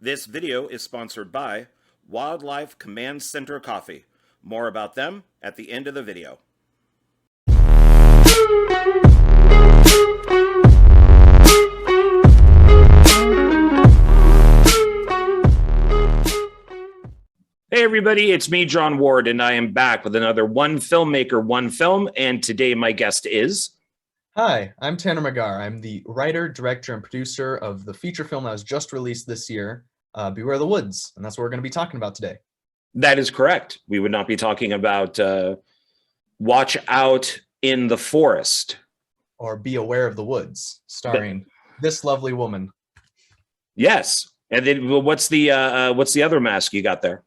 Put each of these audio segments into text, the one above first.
This video is sponsored by Wildlife Command Center Coffee. More about them at the end of the video. Hey everybody, it's me, John Ward, and I am back with another One Filmmaker, One Film, and today my guest is... Hi, I'm Tanner McGarr. I'm the writer, director, and producer of the feature film that was just released this year, Beware the Woods, and that's what we're going to be talking about today. That is correct. We would not be talking about Watch Out in the Forest. Or Be Aware of the Woods, starring this lovely woman. Yes. And then what's the other mask you got there?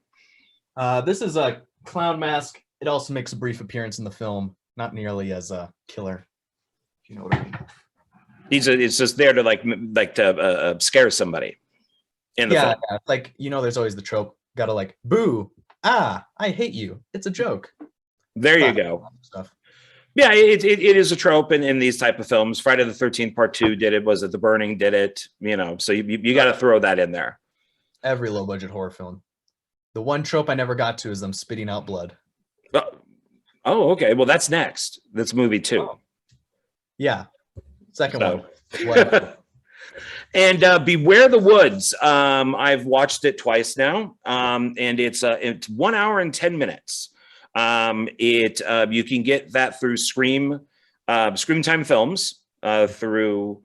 This is a clown mask. It also makes a brief appearance in the film, not nearly as killer, if you know what I mean. It's just there to scare somebody in the film. Yeah, like, there's always the trope. Gotta like, boo, I hate you. It's a joke. There you go. Stuff. Yeah, it is a trope in these type of films. Friday the 13th Part 2 did it. Was it The Burning did it? So you got to throw that in there. Every low budget horror film. The one trope I never got to is them spitting out blood. Oh, okay. Well, that's next. That's movie 2. Oh. Yeah. Second one. And Beware the Woods. I've watched it twice now. And it's 1 hour and 10 minutes. You can get that through Scream Time Films, through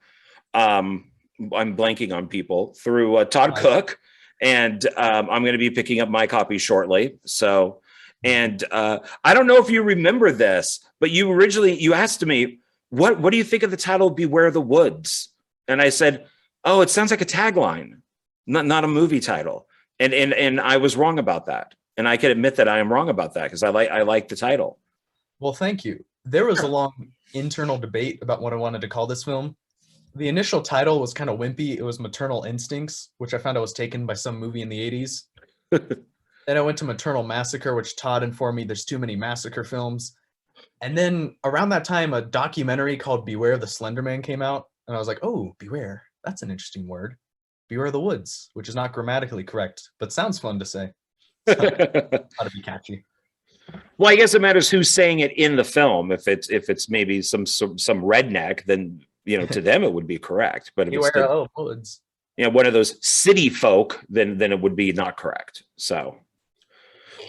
I'm blanking on people, through Todd Cook. And I'm going to be picking up my copy shortly. So, and I don't know if you remember this, but you asked me, what do you think of the title Beware the Woods? And I said, oh, it sounds like a tagline, not a movie title. And I was wrong about that. And I can admit that I am wrong about that because I like the title. Well, thank you. There was a long internal debate about what I wanted to call this film. The initial title was kind of wimpy. It was Maternal Instincts, which I found out was taken by some movie in the 80s. Then I went to Maternal Massacre, which Todd informed me there's too many massacre films. And then around that time, a documentary called Beware the Slender Man came out. And I was like, oh, beware. That's an interesting word. Beware the Woods, which is not grammatically correct, but sounds fun to say. Ought to be catchy. Well, I guess it matters who's saying it in the film. If it's maybe some redneck, then to them it would be correct. But if it's woods, one of those city folk, then it would be not correct. So,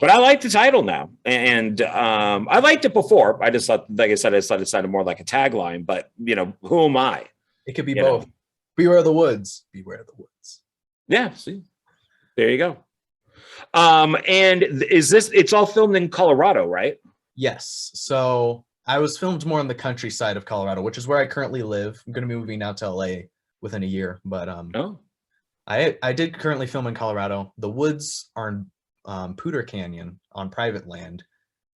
but I like the title now, and I liked it before. I just thought, like I said, it sounded more like a tagline. But who am I? It could be both. Beware the Woods. Beware the Woods. Yeah. See, there you go. And it's all filmed in Colorado, right? Yes. So I was filmed more in the countryside of Colorado, which is where I currently live. I'm going to be moving out to LA within a year, but I did currently film in Colorado. The woods are in Poudre Canyon on private land,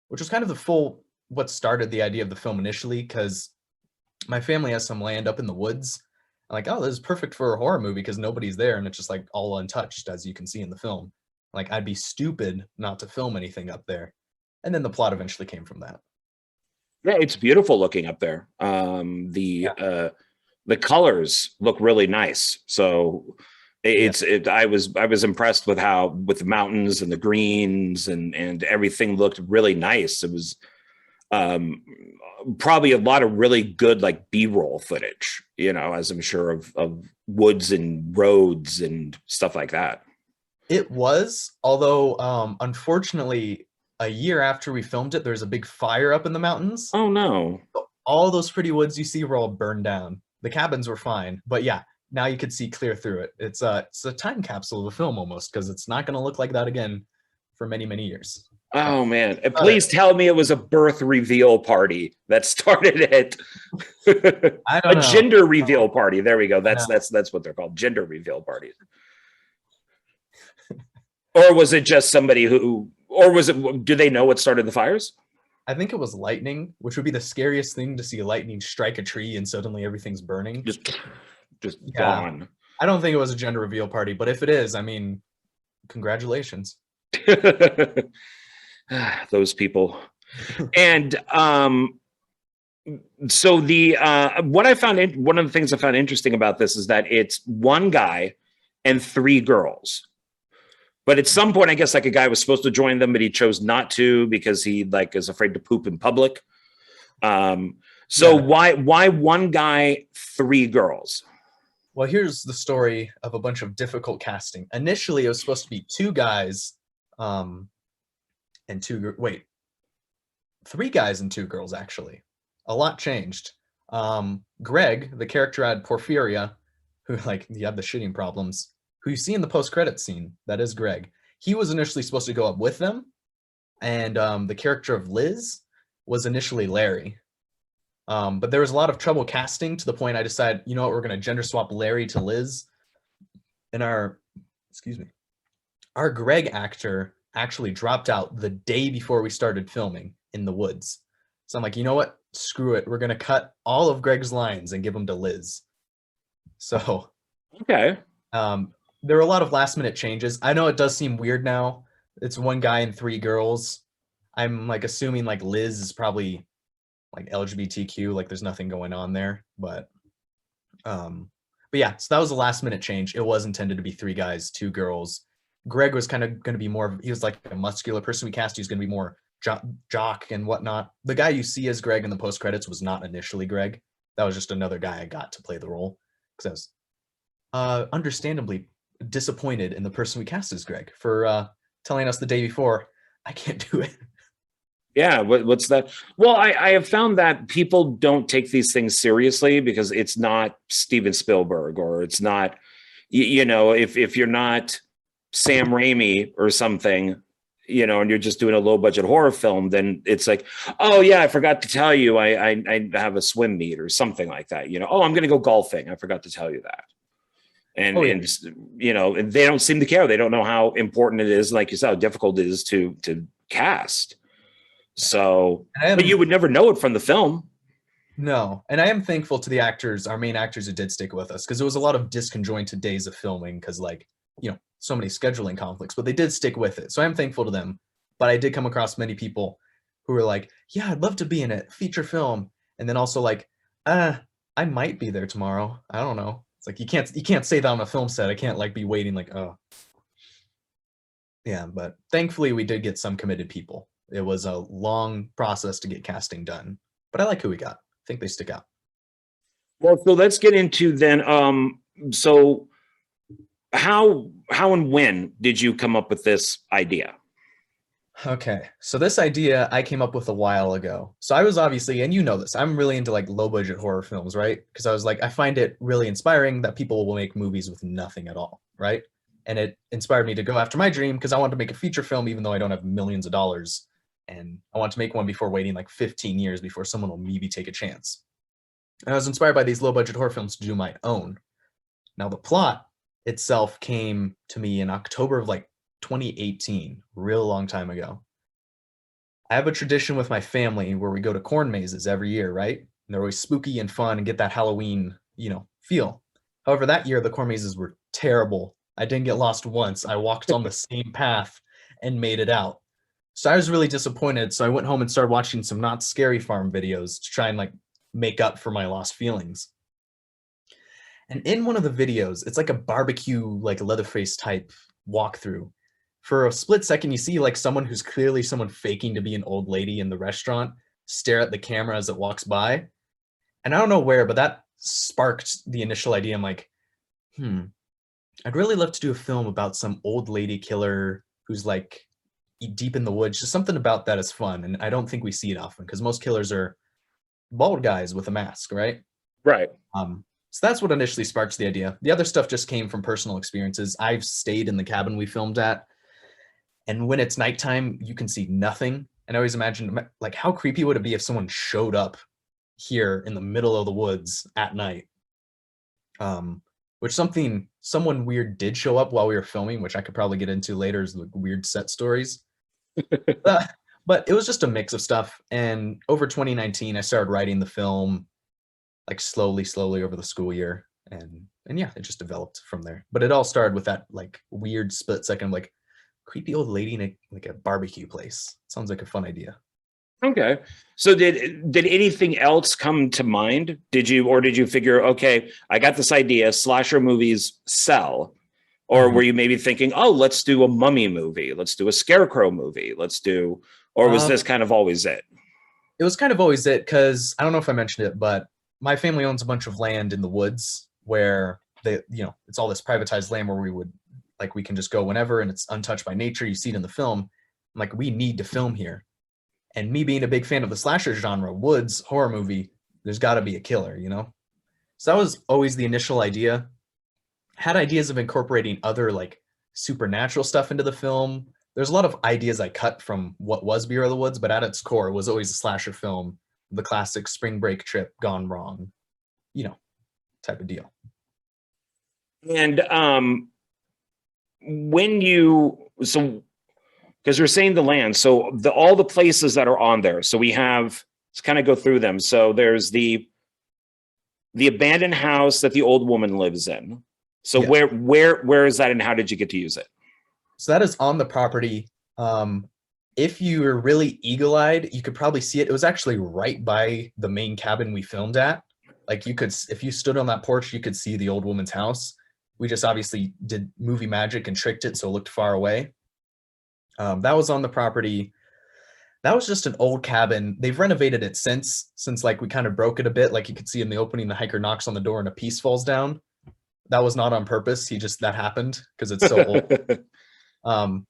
which was kind of what started the idea of the film initially, because my family has some land up in the woods. I'm like, oh, this is perfect for a horror movie because nobody's there and it's just like all untouched, as you can see in the film. Like, I'd be stupid not to film anything up there. And then the plot eventually came from that. Yeah, it's beautiful looking up there. The colors look really nice. So I was impressed with with the mountains and the greens and everything looked really nice. It was probably a lot of really good like B-roll footage, as I'm sure of woods and roads and stuff like that. It was, although unfortunately, a year after we filmed it, there's a big fire up in the mountains. Oh no! All those pretty woods you see were all burned down. The cabins were fine, but yeah, now you could see clear through it. It's a time capsule of a film almost, because it's not going to look like that again for many, many years. Oh man! Please tell me it was a birth reveal party that started it. I don't know. Gender reveal party. There we go. That's what they're called. Gender reveal parties. Or was it just somebody do they know what started the fires? I think it was lightning, which would be the scariest thing, to see lightning strike a tree and suddenly everything's burning. Just gone. I don't think it was a gender reveal party, but if it is, I mean, congratulations. Those people. And so one of the things I found interesting about this is that it's one guy and 3 girls. But at some point, I guess like a guy was supposed to join them, but he chose not to because he like is afraid to poop in public. So why one guy, 3 girls? Well, here's the story of a bunch of difficult casting. Initially, it was supposed to be 2 guys, and 3 guys and 2 girls, actually. A lot changed. Greg, the character I had, Porphyria, who like you have the shitting problems, who you see in the post-credits scene, that is Greg. He was initially supposed to go up with them, and the character of Liz was initially Larry. But there was a lot of trouble casting to the point I decided, you know what, we're going to gender swap Larry to Liz. And our Greg actor actually dropped out the day before we started filming in the woods. So I'm like, you know what? Screw it. We're going to cut all of Greg's lines and give them to Liz. So, okay. There were a lot of last minute changes. I know it does seem weird now. It's 1 guy and 3 girls. I'm like assuming like Liz is probably like LGBTQ, like there's nothing going on there. But yeah, so that was a last minute change. It was intended to be 3 guys, 2 girls. Greg was kind of going to be more, he was like a muscular person we cast. He was going to be more jock and whatnot. The guy you see as Greg in the post credits was not initially Greg. That was just another guy I got to play the role because I was understandably disappointed in the person we cast as Greg for telling us the day before, I can't do it. Yeah, what's that? Well, I have found that people don't take these things seriously because it's not Steven Spielberg, or it's not, you know, if you're not Sam Raimi or something, you know, and you're just doing a low budget horror film, then it's like, oh yeah, I forgot to tell you I have a swim meet or something like that. You know, oh, I'm going to go golfing. I forgot to tell you that. And you know, and they don't seem to care. They don't know how important it is, like you said, how difficult it is to cast. So, but you would never know it from the film. No, and I am thankful to the actors, our main actors who did stick with us, because it was a lot of disconjointed days of filming because, like, you know, so many scheduling conflicts, but they did stick with it. So I'm thankful to them. But I did come across many people who were like, yeah, I'd love to be in it, feature film. And then also like, I might be there tomorrow. I don't know. It's like, you can't say that on a film set. I can't like be waiting like, oh. Yeah, but thankfully we did get some committed people. It was a long process to get casting done, but I like who we got. I think they stick out. Well, so let's get into then. So how and when did you come up with this idea? Okay, so this idea I came up with a while ago. So I was obviously, and you know this, I'm really into like low budget horror films, right? Because I was like, I find it really inspiring that people will make movies with nothing at all, right? And it inspired me to go after my dream because I wanted to make a feature film even though I don't have millions of dollars. And I want to make one before waiting like 15 years before someone will maybe take a chance. And I was inspired by these low budget horror films to do my own. Now the plot itself came to me in October of like 2018, real long time ago. I have a tradition with my family where we go to corn mazes every year, right? And they're always spooky and fun and get that Halloween, you know, feel. However, that year the corn mazes were terrible. I didn't get lost once. I walked on the same path and made it out. So I was really disappointed. So I went home and started watching some Not Scary Farm videos to try and like make up for my lost feelings. And in one of the videos, it's like a barbecue, like Leatherface type walkthrough. For a split second, you see like someone who's clearly someone faking to be an old lady in the restaurant stare at the camera as it walks by. And I don't know where, but that sparked the initial idea. I'm like, I'd really love to do a film about some old lady killer who's like deep in the woods. Just something about that is fun. And I don't think we see it often because most killers are bald guys with a mask, right? Right. So that's what initially sparks the idea. The other stuff just came from personal experiences. I've stayed in the cabin we filmed at, and when it's nighttime, you can see nothing. And I always imagined, like, how creepy would it be if someone showed up here in the middle of the woods at night? Which someone weird did show up while we were filming, which I could probably get into later as the weird set stories. But it was just a mix of stuff. And over 2019, I started writing the film, like slowly over the school year. And yeah, it just developed from there. But it all started with that like weird split second, like creepy old lady in a barbecue place. Sounds like a fun idea. Okay. So did anything else come to mind? Did you figure, okay, I got this idea, slasher movies sell. Or were you maybe thinking, oh, let's do a mummy movie, let's do a scarecrow movie, or was this kind of always it? It was kind of always it, because I don't know if I mentioned it, but my family owns a bunch of land in the woods where it's all this privatized land where we can just go whenever, and it's untouched by nature. You see it in the film. I'm like, we need to film here. And me being a big fan of the slasher genre, woods, horror movie, there's got to be a killer, So that was always the initial idea. Had ideas of incorporating other like supernatural stuff into the film. There's a lot of ideas I cut from what was Beer of the Woods, but at its core, it was always a slasher film, the classic spring break trip gone wrong, type of deal. And because you're saying the land, so all the places that are on there. So let's kind of go through them. So there's the abandoned house that the old woman lives in. So yes. Where is that, and how did you get to use it? So that is on the property. If you were really eagle-eyed, you could probably see it. It was actually right by the main cabin we filmed at. Like if you stood on that porch, you could see the old woman's house. We just obviously did movie magic and tricked it so it looked far away. That was on the property. That was just an old cabin. They've renovated it since like we kind of broke it a bit. Like you could see in the opening, the hiker knocks on the door and a piece falls down. That was not on purpose. That happened because it's so old.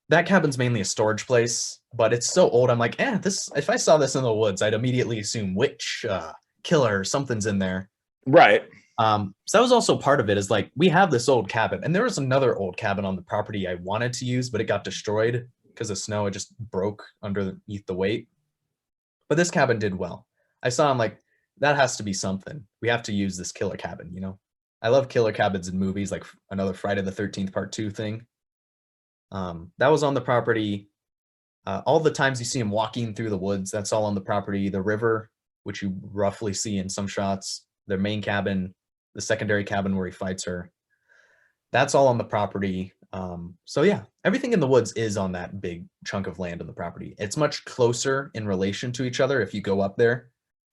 That cabin's mainly a storage place, but it's so old. I'm like, if I saw this in the woods, I'd immediately assume witch, killer, something's in there. Right. So that was also part of it, is like, we have this old cabin, and there was another old cabin on the property I wanted to use, but it got destroyed because of snow. It just broke underneath the weight. But this cabin did well. I saw, I'm like, that has to be something. We have to use this killer cabin, I love killer cabins in movies, like another Friday the 13th Part 2 thing. That was on the property. All the times you see him walking through the woods, that's all on the property. The river, which you roughly see in some shots, their main cabin, the secondary cabin where he fights her, that's all on the property. So yeah, everything in the woods is on that big chunk of land on the property. It's much closer in relation to each other if you go up there.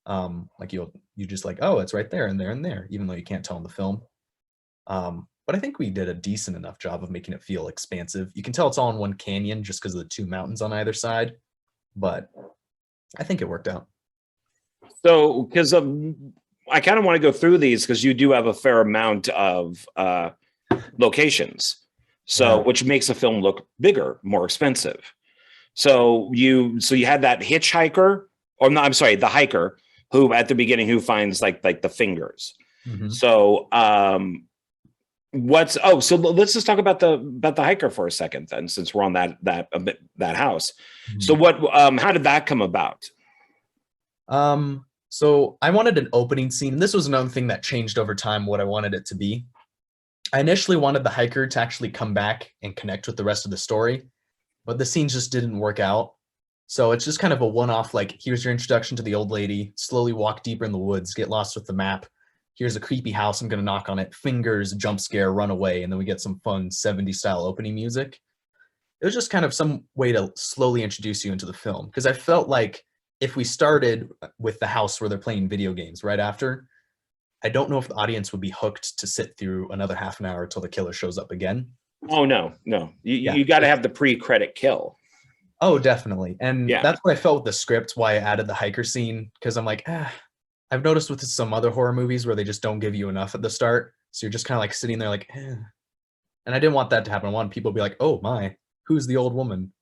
Like you just like, oh, it's right there and there and there, even though you can't tell in the film. But I think we did a decent enough job of making it feel expansive. You can tell it's all in one canyon just because of the two mountains on either side, but I think it worked out. So, because I kind of want to go through these because you do have a fair amount of locations, which makes the film look bigger, more expensive. So you had that hitchhiker, or no, I'm sorry, the hiker who at the beginning who finds like the fingers. Mm-hmm. So so let's just talk about the hiker for a second then, since we're on that house. Mm-hmm. So how did that come about? So I wanted an opening scene. This was another thing that changed over time, what I wanted it to be. I initially wanted the hiker to actually come back and connect with the rest of the story, but the scenes just didn't work out. So it's just kind of a one-off, like, here's your introduction to the old lady, slowly walk deeper in the woods, get lost with the map. Here's a creepy house, I'm going to knock on it, fingers, jump scare, run away, and then we get some fun 70s style opening music. It was just kind of some way to slowly introduce you into the film, because I felt like if we started with the house where they're playing video games right after, I don't know if the audience would be hooked to sit through another half an hour until the killer shows up again. Oh, no. You got to have the pre-credit kill. Oh, definitely. And that's what I felt with the script, why I added the hiker scene, because I'm like, I've noticed with some other horror movies where they just don't give you enough at the start. So you're just kind of like sitting there like, And I didn't want that to happen. I wanted people to be like, oh my, who's the old woman?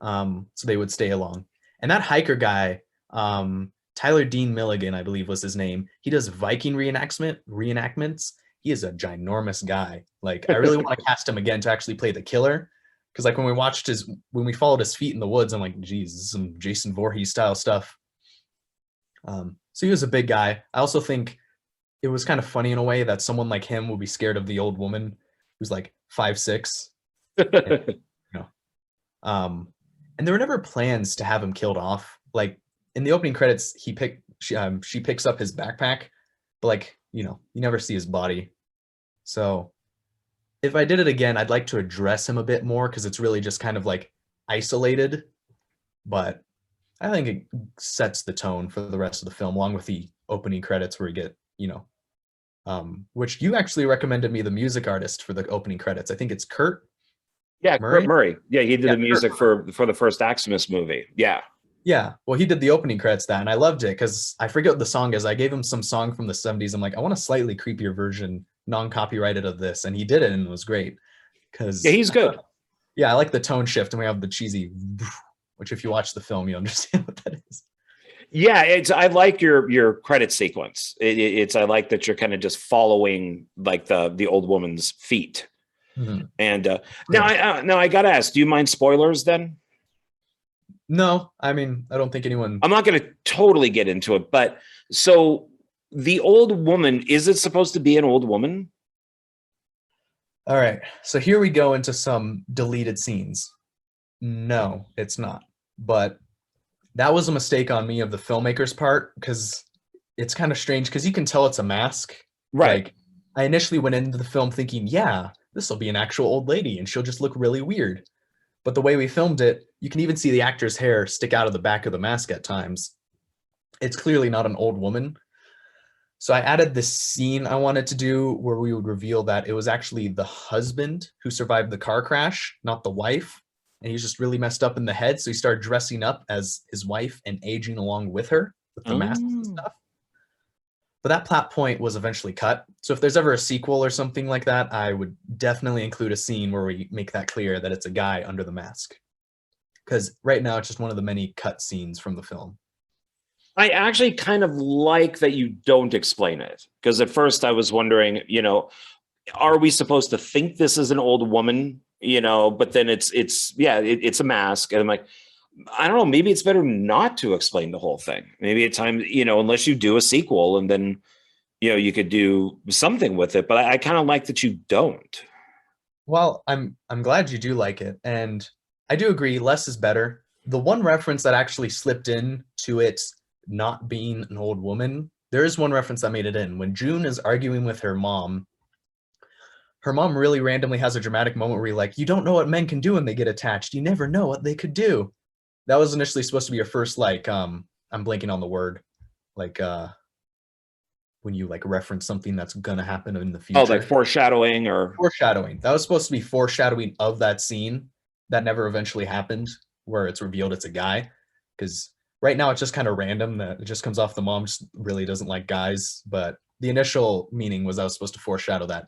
So they would stay along. And that hiker guy, Tyler Dean Milligan, I believe was his name. He does Viking reenactments. He is a ginormous guy. Like, I really want to cast him again to actually play the killer. Because like when we followed his feet in the woods, I'm like, geez, this is some Jason Voorhees style stuff. So he was a big guy. I also think it was kind of funny in a way that someone like him would be scared of the old woman who's like 5'6". And there were never plans to have him killed off. Like in the opening credits, she picks up his backpack, but like, you never see his body. So if I did it again, I'd like to address him a bit more because it's really just kind of like isolated, but I think it sets the tone for the rest of the film, along with the opening credits where we get, which you actually recommended me the music artist for the opening credits. I think it's Kurt. Yeah, Murray? Kurt Murray. Yeah, he did the music for the first Maximus movie. Yeah. Yeah, well, he did the opening credits that, and I loved it because I forget what the song is. I gave him some song from the 70s. I'm like, I want a slightly creepier version, non-copyrighted of this, and he did it, and it was great. Because yeah, he's good. Yeah, I like the tone shift, and we have the cheesy, which if you watch the film, you understand what that is. Yeah, I like your credit sequence. I like that you're kind of just following like the old woman's feet. Mm-hmm. And now I gotta ask, do you mind spoilers then? No, I mean, I don't think anyone. I'm not going to totally get into it, but so the old woman, is it supposed to be an old woman? All right, so here we go into some deleted scenes. No, it's not. But that was a mistake on me of the filmmaker's part, because it's kind of strange because you can tell it's a mask. Right. Like, I initially went into the film thinking, yeah, this will be an actual old lady and she'll just look really weird. But the way we filmed it, you can even see the actor's hair stick out of the back of the mask at times. It's clearly not an old woman. So I added this scene I wanted to do where we would reveal that it was actually the husband who survived the car crash, not the wife. And he's just really messed up in the head. So he started dressing up as his wife and aging along with her with the masks and stuff. But that plot point was eventually cut. So if there's ever a sequel or something like that, I would definitely include a scene where we make that clear that it's a guy under the mask. Because right now it's just one of the many cut scenes from the film. I actually kind of like that you don't explain it. Because at first I was wondering, are we supposed to think this is an old woman? But then it's a mask. And I'm like, I don't know, maybe it's better not to explain the whole thing. Maybe at times, unless you do a sequel and then, you could do something with it. But I kind of like that you don't. Well, I'm glad you do like it. And I do agree, less is better. The one reference that actually slipped in to it not being an old woman, there is one reference that made it in. When June is arguing with her mom really randomly has a dramatic moment where you're like, you don't know what men can do when they get attached. You never know what they could do. That was initially supposed to be your first, like, I'm blanking on the word, like, when you like reference something that's gonna happen in the future. Oh, like foreshadowing or foreshadowing. That was supposed to be foreshadowing of that scene that never eventually happened, where it's revealed it's a guy. Because right now it's just kind of random that it just comes off the mom just really doesn't like guys. But the initial meaning was I was supposed to foreshadow that.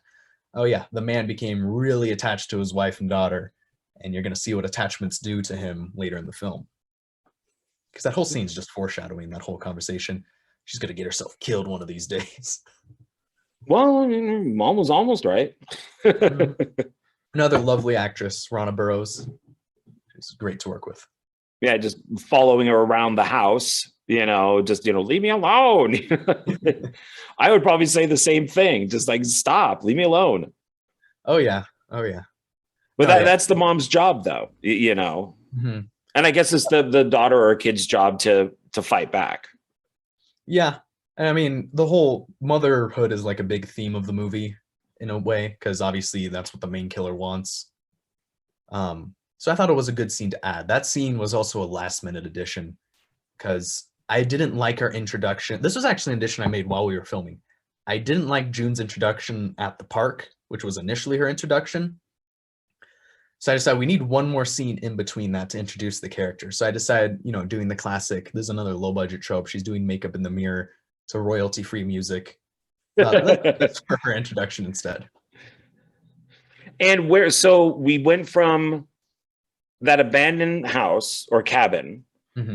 Oh yeah, the man became really attached to his wife and daughter, and you're gonna see what attachments do to him later in the film. Because that whole scene's just foreshadowing that whole conversation. She's gonna get herself killed one of these days. Well, mom was almost right. Another lovely actress, Ronna Burrows. She's great to work with. Yeah, just following her around the house, just, leave me alone. I would probably say the same thing. Just like, stop, leave me alone. Oh yeah. But that's the mom's job though, Mm-hmm. And I guess it's the daughter or kid's job to fight back. Yeah. And I mean, the whole motherhood is like a big theme of the movie in a way, because obviously that's what the main killer wants. So I thought it was a good scene to add. That scene was also a last minute addition because I didn't like her introduction. This was actually an addition I made while we were filming. I didn't like June's introduction at the park, which was initially her introduction. So I decided we need one more scene in between that to introduce the character. So I decided, doing the classic, there's another low budget trope. She's doing makeup in the mirror to royalty free music. That's for her introduction instead. And so we went from that abandoned house or cabin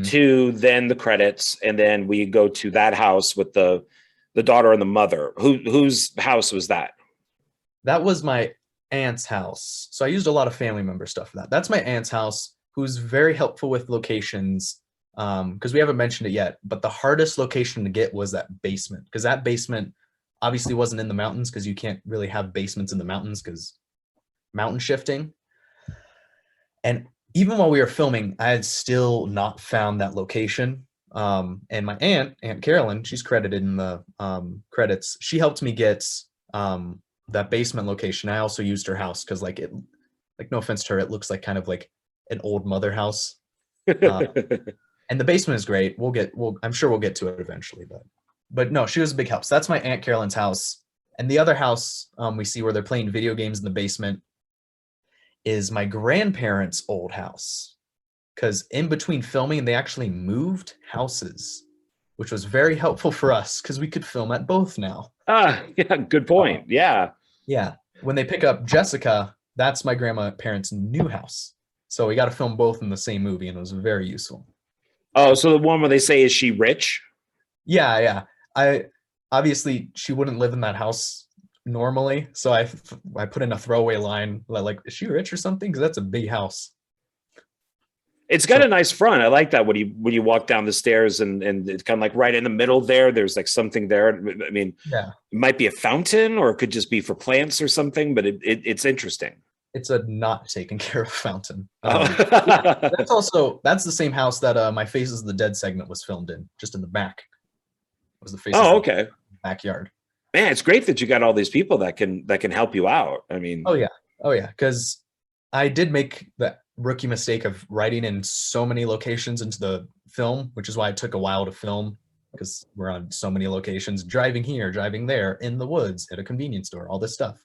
to then the credits. And then we go to that house with the daughter and the mother. Whose house was that? That was my aunt's house. So I used a lot of family member stuff for that. That's my aunt's house, who's very helpful with locations, because we haven't mentioned it yet, but the hardest location to get was that basement, because that basement obviously wasn't in the mountains, because you can't really have basements in the mountains because mountain shifting. And even while we were filming, I had still not found that location. And my Aunt Carolyn, she's credited in the credits. She helped me get that basement location. I also used her house because no offense to her, it looks like kind of like an old mother house. And the basement is great. I'm sure we'll get to it eventually, but no, she was a big help. So that's my Aunt Carolyn's house. And the other house we see where they're playing video games in the basement is my grandparents' old house. Because in between filming, they actually moved houses, which was very helpful for us because we could film at both now. Yeah, good point. Yeah. Yeah. When they pick up Jessica, that's my grandparents' new house. So we got to film both in the same movie, and it was very useful. Oh, so the one where they say, is she rich? Yeah, yeah. Obviously she wouldn't live in that house normally, so I put in a throwaway line like, is she rich or something? Because that's a big house. It's got a nice front. I like that when you walk down the stairs and it's kind of like right in the middle there. There's like something there. I mean, yeah, it might be a fountain or it could just be for plants or something, but it's interesting. It's a not taken care of fountain. Yeah, that's the same house that my Faces of the Dead segment was filmed in, just in the back. It was the Faces of the backyard. Man, it's great that you got all these people that can help you out. I mean, oh yeah, because I did make the rookie mistake of writing in so many locations into the film, which is why it took a while to film, because we're on so many locations, driving here, driving there, in the woods, at a convenience store, all this stuff.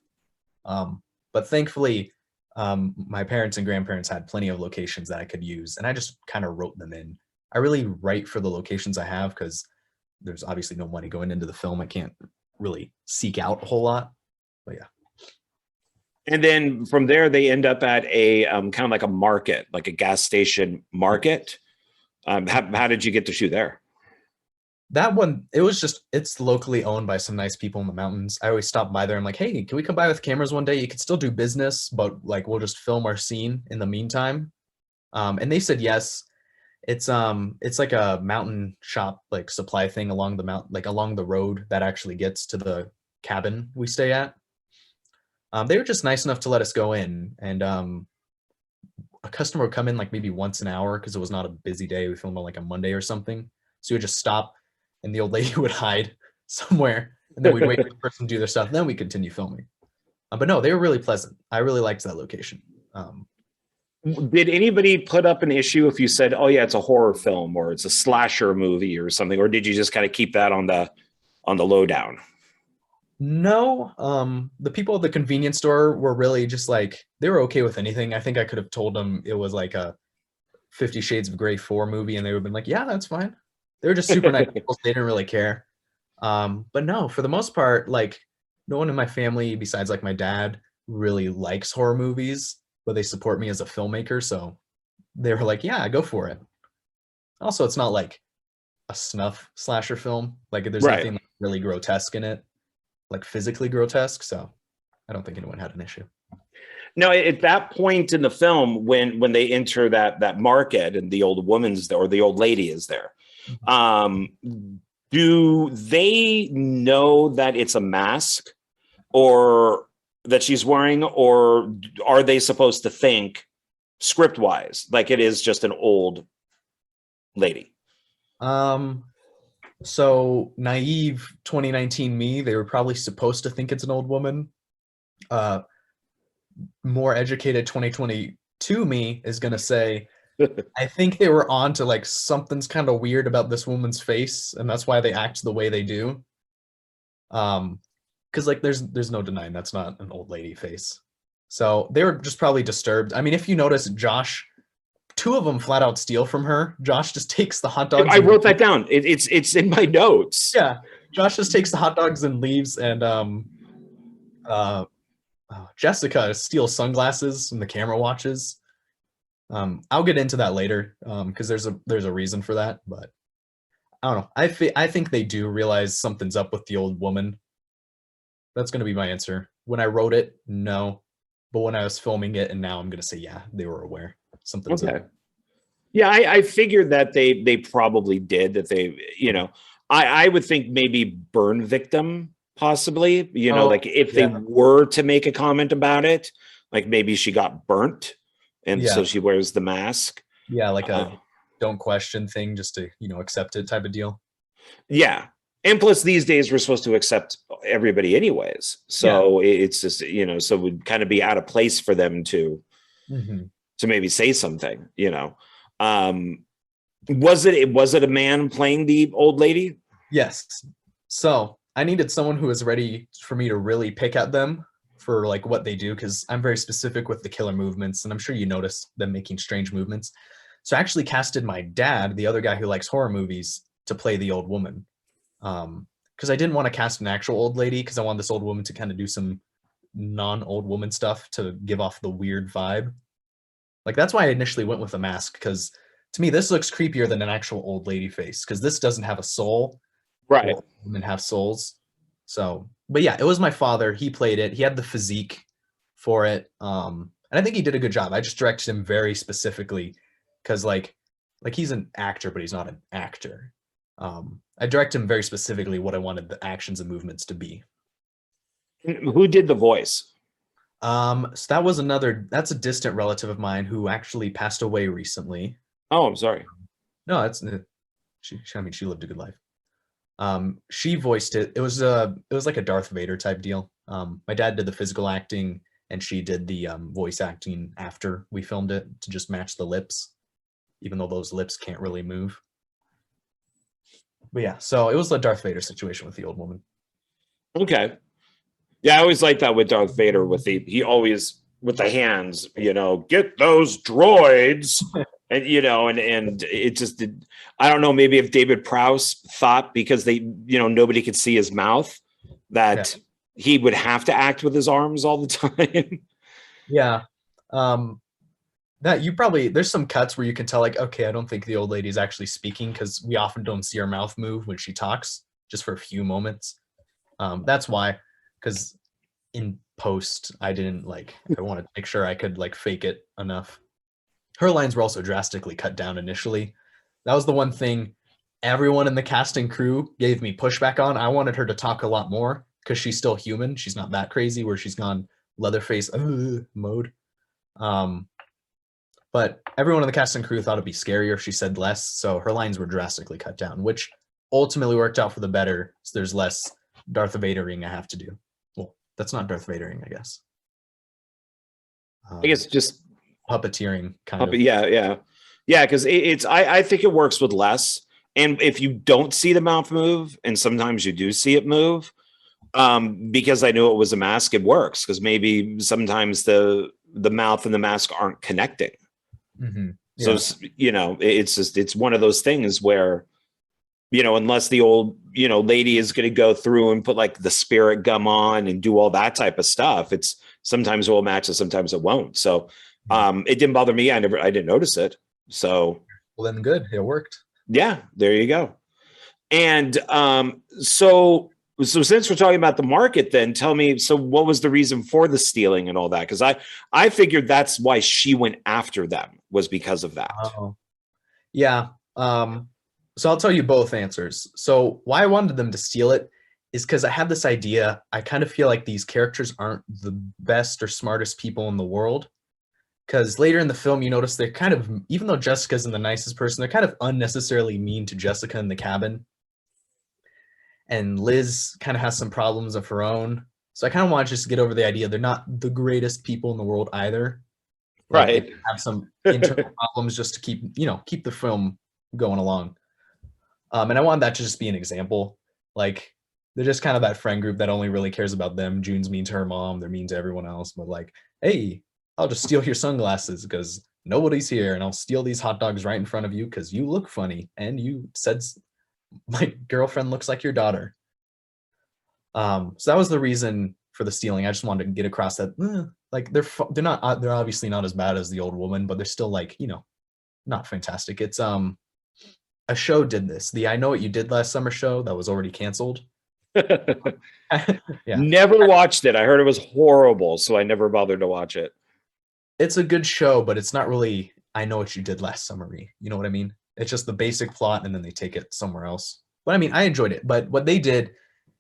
But thankfully, my parents and grandparents had plenty of locations that I could use, and I just kind of wrote them in. I really write for the locations I have because there's obviously no money going into the film. I can't really seek out a whole lot, but yeah. And then from there, they end up at a kind of like a market, like a gas station market. How did you get to shoot there? That one, it's locally owned by some nice people in the mountains. I always stop by there. I'm like, hey, can we come by with cameras one day? You could still do business, but like we'll just film our scene in the meantime. And they said yes. It's like a mountain shop, like supply thing along the mountain, like along the road that actually gets to the cabin we stay at. They were just nice enough to let us go in, and a customer would come in like maybe once an hour because it was not a busy day. We filmed on like a Monday or something. So we would just stop and the old lady would hide somewhere, and then we'd wait for the person to do their stuff. And then we continue filming. But no, they were really pleasant. I really liked that location. Did anybody put up an issue if you said, oh yeah, it's a horror film or it's a slasher movie or something? Or did you just kind of keep that on the lowdown? No, the people at the convenience store were really just like, they were okay with anything. I think I could have told them it was like a 50 Shades of Grey 4 movie, and they would have been like, yeah, that's fine. They were just super nice people. They didn't really care. But no, for the most part, like no one in my family besides like my dad really likes horror movies, but they support me as a filmmaker. So they were like, yeah, go for it. Also, it's not like a snuff slasher film. Like there's nothing like really grotesque in it, like physically grotesque. So I don't think anyone had an issue. No, at that point in the film, when they enter that market and the old woman's there, or the old lady is there, do they know that it's a mask or that she's wearing, or are they supposed to think script wise like it is just an old lady? So naive 2019 me, they were probably supposed to think it's an old woman. More educated 2022 me is gonna say, I think they were on to like something's kind of weird about this woman's face, and that's why they act the way they do. Because like there's no denying that's not an old lady face. So they were just probably disturbed. I mean, if you notice, Josh, 2 of them flat out steal from her. Josh just takes the hot dogs. I wrote that down. It's in my notes. Yeah, Josh just takes the hot dogs and leaves, and Jessica steals sunglasses and the camera watches. I'll get into that later because there's a reason for that, but I don't know. I think they do realize something's up with the old woman. That's going to be my answer. When I wrote it, no. But when I was filming it, and now I'm going to say, yeah, they were aware. Something's up. Yeah, I figured that they probably did, that they, I would think maybe burn victim, possibly, like if they were to make a comment about it, like maybe she got burnt and so she wears the mask. Yeah, like a don't question thing, just to, accept it type of deal. Yeah. And plus these days we're supposed to accept everybody anyways. So it's just, so it would kind of be out of place for them to maybe say something, Was it a man playing the old lady? Yes. So I needed someone who was ready for me to really pick at them for like what they do, because I'm very specific with the killer movements, and I'm sure you noticed them making strange movements. So I actually casted my dad, the other guy who likes horror movies, to play the old woman. Because I didn't want to cast an actual old lady, because I wanted this old woman to kind of do some non-old woman stuff to give off the weird vibe. Like that's why I initially went with a mask, because to me this looks creepier than an actual old lady face, because this doesn't have a soul. Right. Well, women have souls. So, but yeah, it was my father. He played it. He had the physique for it. And I think he did a good job. I just directed him very specifically because like he's an actor, but he's not an actor. I directed him very specifically what I wanted the actions and movements to be. Who did the voice? So that's a distant relative of mine who actually passed away recently. Oh, I'm sorry. No, she lived a good life. She voiced it. It was like a Darth Vader type deal. My dad did the physical acting and she did the voice acting after we filmed it to just match the lips, even though those lips can't really move. But yeah, so it was a Darth Vader situation with the old woman. Okay. Yeah, I always like that with Darth Vader he always with the hands, get those droids. And and it just did. I don't know. Maybe if David Prowse thought because nobody could see his mouth that he would have to act with his arms all the time. Yeah, there's some cuts where you can tell like, okay, I don't think the old lady is actually speaking because we often don't see her mouth move when she talks, just for a few moments. That's why, because in post I wanted to make sure I could like fake it enough. Her lines were also drastically cut down initially. That was the one thing everyone in the cast and crew gave me pushback on. I wanted her to talk a lot more because she's still human. She's not that crazy where she's gone Leatherface mode. But everyone in the cast and crew thought it'd be scarier if she said less, so her lines were drastically cut down, which ultimately worked out for the better. So there's less Darth Vadering I have to do. Well, that's not Darth Vadering, I guess. I guess just puppeteering kind of. Yeah, because I think it works with less. And if you don't see the mouth move, and sometimes you do see it move, because I knew it was a mask, it works because maybe sometimes the mouth and the mask aren't connecting. Mm-hmm. Yeah. So it's one of those things where unless the old lady is going to go through and put like the spirit gum on and do all that type of stuff, it's sometimes it will match and sometimes it won't. So it didn't bother me. I didn't notice it. So well, then good, it worked. Yeah, there you go. And so since we're talking about the market, then tell me, so what was the reason for the stealing and all that? Because I figured that's why she went after them, was because of that. Oh. Yeah. So I'll tell you both answers. So why I wanted them to steal it is because I had this idea. I kind of feel like these characters aren't the best or smartest people in the world. Because later in the film, you notice they're kind of, even though Jessica's the nicest person, they're kind of unnecessarily mean to Jessica in the cabin. And Liz kind of has some problems of her own. So I kind of want to just get over the idea they're not the greatest people in the world either. Like, right. they have some internal problems just to keep the film going along. And I want that to just be an example. Like, they're just kind of that friend group that only really cares about them. June's mean to her mom. They're mean to everyone else. But like, hey, I'll just steal your sunglasses because nobody's here. And I'll steal these hot dogs right in front of you because you look funny. And you said my girlfriend looks like your daughter. So that was the reason for the stealing. I just wanted to get across that, like, they're obviously not as bad as the old woman, but they're still like, not fantastic. It's, a show did this. The I Know What You Did Last Summer show that was already canceled. Yeah. Never watched it. I heard it was horrible, so I never bothered to watch it. It's a good show, but it's not really I Know What You Did Last Summer-y. You know what I mean? It's just the basic plot, and then they take it somewhere else. But I mean, I enjoyed it. But what they did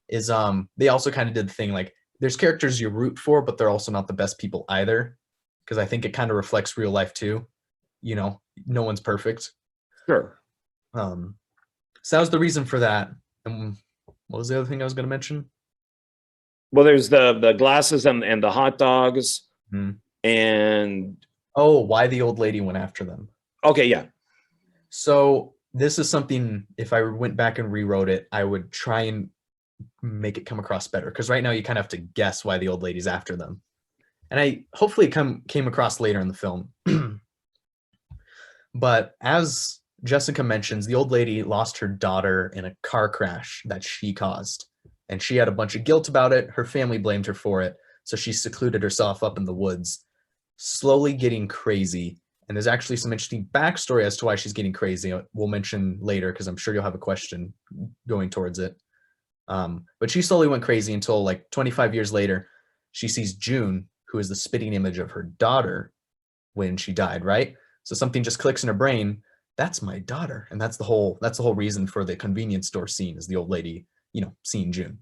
is they also kind of did the thing like there's characters you root for, but they're also not the best people either. Because I think it kind of reflects real life too. No one's perfect. Sure. So that was the reason for that. And what was the other thing I was going to mention? Well, there's the glasses and the hot dogs. Mm-hmm. And why the old lady went after them. Okay, yeah. So this is something, if I went back and rewrote it, I would try and make it come across better, because right now you kind of have to guess why the old lady's after them. And I hopefully came across later in the film. But as Jessica mentions, the old lady lost her daughter in a car crash that she caused, and she had a bunch of guilt about it. Her family blamed her for it, so she secluded herself up in the woods, slowly getting crazy. And there's actually some interesting backstory as to why she's getting crazy. We'll mention later, because I'm sure you'll have a question going towards it. But she slowly went crazy until like 25 years later, she sees June, who is the spitting image of her daughter when she died, right? So something just clicks in her brain. That's my daughter. And that's the whole reason for the convenience store scene, is the old lady, seeing June.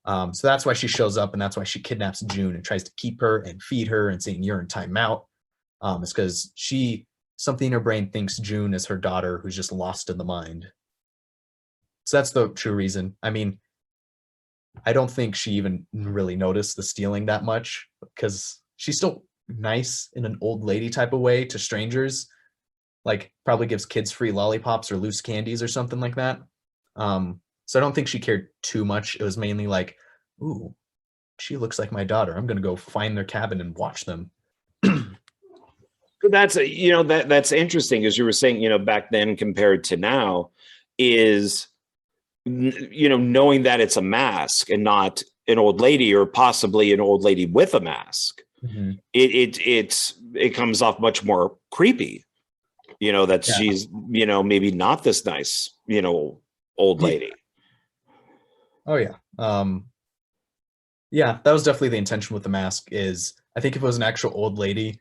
So that's why she shows up, and that's why she kidnaps June and tries to keep her and feed her and saying, "You're in timeout." It's because something in her brain thinks June is her daughter, who's just lost in the mind. So that's the true reason. I mean, I don't think she even really noticed the stealing that much, because she's still nice in an old lady type of way to strangers, like probably gives kids free lollipops or loose candies or something like that. So I don't think she cared too much. It was mainly like, ooh, she looks like my daughter. I'm going to go find their cabin and watch them. That's that's interesting, as you were saying, back then compared to now, is knowing that it's a mask and not an old lady, or possibly an old lady with a mask. Mm-hmm. It comes off much more creepy, that she's maybe not this nice old lady. Oh yeah. Yeah, that was definitely the intention with the mask. Is I think if it was an actual old lady,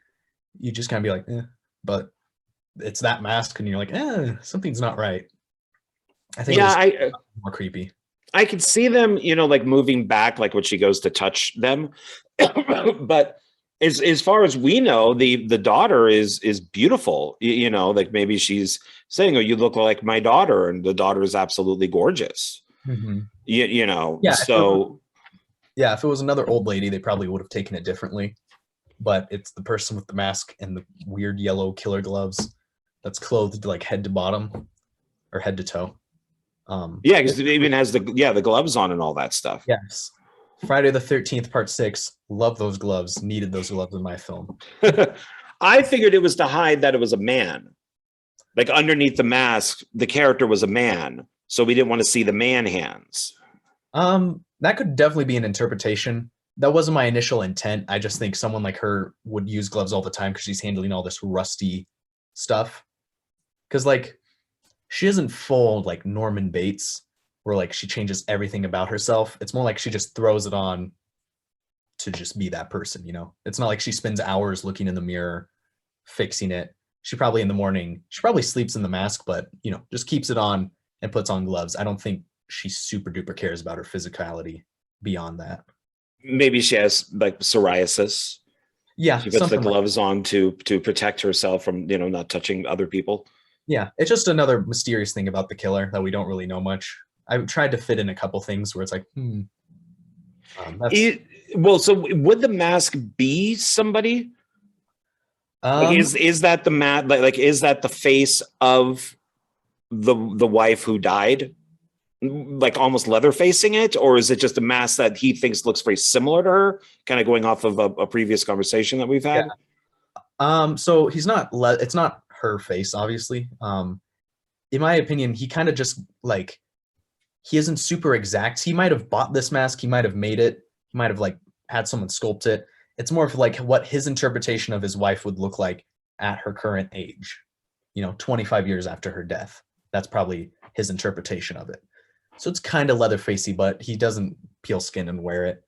you just kind of be like, but it's that mask, and you're like, something's not right. I think more creepy. I could see them, like moving back, like when she goes to touch them. But as far as we know, the daughter is beautiful. Like maybe she's saying, "Oh, you look like my daughter," and the daughter is absolutely gorgeous. Mm-hmm. Yeah. So if it was another old lady, they probably would have taken it differently. But it's the person with the mask and the weird yellow killer gloves that's clothed like head to bottom or head to toe. Because it even has the gloves on and all that stuff. Yes. Friday the 13th, part 6. Love those gloves. Needed those gloves in my film. I figured it was to hide that it was a man. Like underneath the mask, the character was a man, so we didn't want to see the man hands. That could definitely be an interpretation. That wasn't my initial intent. I just think someone like her would use gloves all the time because she's handling all this rusty stuff. Because like, she isn't full like Norman Bates, where like she changes everything about herself. It's more like she just throws it on to just be that person, It's not like she spends hours looking in the mirror, fixing it. She probably in the morning, she probably sleeps in the mask, but just keeps it on and puts on gloves. I don't think she super duper cares about her physicality beyond that. Maybe she has like psoriasis. Yeah. She puts the gloves on to protect herself from, not touching other people. Yeah. It's just another mysterious thing about the killer that we don't really know much. I tried to fit in a couple things where it's like, so would the mask be somebody? Is that the like is that the face of the wife who died? Like almost leather facing it, or is it just a mask that he thinks looks very similar to her, kind of going off of a previous conversation that we've had? Yeah. So he's not it's not her face, obviously. In my opinion, he kind of just like, he isn't super exact. He might have bought this mask, he might have made it, he might have like had someone sculpt it. It's more of like what his interpretation of his wife would look like at her current age, 25 years after her death. That's probably his interpretation of it. So it's kind of leather-facey, but he doesn't peel skin and wear it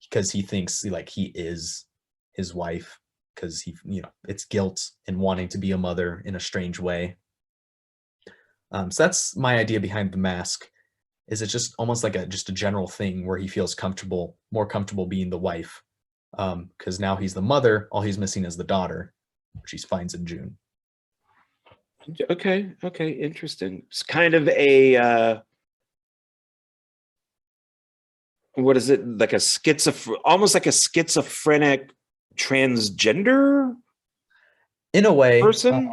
because he thinks like he is his wife, because he, it's guilt and wanting to be a mother in a strange way. So that's my idea behind the mask. Is it just almost like just a general thing where he feels more comfortable being the wife, because now he's the mother. All he's missing is the daughter, which he finds in June. Okay, interesting. It's kind of a what is it, like almost like a schizophrenic transgender in a way person?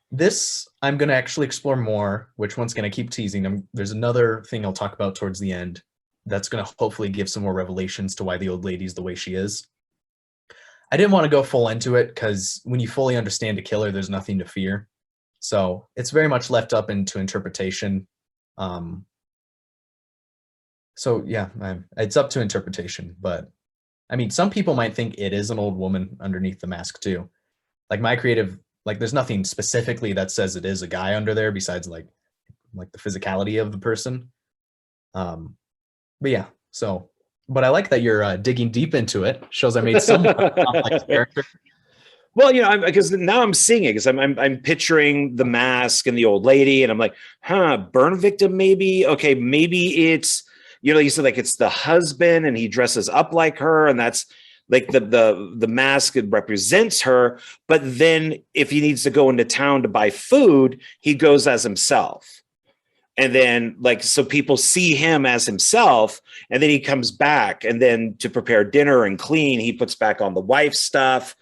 This I'm going to actually explore more, which once again I keep teasing. There's another thing I'll talk about towards the end, that's going to hopefully give some more revelations to why the old lady's the way she is. I didn't want to go full into it because when you fully understand a killer, there's nothing to fear. So it's very much left up into interpretation. So yeah, it's up to interpretation. But I mean, some people might think it is an old woman underneath the mask too. Like my creative, like there's nothing specifically that says it is a guy under there besides like the physicality of the person. But yeah, so. But I like that you're digging deep into it. Shows I made some complex character. Well, you know, because now I'm seeing it because I'm picturing the mask and the old lady, and I'm like, burn victim maybe. Okay, maybe it's, you know, you said like it's the husband and he dresses up like her, and that's like the mask represents her. But then if he needs to go into town to buy food, he goes as himself. And then like, so people see him as himself, and then he comes back, and then to prepare dinner and clean, he puts back on the wife's stuff.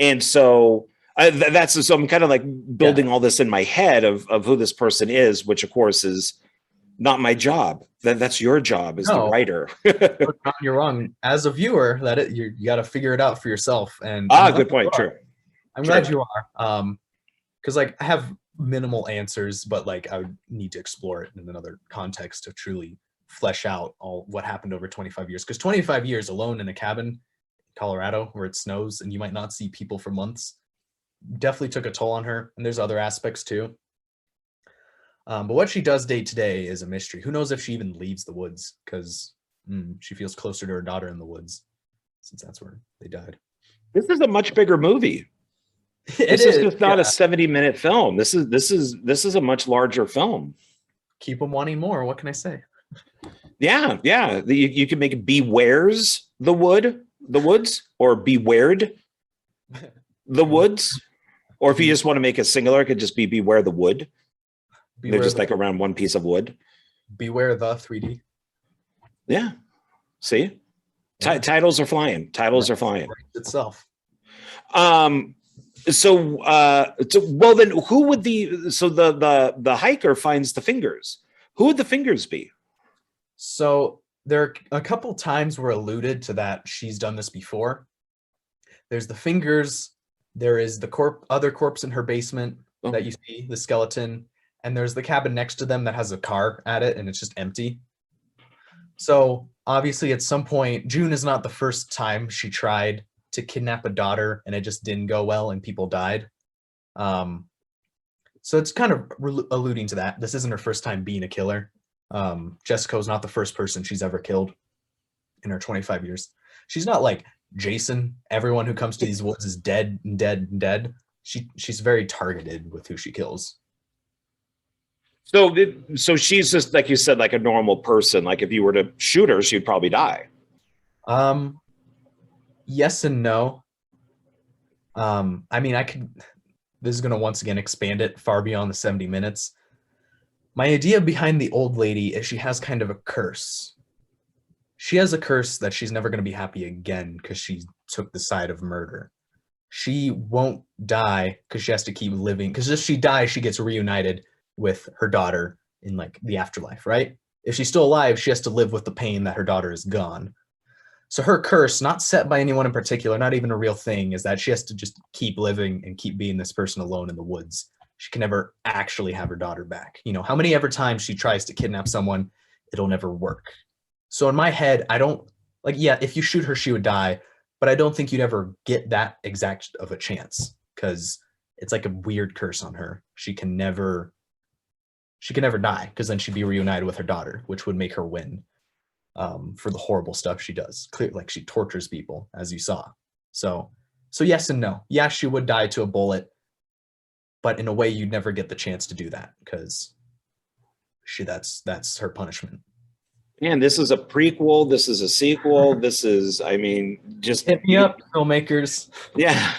And so so I'm kind of like building all this in my head of who this person is, which of course is not my job. That's your job as the writer. You're wrong. As a viewer, you got to figure it out for yourself. And good point. True. I'm glad you are. Because like I have minimal answers, but like I would need to explore it in another context to truly flesh out all what happened over 25 years. Because 25 years alone in a cabin in Colorado where it snows and you might not see people for months definitely took a toll on her. And there's other aspects too. But what she does day to day is a mystery. Who knows if she even leaves the woods, because she feels closer to her daughter in the woods since that's where they died. This is a much bigger movie. This is just not a 70-minute film. This is a much larger film. Keep them wanting more. What can I say? Yeah. You can make it Bewares the woods, or Bewared the woods, or if you just want to make it singular, it could just be Beware the Wood. They're just like around one piece of wood. Beware the 3D. Yeah. See, titles are flying. Titles are flying itself. So well then who would the hiker finds the fingers? Who would the fingers be? So there are a couple times we're alluded to that she's done this before. There's the fingers, there is the other corpse in her basement that you see, the skeleton, and there's the cabin next to them that has a car at it and it's just empty. So obviously at some point, June is not the first time she tried to kidnap a daughter and it just didn't go well and people died. So it's kind of alluding to that. This isn't her first time being a killer. Jessica's not the first person she's ever killed in her 25 years. She's not like Jason. Everyone who comes to these woods is dead and dead and dead. She's very targeted with who she kills. So she's just, like you said, like a normal person. Like if you were to shoot her, she'd probably die. Yes and no. I mean, this is going to once again expand it far beyond the 70 minutes. My idea behind the old lady is she has kind of a curse. She has a curse that she's never going to be happy again because she took the side of murder. She won't die because she has to keep living. Because if she dies, she gets reunited with her daughter in like the afterlife, right? If she's still alive, she has to live with the pain that her daughter is gone. So her curse, not set by anyone in particular, not even a real thing, is that she has to just keep living and keep being this person alone in the woods. She can never actually have her daughter back. You know, how many ever times she tries to kidnap someone, it'll never work. So in my head, I don't, like, yeah, if you shoot her, she would die, but I don't think you'd ever get that exact of a chance because it's like a weird curse on her. She can never die because then she'd be reunited with her daughter, which would make her win. For the horrible stuff she does. Clear, like she tortures people, as you saw. So yes and no. Yeah, she would die to a bullet, but in a way you'd never get the chance to do that because that's her punishment. Man, this is a prequel. This is a sequel. This is, I mean, just hit me up, filmmakers. Yeah.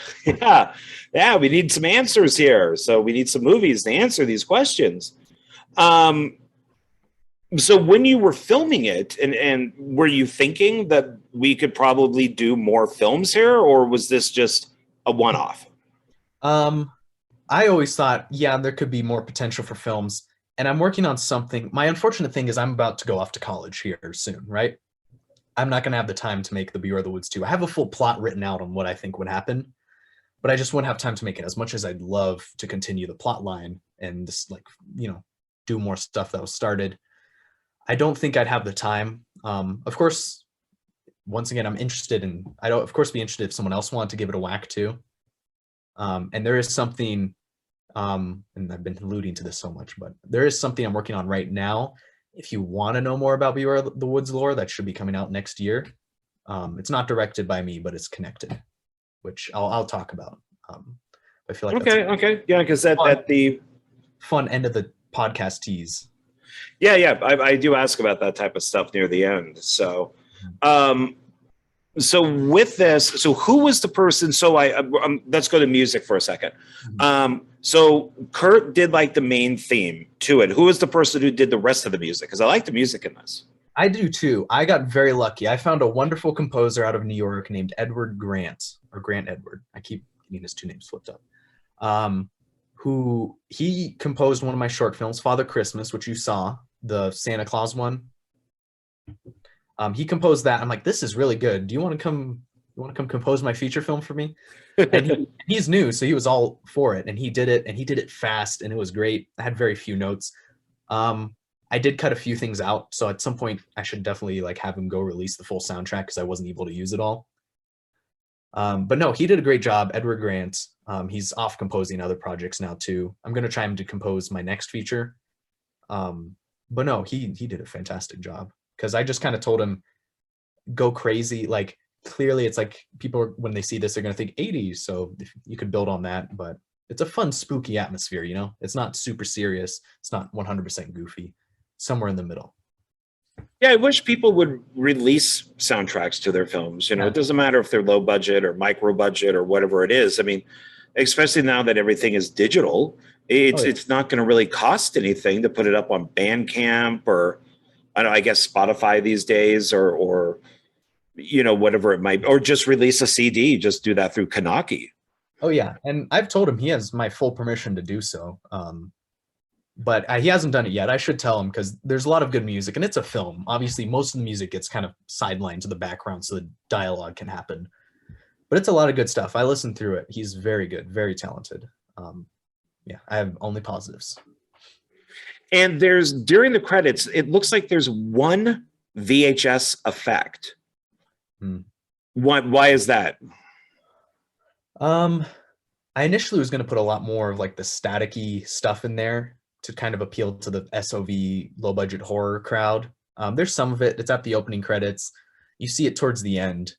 We need some answers here. So we need some movies to answer these questions. So when you were filming it, and were you thinking that we could probably do more films here, or was this just a one-off? I always thought, yeah, there could be more potential for films. And I'm working on something. My unfortunate thing is I'm about to go off to college here soon, right? I'm not going to have the time to make the Beware the Woods 2. I have a full plot written out on what I think would happen, but I just wouldn't have time to make it. As much as I'd love to continue the plot line and just like, do more stuff that was started, I don't think I'd have the time. Of course, once again, I'd of course be interested if someone else wanted to give it a whack too. And there is something, and I've been alluding to this so much, but there is something I'm working on right now. If you want to know more about Beware the Woods lore, that should be coming out next year. It's not directed by me, but it's connected, which I'll talk about. I feel like okay, yeah, because at the fun end of the podcast tease. Yeah, I do ask about that type of stuff near the end. So, so with this, so who was the person? So let's go to music for a second. So Kurt did like the main theme to it. Who was the person who did the rest of the music? Because I like the music in this. I do too. I got very lucky. I found a wonderful composer out of New York named Edward Grant, or Grant Edward. I keep getting his two names flipped up. Who he composed one of my short films, Father Christmas, which you saw, the Santa Claus one. He composed that. I'm like, this is really good. Do you want to come compose my feature film for me? And he's new, so he was all for it, and he did it fast, and it was great. I had very few notes. I did cut a few things out, so at some point I should definitely like have him go release the full soundtrack because I wasn't able to use it all. But no, he did a great job, Edward Grant. He's off composing other projects now too. I'm gonna try him to compose my next feature. But no, he did a fantastic job, because I just kind of told him, go crazy. Like, clearly it's like people, when they see this, they're gonna think 80s, so if you could build on that. But it's a fun, spooky atmosphere, it's not super serious, it's not 100% goofy, somewhere in the middle. Yeah, I wish people would release soundtracks to their films. It doesn't matter if they're low budget or micro budget or whatever it is. I mean, especially now that everything is digital, it's not going to really cost anything to put it up on Bandcamp or I guess Spotify these days, or whatever it might be, or just release a CD. Just do that through Kanaki. Oh yeah, and I've told him he has my full permission to do so. But he hasn't done it yet. I should tell him, because there's a lot of good music, and it's a film. Obviously, most of the music gets kind of sidelined to the background so the dialogue can happen. But it's a lot of good stuff. I listened through it. He's very good, very talented. Yeah, I have only positives. And during the credits, it looks like there's one VHS effect. Why is that? I initially was going to put a lot more of like the staticky stuff in there to kind of appeal to the SOV low budget horror crowd. There's some of it. It's at the opening credits. You see it towards the end.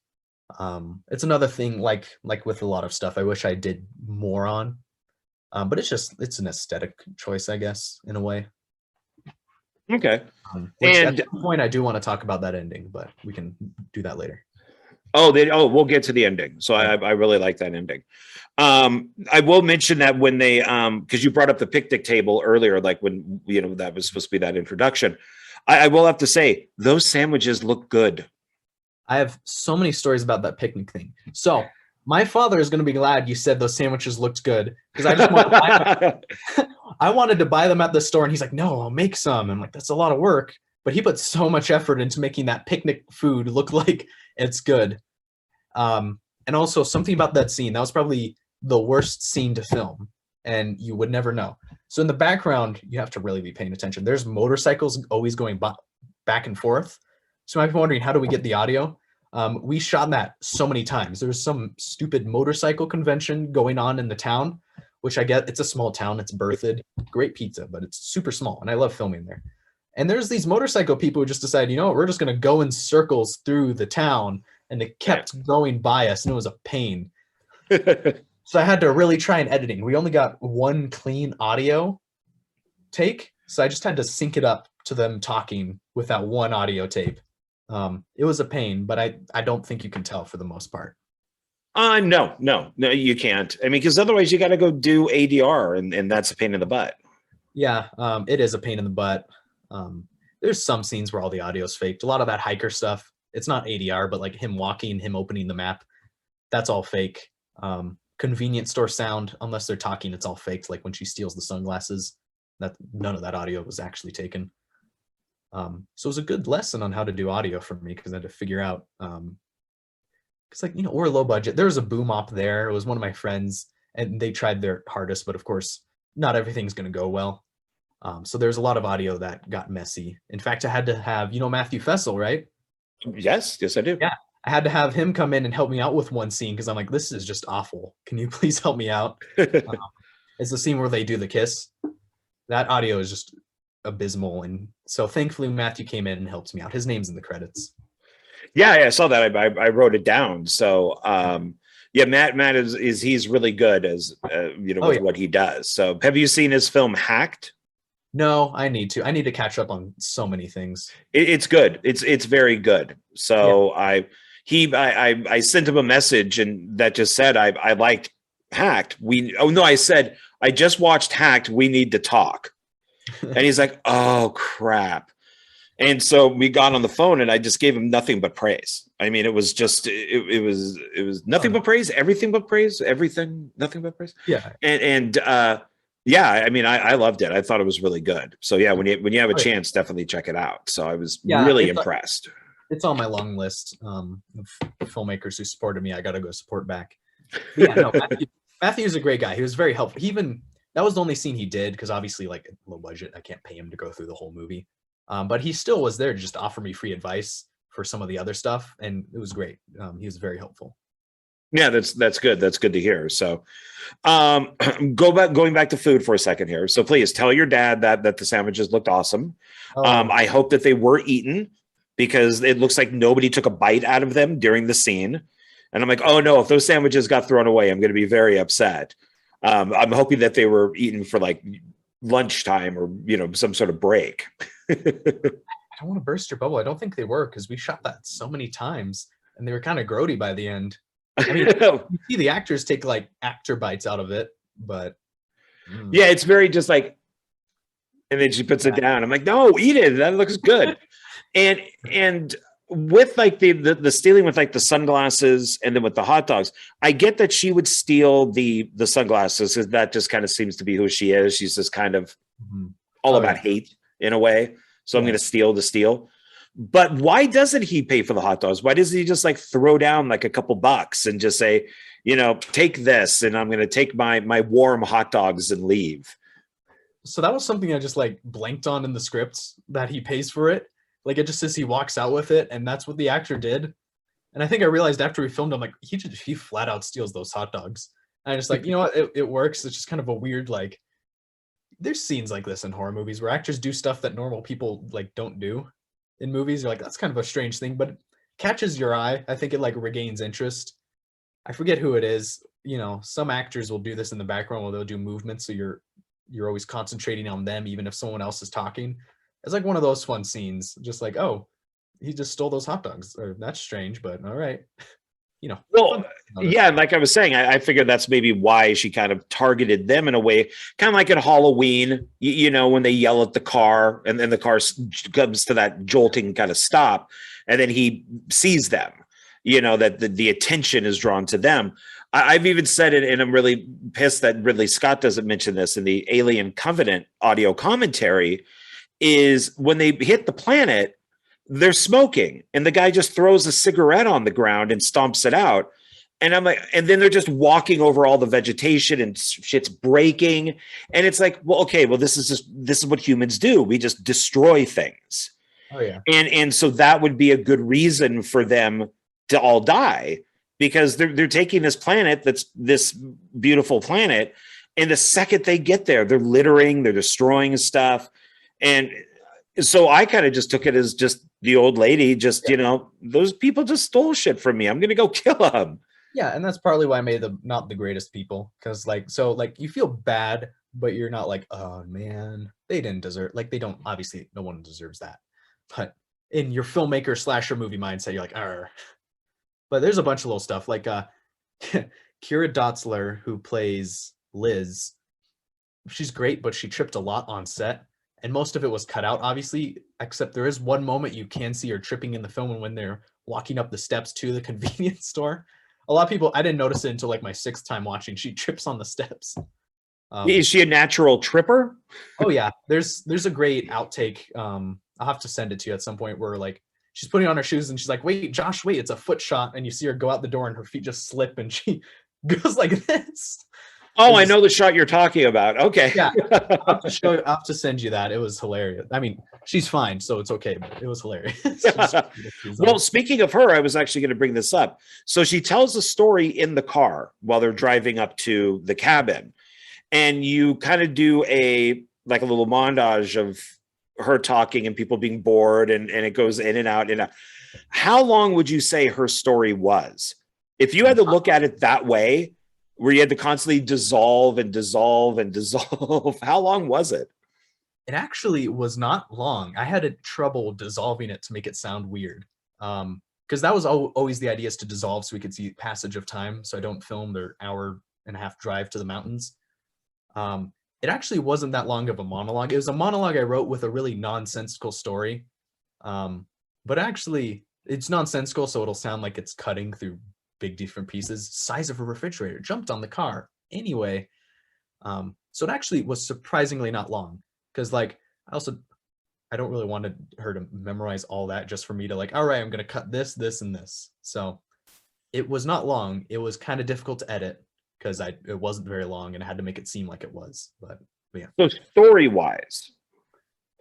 It's another thing, like with a lot of stuff, I wish I did more on. But it's an aesthetic choice, I guess, in a way. Okay. And at some point, I do want to talk about that ending, but we can do that later. We'll get to the ending. So I really like that ending. I will mention that when they, because you brought up the picnic table earlier, like when, that was supposed to be that introduction. I will have to say, those sandwiches look good. I have so many stories about that picnic thing. So my father is going to be glad you said those sandwiches looked good, because I just want to buy them. I wanted to buy them at the store, and he's like, no, I'll make some. I'm like, that's a lot of work. But he put so much effort into making that picnic food look like it's good. And also something about that scene, that was probably the worst scene to film, and you would never know. So in the background, you have to really be paying attention. There's motorcycles always going back and forth. So you might be wondering, how do we get the audio? We shot that so many times. There was some stupid motorcycle convention going on in the town, which I get. It's a small town. It's Berthoud. Great pizza, but it's super small, and I love filming there. And there's these motorcycle people who just decide, we're just going to go in circles through the town, and it kept going by us, and it was a pain. So I had to really try in editing. We only got one clean audio take, so I just had to sync it up to them talking with that one audio tape. It was a pain, but I don't think you can tell for the most part. No, you can't. I mean, because otherwise you got to go do ADR, and that's a pain in the butt. Yeah, it is a pain in the butt. There's some scenes where all the audio is faked. A lot of that hiker stuff, it's not ADR, but like him walking, him opening the map, that's all fake. Convenience store sound, unless they're talking, it's all faked. Like when she steals the sunglasses, that none of that audio was actually taken. So it was a good lesson on how to do audio for me, because I had to figure out, because like, we're low budget. There was a boom op there. It was one of my friends, and they tried their hardest, but of course, not everything's going to go well. So there's a lot of audio that got messy. In fact, I had to have, Matthew Fessel, right? Yes, I do. Yeah, I had to have him come in and help me out with one scene, because I'm like, this is just awful. Can you please help me out? It's the scene where they do the kiss. That audio is just abysmal, and so thankfully Matthew came in and helped me out. His name's in the credits. Yeah, I saw that. I wrote it down. So yeah, Matt is he's really good as with what he does. So have you seen his film Hacked? No, I need to catch up on so many things. It's good. It's very good. So yeah. I sent him a message, and that just said I liked Hacked. I said I just watched Hacked. We need to talk. And he's like, oh crap. And so we got on the phone, and I just gave him nothing but praise. I mean, it was just it was nothing but praise, everything but praise, everything, nothing but praise. Yeah. And yeah, I mean, I loved it. I thought it was really good. So yeah, when you have a chance, definitely check it out. So I was really impressed. It's on my long list of filmmakers who supported me. I got to go support back. But yeah, no, Matthew's a great guy. He was very helpful. That was the only scene he did, because obviously, like, low budget, I can't pay him to go through the whole movie. But he still was there to just offer me free advice for some of the other stuff, and it was great. He was very helpful. Yeah, that's good. That's good to hear. So going back to food for a second here. So please tell your dad that the sandwiches looked awesome. I hope that they were eaten, because it looks like nobody took a bite out of them during the scene. And I'm like, oh no, if those sandwiches got thrown away, I'm going to be very upset. I'm hoping that they were eaten for like lunchtime or, some sort of break. I don't want to burst your bubble. I don't think they were, because we shot that so many times and they were kind of grody by the end. I mean, you see the actors take like actor bites out of it, but yeah, it's very just like, and then she puts it down. I'm like, no, eat it. That looks good. and with like the stealing with like the sunglasses, and then with the hot dogs, I get that she would steal the sunglasses, because that just kind of seems to be who she is. She's just kind of all about hate in a way. So I'm going to steal the steal. But why doesn't he pay for the hot dogs? Why doesn't he just like throw down like a couple bucks and just say, take this, and I'm going to take my warm hot dogs and leave? So that was something I just like blanked on in the script, that he pays for it. Like, it just says he walks out with it, and that's what the actor did. And I think I realized after we filmed, I'm like, he flat out steals those hot dogs. And I just like, what, it works. It's just kind of a weird, like, there's scenes like this in horror movies where actors do stuff that normal people like don't do in movies. You're like, that's kind of a strange thing, but it catches your eye. I think it like regains interest. I forget who it is. Some actors will do this in the background where they'll do movements, so you're always concentrating on them, even if someone else is talking. It's like one of those fun scenes, just like, oh, he just stole those hot dogs. Or, that's strange, but all right. Well, yeah, like I was saying, I figured that's maybe why she kind of targeted them in a way, kind of like in Halloween, when they yell at the car, and then the car comes to that jolting kind of stop, and then he sees them, that the attention is drawn to them. I've even said it, and I'm really pissed that Ridley Scott doesn't mention this in the Alien Covenant audio commentary, is when they hit the planet, they're smoking, and the guy just throws a cigarette on the ground and stomps it out. And I'm like, and then they're just walking over all the vegetation, and shit's breaking. And it's like, well, okay, well, this is what humans do. We just destroy things. Oh yeah. And so that would be a good reason for them to all die, because they're taking this planet, that's this beautiful planet, and the second they get there, they're littering, they're destroying stuff. And so I kind of just took it as just the old lady, just, those people just stole shit from me. I'm going to go kill them. Yeah. And that's partly why I made them not the greatest people. Cause you feel bad, but you're not like, oh man, they didn't deserve, like, they don't, obviously no one deserves that. But in your filmmaker slasher movie mindset, you're like, arr. But there's a bunch of little stuff like, Kira Dotzler, who plays Liz. She's great, but she tripped a lot on set. And most of it was cut out, obviously, except there is one moment you can see her tripping in the film, and when they're walking up the steps to the convenience store. A lot of people, I didn't notice it until like my 6th time watching. She trips on the steps. Is she a natural tripper? Oh yeah, there's a great outtake. I'll have to send it to you at some point where like she's putting on her shoes and she's like, wait, Josh, wait, it's a foot shot. And you see her go out the door and her feet just slip and she goes like this. Oh, I know the shot you're talking about. Okay. Yeah, I'll have to send you that. It was hilarious. I mean, she's fine, so it's okay, but it was hilarious. Well, speaking of her, I was actually going to bring this up. So she tells the story in the car while they're driving up to the cabin. And you kind of do a little montage of her talking and people being bored, and it goes in and out and out. How long would you say her story was? If you had to look at it that way, where you had to constantly dissolve and dissolve and dissolve, how long was it? It actually was not long. I had trouble dissolving it to make it sound weird. Because that was always the idea, is to dissolve so we could see passage of time, so I don't film their hour-and-a-half drive to the mountains. It actually wasn't that long of a monologue. It was a monologue I wrote with a really nonsensical story. But actually, it's nonsensical, so it'll sound like it's cutting through big different pieces. Size of a refrigerator, jumped on the car. Anyway, so it actually was surprisingly not long, because like I don't really want her to memorize all that just for me to like, all right, I'm gonna cut this, this, and this. So it was not long. It was kind of difficult to edit because it wasn't very long and I had to make it seem like it was. But yeah. So story-wise,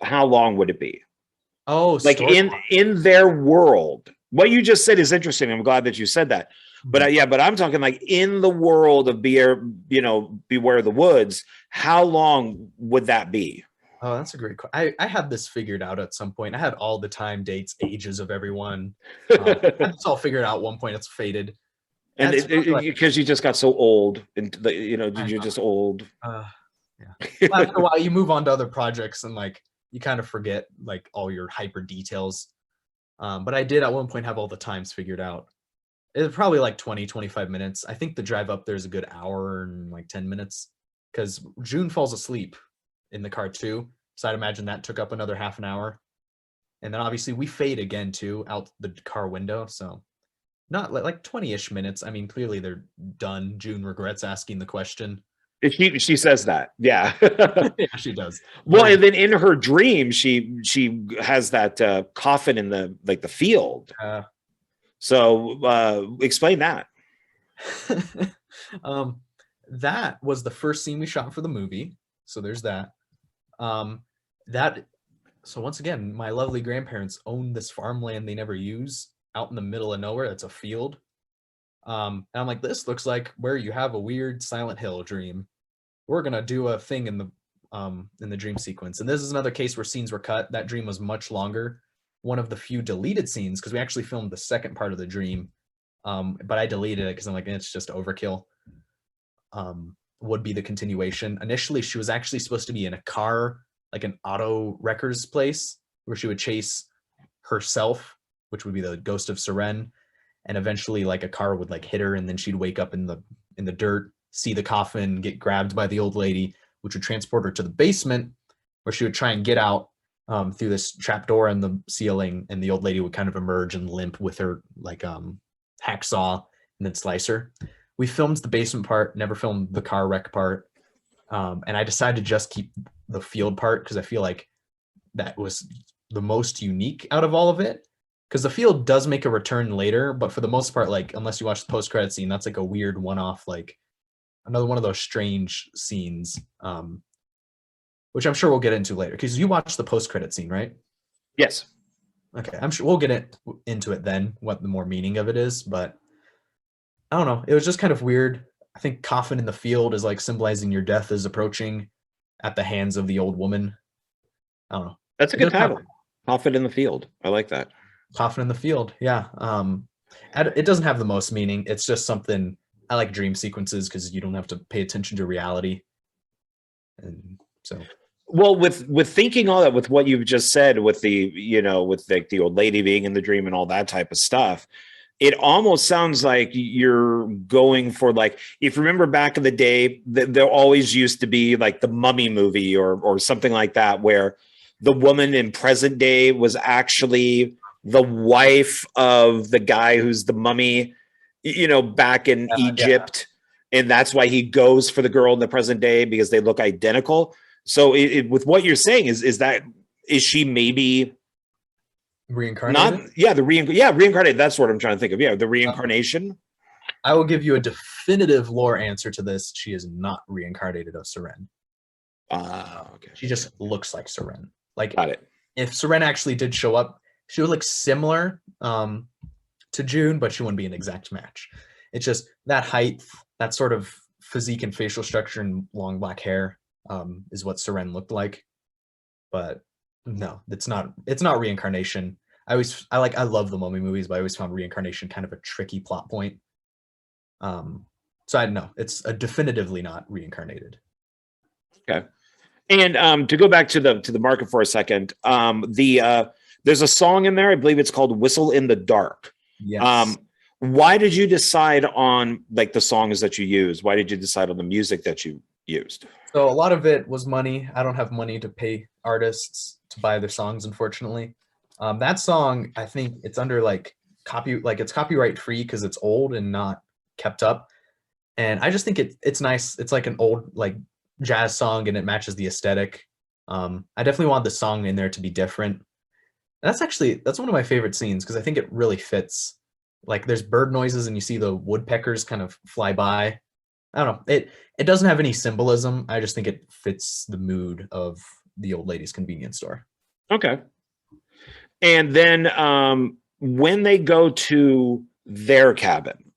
how long would it be? Oh, like in their world. What you just said is interesting. I'm glad that you said that. But yeah, but I'm talking like in the world of Beware the Woods. How long would that be? Oh, that's a great question. I had this figured out at some point. I had all the time, dates, ages of everyone. It's all figured out at one point. It's faded. And because you just got so old, and you're just old. Yeah. Well, after a while, you move on to other projects, and like you kind of forget like all your hyper details. But I did at one point have all the times figured out. It was probably like 20, 25 minutes. I think the drive up there is a good hour and like 10 minutes, because June falls asleep in the car too. So I'd imagine that took up another half an hour. And then obviously we fade again too, out the car window. So not like 20-ish minutes. I mean, clearly they're done. June regrets asking the question. She says that. Yeah. Yeah, she does. Well, and then in her dream, she has that coffin in the field. So explain that. That was the first scene we shot for the movie. So there's that. So once again, my lovely grandparents own this farmland they never use out in the middle of nowhere. It's a field. And I'm like, this looks like where you have a weird Silent Hill dream. We're gonna do a thing in the dream sequence. And this is another case where scenes were cut. That dream was much longer. One of the few deleted scenes, because we actually filmed the second part of the dream, but I deleted it because I'm like, it's just overkill. Would be the continuation. Initially, she was actually supposed to be in a car, like an auto wrecker's place, where she would chase herself, which would be the ghost of Seren, and eventually like a car would like hit her, and then she'd wake up in the dirt, see the coffin, get grabbed by the old lady, which would transport her to the basement, where she would try and get out through this trap door in the ceiling, and the old lady would kind of emerge and limp with her like hacksaw and then slice her. We filmed the basement part, never filmed the car wreck part, and I decided to just keep the field part because I feel like that was the most unique out of all of it. Because the field does make a return later, but for the most part, like unless you watch the post-credit scene, that's like a weird one-off, like another one of those strange scenes. Which I'm sure we'll get into later, because you watched the post-credit scene, right? Yes. Okay, I'm sure we'll get into it then, what the more meaning of it is, but I don't know. It was just kind of weird. I think coffin in the field is like symbolizing your death is approaching at the hands of the old woman. I don't know. That's a good title. Coffin in the field. I like that. Coffin in the field, yeah. It doesn't have the most meaning. It's just something. I like dream sequences because you don't have to pay attention to reality, and so. Well, with thinking all that, with what you've just said, with with like the old lady being in the dream and all that type of stuff, it almost sounds like you're going for, like, if you remember back in the day, there always used to be like the Mummy movie or something like that, where the woman in present day was actually the wife of the guy who's the mummy, back in Egypt. and that's why he goes for the girl in the present day, because they look identical. So with what you're saying, is she maybe reincarnated? Reincarnated. That's what I'm trying to think of. Yeah, the reincarnation. I will give you a definitive lore answer to this. She is not reincarnated of Seren. Okay. She just looks like Seren. Like, got it. If Seren actually did show up, she would look similar to June, but she wouldn't be an exact match. It's just that height, that sort of physique and facial structure and long black hair is what Seren looked like. But no, it's not reincarnation. I love the Mummy movies, but I always found reincarnation kind of a tricky plot point. So I know it's definitively not reincarnated. Okay. And to go back to the market for a second, there's a song in there, I believe it's called "Whistle in the Dark." Yes. Why did you decide on like the songs that you use? Why did you decide on the music that you used? So a lot of it was money. I don't have money to pay artists to buy their songs, unfortunately. That song, I think it's under like it's copyright free because it's old and not kept up. And I just think it's nice. It's like an old like jazz song and it matches the aesthetic. I definitely want the song in there to be different. And that's one of my favorite scenes because I think it really fits. Like there's bird noises and you see the woodpeckers kind of fly by. I don't know. It doesn't have any symbolism. I just think it fits the mood of the old lady's convenience store. Okay. And then when they go to their cabin,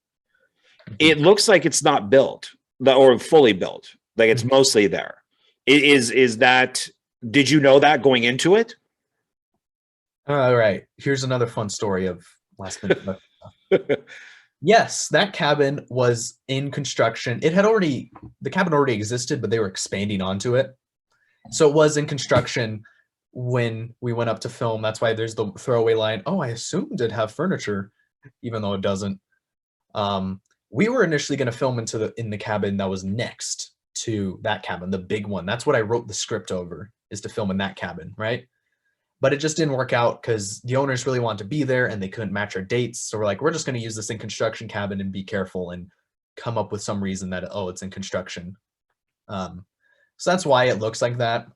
it looks like it's not built or fully built. Like it's mostly there. Is that, did you know that going into it? All right. Here's another fun story of last minute. Yes, that cabin was in construction. The cabin already existed, but they were expanding onto it. So it was in construction when we went up to film. That's why there's the throwaway line, "Oh, I assumed it'd have furniture," even though it doesn't. We were initially going to film in the cabin that was next to that cabin, the big one. That's what I wrote the script over, is to film in that cabin, right? But it just didn't work out because the owners really wanted to be there and they couldn't match our dates. So we're like, we're just going to use this in construction cabin and be careful and come up with some reason that, it's in construction. So that's why it looks like that.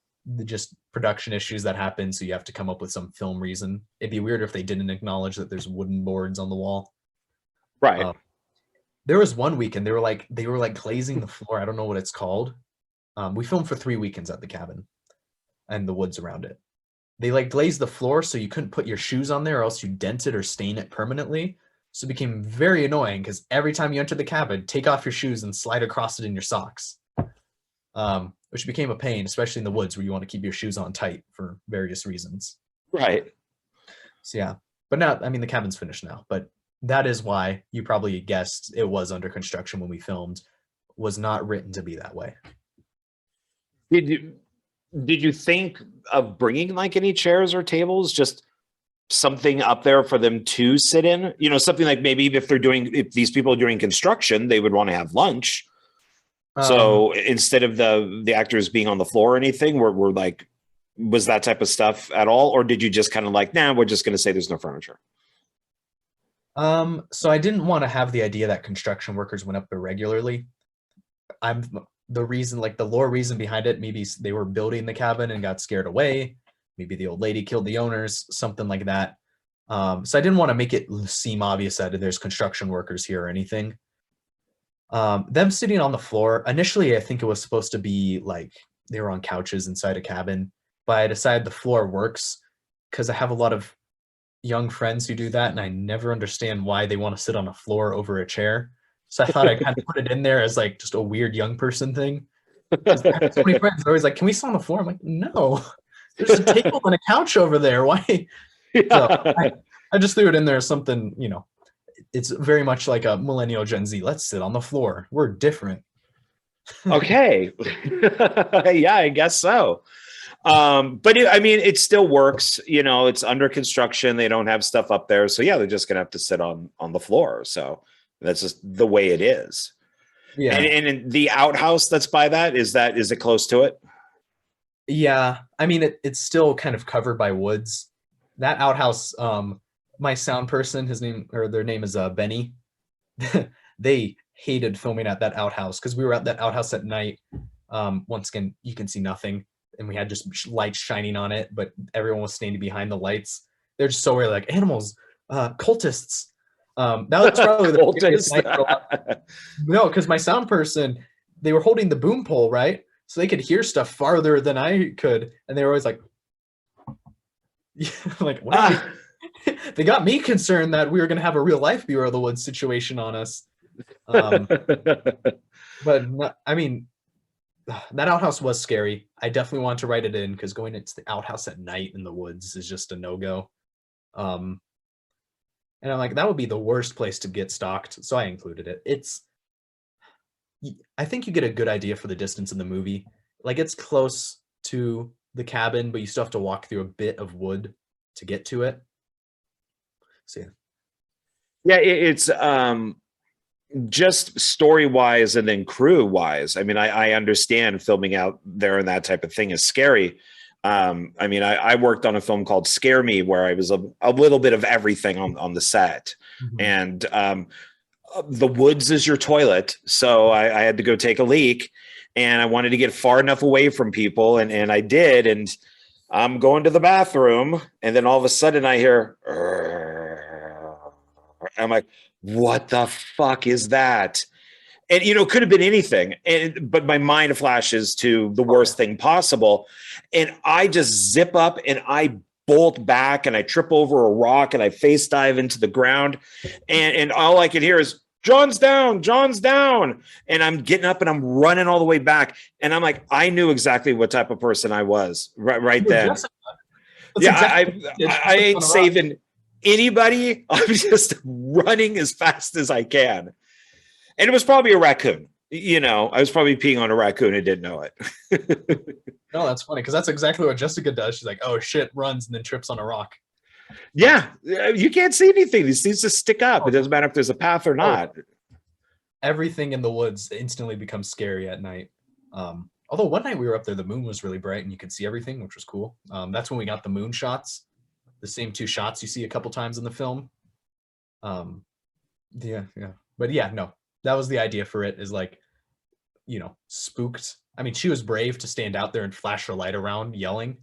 Just production issues that happen. So you have to come up with some film reason. It'd be weird if they didn't acknowledge that there's wooden boards on the wall. Right. There was one weekend they were like glazing the floor. I don't know what it's called. We filmed for 3 weekends at the cabin and the woods around it. They like glazed the floor so you couldn't put your shoes on there or else you dent it or stain it permanently. So it became very annoying because every time you enter the cabin, take off your shoes and slide across it in your socks, which became a pain, especially in the woods where you want to keep your shoes on tight for various reasons. Right. So yeah, but now, I mean, the cabin's finished now, but that is why you probably guessed it was under construction when we filmed, was not written to be that way. Did you think of bringing like any chairs or tables, just something up there for them to sit in? You know, something like maybe if these people are doing construction, they would want to have lunch. So instead of the actors being on the floor or anything, we're like, was that type of stuff at all? Or did you just kind of like, nah, we're just going to say there's no furniture? So I didn't want to have the idea that construction workers went up there regularly. The reason, like the lore reason behind it, maybe they were building the cabin and got scared away. Maybe the old lady killed the owners, something like that. So I didn't want to make it seem obvious that there's construction workers here or anything. Them sitting on the floor, initially I think it was supposed to be like they were on couches inside a cabin, but I decided the floor works because I have a lot of young friends who do that and I never understand why they want to sit on a floor over a chair. So I thought I'd kind of put it in there as like just a weird young person thing. I have so many friends are always like, "Can we sit on the floor?" I'm like, "No, there's a table and a couch over there. Why?" So I just threw it in there as something, it's very much like a millennial Gen Z. Let's sit on the floor. We're different. Okay. Yeah, I guess so. But it still works. It's under construction. They don't have stuff up there. So yeah, they're just going to have to sit on the floor. So that's just the way it is. Yeah. And the outhouse that's by that, is it close to it? Yeah. I mean, it's still kind of covered by woods. That outhouse, my sound person, their name is Benny. They hated filming at that outhouse because we were at that outhouse at night. Once again, you can see nothing, and we had just lights shining on it, but everyone was standing behind the lights. They're just so weird, like animals, cultists. That was probably the scariest night for a lot. No, because my sound person, they were holding the boom pole, right? So they could hear stuff farther than I could, and they were always like, like, what? They got me concerned that we were going to have a real life Bureau of the Woods situation on us. But not, I mean, that outhouse was scary. I definitely want to write it in because going into the outhouse at night in the woods is just a no-go. And I'm like, that would be the worst place to get stalked. So I included it. I think you get a good idea for the distance in the movie. Like it's close to the cabin, but you still have to walk through a bit of wood to get to it. So yeah, it's just story wise and then crew wise. I mean, I understand filming out there and that type of thing is scary. I mean, I worked on a film called Scare Me where I was a little bit of everything on the set. Mm-hmm. And the woods is your toilet. So I had to go take a leak and I wanted to get far enough away from people. And I did. And I'm going to the bathroom. And then all of a sudden I hear, I'm like, what the fuck is that? And, you know, it could have been anything. But my mind flashes to the worst thing possible. And I just zip up and I bolt back and I trip over a rock and I face dive into the ground. And all I can hear is, John's down, John's down. And I'm getting up and I'm running all the way back. And I'm like, I knew exactly what type of person I was right then. Yeah, exactly I ain't saving anybody. I'm just running as fast as I can. And it was probably a raccoon. You know, I was probably peeing on a raccoon and didn't know it. No, that's funny because that's exactly what Jessica does. She's like, oh shit, runs and then trips on a rock. Yeah, you can't see anything. These things just stick up. It doesn't matter if there's a path or not. Everything in the woods instantly becomes scary at night. Although one night we were up there, the moon was really bright and you could see everything, which was cool. That's when we got the moon shots, the same two shots you see a couple times in the film. Yeah. But yeah, no, that was the idea for it, is like, you know, spooked. I mean, she was brave to stand out there and flash her light around yelling,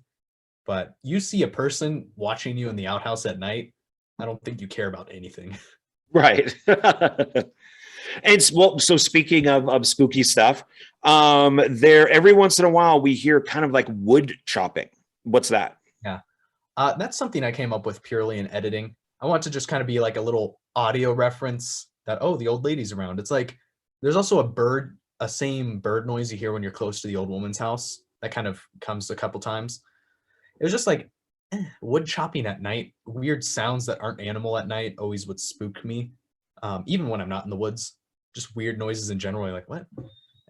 but you see a person watching you in the outhouse at night, I don't think you care about anything. Right. And well, so speaking of spooky stuff, there every once in a while we hear kind of like wood chopping. What's that? Yeah. That's something I came up with purely in editing. I want to just kind of be like a little audio reference that, oh, the old lady's around. It's like, there's also a same bird noise you hear when you're close to the old woman's house. That kind of comes a couple times. It was just like wood chopping at night. Weird sounds that aren't animal at night always would spook me. Even when I'm not in the woods, just weird noises in general. Like, what?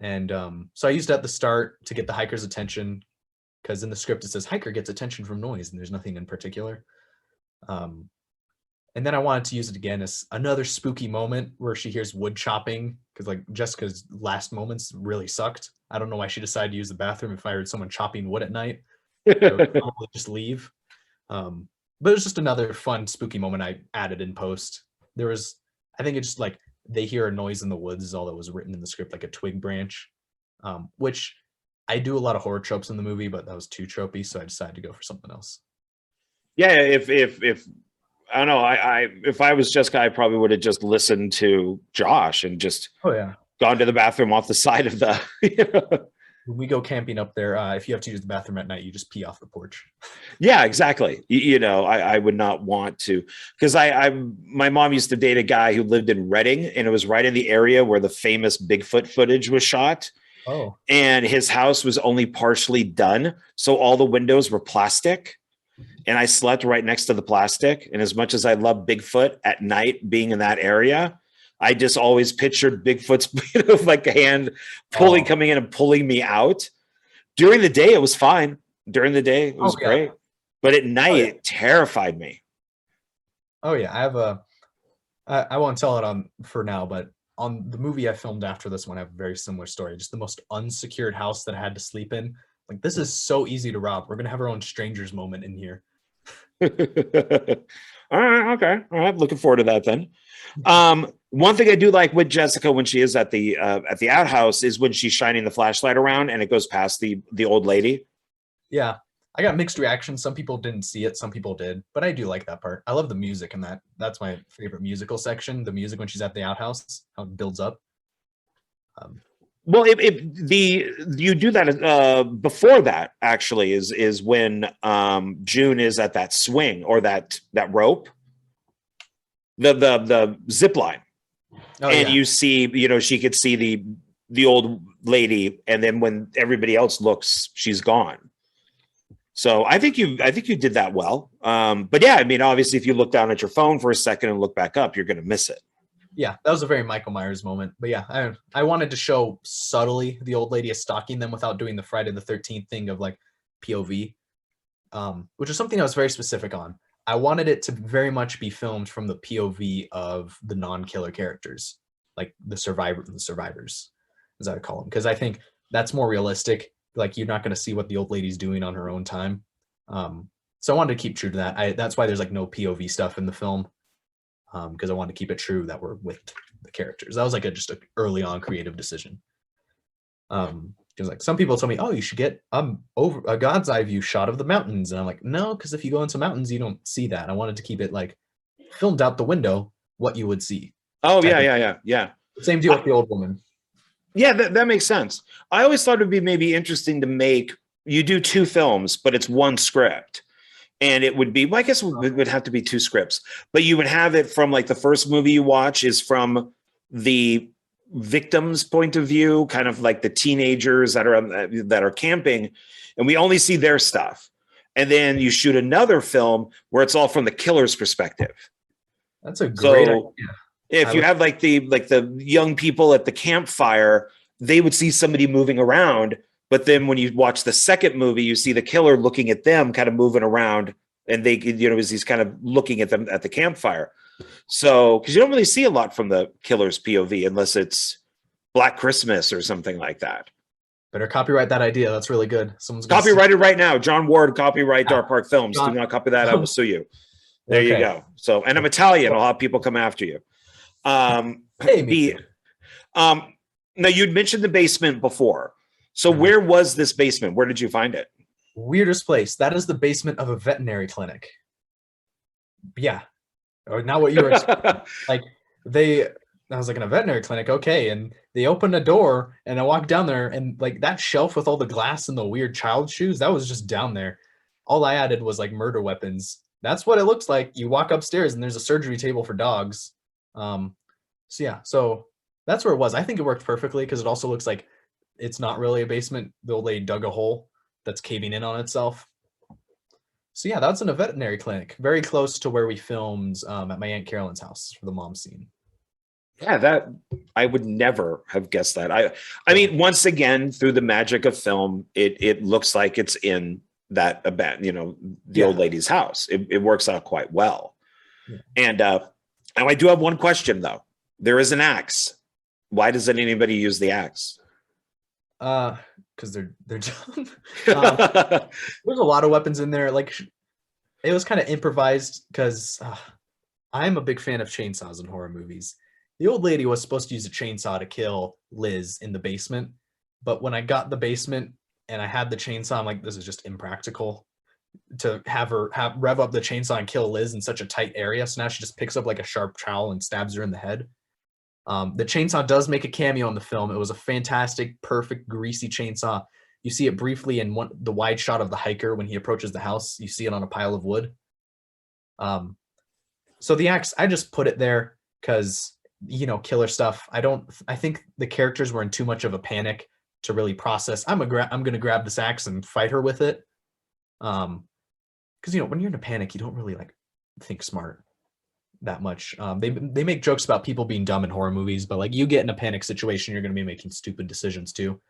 And so I used it at the start to get the hiker's attention, because in the script it says hiker gets attention from noise and there's nothing in particular. And then I wanted to use it again as another spooky moment where she hears wood chopping, because like Jessica's last moments really sucked. I don't know why she decided to use the bathroom. If I heard someone chopping wood at night, I would probably just leave. But it was just another fun spooky moment I added in post. I think it's just like they hear a noise in the woods is all that was written in the script, like a twig branch, which I do a lot of horror tropes in the movie, but that was too tropey, so I decided to go for something else. Yeah, if I don't know, if I was Jessica, I probably would have just listened to Josh and just gone to the bathroom off the side of the. When we go camping up there, if you have to use the bathroom at night, you just pee off the porch. Yeah, exactly. You know, I would not want to, because my mom used to date a guy who lived in Reading, and it was right in the area where the famous Bigfoot footage was shot. Oh. And his house was only partially done, so all the windows were plastic. And I slept right next to the plastic. And as much as I love Bigfoot at night being in that area, I just always pictured Bigfoot's like a hand coming in and pulling me out. During the day, it was fine. During the day, it was great. But at night, it terrified me. Oh, yeah. I won't tell it on for now, but on the movie I filmed after this one, I have a very similar story. Just the most unsecured house that I had to sleep in. Like, this is so easy to rob. We're going to have our own strangers moment in here. All right. Okay. All right. Looking forward to that then. One thing I do like with Jessica when she is at the outhouse is when she's shining the flashlight around and it goes past the old lady. Yeah, I got mixed reactions. Some people didn't see it, some people did, but I do like that part. I love the music in that. That's my favorite musical section. The music when she's at the outhouse, how it builds up. Well, you do that before that actually is when June is at that swing or that rope, the zip line. Oh, and yeah. You see, she could see the old lady, and then when everybody else looks, she's gone. So I think you did that well. But yeah, I mean, obviously, if you look down at your phone for a second and look back up, you're going to miss it. Yeah, that was a very Michael Myers moment. But yeah, I wanted to show subtly the old lady is stalking them without doing the Friday the 13th thing of like POV, which is something I was very specific on. I wanted it to very much be filmed from the POV of the non-killer characters, like the survivors, as I would call them, because I think that's more realistic. Like, you're not going to see what the old lady's doing on her own time. So I wanted to keep true to that. That's why there's like no POV stuff in the film, because I wanted to keep it true that we're with the characters. That was like just an early on creative decision. Because like some people told me, oh, you should get over a God's eye view shot of the mountains, and I'm like, no, because if you go into mountains, you don't see that. I wanted to keep it like filmed out the window, what you would see. Oh yeah. Same deal with the old woman. Yeah, that makes sense. I always thought it'd be maybe interesting to you do 2 films, but it's 1 script. And it would be, well, I guess it would have to be 2 scripts, but you would have it from like the first movie you watch is from the victim's point of view, kind of like the teenagers that are camping, and we only see their stuff. And then you shoot another film where it's all from the killer's perspective. That's a great idea. If you have like the young people at the campfire, they would see somebody moving around, but then when you watch the second movie, you see the killer looking at them, kind of moving around, and they, as he's kind of looking at them at the campfire. So, because you don't really see a lot from the killer's POV unless it's Black Christmas or something like that. Better copyright that idea. That's really good. Someone's copyrighted right now. John Ward, copyright Dark Park Films. Do not copy that. I will sue you. There you go. So, and I'm Italian. I'll have people come after you. Now you'd mentioned the basement before. So where was this basement? Where did you find it? Weirdest place. That is the basement of a veterinary clinic. Yeah. Or not what you were expecting. I was like, in a veterinary clinic, okay. And they opened a door and I walked down there, and like that shelf with all the glass and the weird child shoes, that was just down there. All I added was like murder weapons. That's what it looks like. You walk upstairs and there's a surgery table for dogs. So that's where it was. I think it worked perfectly because it also looks like it's not really a basement. The old lady dug a hole that's caving in on itself. So yeah, that's in a veterinary clinic, very close to where we filmed at my Aunt Carolyn's house for the mom scene. Yeah, that I would never have guessed that. I mean, once again, through the magic of film, it looks like it's in that the old lady's house. It works out quite well. Yeah. And I do have one question though. There is an axe. Why doesn't anybody use the axe? Because they're dumb. There's a lot of weapons in there. Like, it was kind of improvised because I'm a big fan of chainsaws in horror movies. The old lady was supposed to use a chainsaw to kill Liz in the basement, but when I got the basement and I had the chainsaw, I'm like, this is just impractical to have rev up the chainsaw and kill Liz in such a tight area. So now she just picks up like a sharp trowel and stabs her in the head. The chainsaw does make a cameo in the film. It was a fantastic, perfect, greasy chainsaw. You see it briefly in the wide shot of the hiker when he approaches the house. You see it on a pile of wood. So the axe, I just put it there because, killer stuff. I think the characters were in too much of a panic to really process. I'm going to grab this axe and fight her with it. Because, when you're in a panic, you don't really think smart that much. They make jokes about people being dumb in horror movies, but you get in a panic situation, you're going to be making stupid decisions too.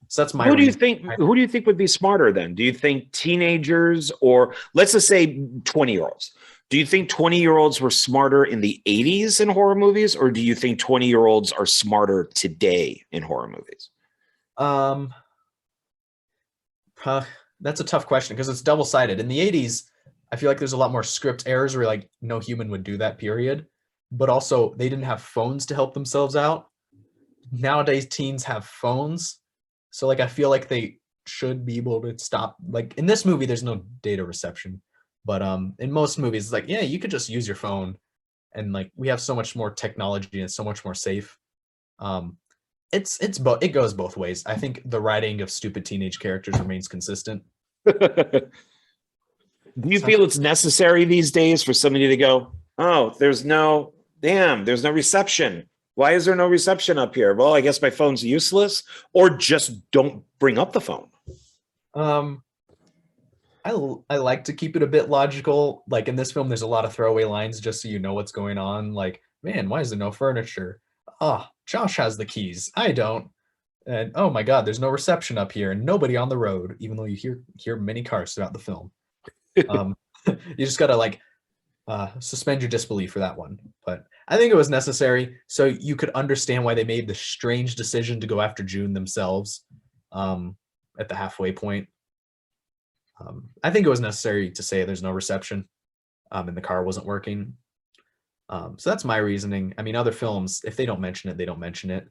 So that's my. Who do you think would be smarter then? Do you think teenagers, or let's just say 20-year-olds? Do you think 20-year-olds were smarter in the 80s in horror movies, or do you think 20-year-olds are smarter today in horror movies? That's a tough question because it's double-sided. In the 80s, I feel like there's a lot more script errors where no human would do that, period. but also they didn't have phones to help themselves out. Nowadays, teens have phones. So like I feel like they should be able to stop. Like in this movie, there's no data reception. But in most movies, it's like, yeah, you could just use your phone. And like we have so much more technology and it's so much more safe. It goes both ways. I think the writing of stupid teenage characters remains consistent. Do you feel it's necessary these days for somebody to go, oh, there's no reception. Why is there no reception up here? Well, I guess my phone's useless, or just don't bring up the phone. I like to keep it a bit logical. Like in this film, there's a lot of throwaway lines just so you know what's going on. Like, man, why is there no furniture? Ah, Josh has the keys. I don't. And oh my God, there's no reception up here and nobody on the road, even though you hear many cars throughout the film. You just gotta like suspend your disbelief for that one. But I think it was necessary so you could understand why they made the strange decision to go after June themselves at the halfway point. I think it was necessary to say there's no reception and the car wasn't working. So that's my reasoning. I mean, other films, if they don't mention it, they don't mention it.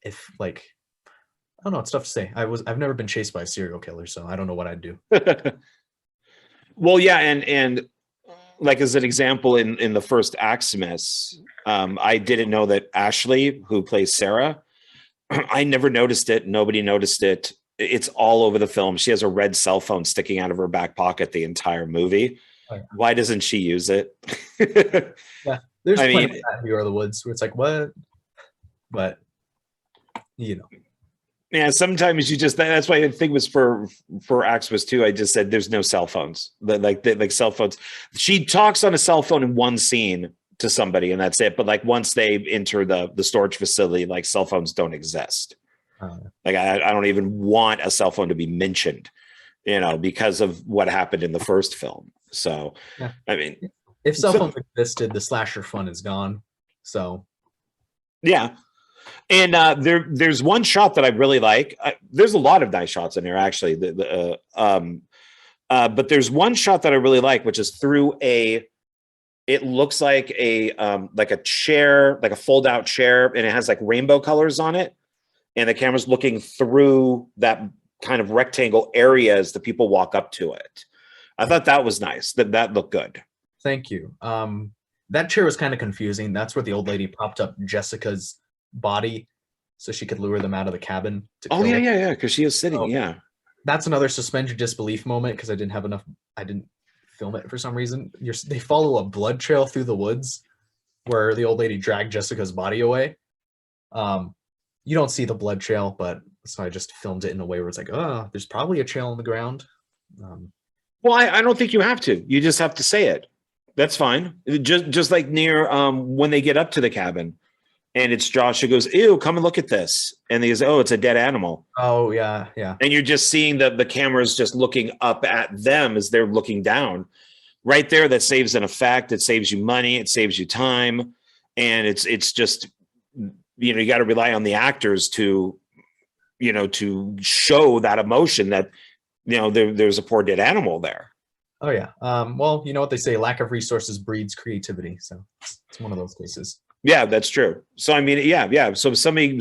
If like, I don't know, it's tough to say. I've never been chased by a serial killer, so I don't know what I'd do. Well, yeah, and like as an example, in the first Xmas, I didn't know that Ashley, who plays Sarah, I never noticed it. Nobody noticed it. It's all over the film. She has a red cell phone sticking out of her back pocket the entire movie. Oh, yeah. Why doesn't she use it? Yeah, there's plenty of that in War of the Woods where it's like, what? But you know. Yeah, sometimes you just, that's why I think it was for Xmas too. I just said there's no cell phones. Like cell phones. She talks on a cell phone in one scene to somebody and that's it. But like once they enter the storage facility, like cell phones don't exist. Like I don't even want a cell phone to be mentioned, because of what happened in the first film. So, yeah. I mean, if cell phones existed, the slasher fun is gone. So, yeah. And there's one shot that I really like. There's a lot of nice shots in there, actually. But there's one shot that I really like, which is through it looks like a chair, like a fold out chair, and it has like rainbow colors on it. And the camera's looking through that kind of rectangle area as the people walk up to it. I thought that was nice. That looked good. Thank you. That chair was kind of confusing. That's where the old lady propped up Jessica's body so she could lure them out of the cabin. Oh, yeah. Because she is sitting. So, yeah. That's another suspend your disbelief moment because I didn't film it for some reason. They follow a blood trail through the woods where the old lady dragged Jessica's body away. You don't see the blood trail, but so I just filmed it in a way where it's like, oh, there's probably a trail on the ground. Well, I don't think you have to. You just have to say it. That's fine. Just like near when they get up to the cabin and it's Josh who goes, ew, come and look at this. And he goes, oh, it's a dead animal. Oh, yeah. And you're just seeing the cameras just looking up at them as they're looking down. Right there, that saves an effect. It saves you money. It saves you time. And it's just... you got to rely on the actors to show that emotion that, there's a poor dead animal there. Oh yeah. Well, you know what they say, lack of resources breeds creativity. So it's one of those cases. Yeah, that's true. So, I mean, yeah. So if somebody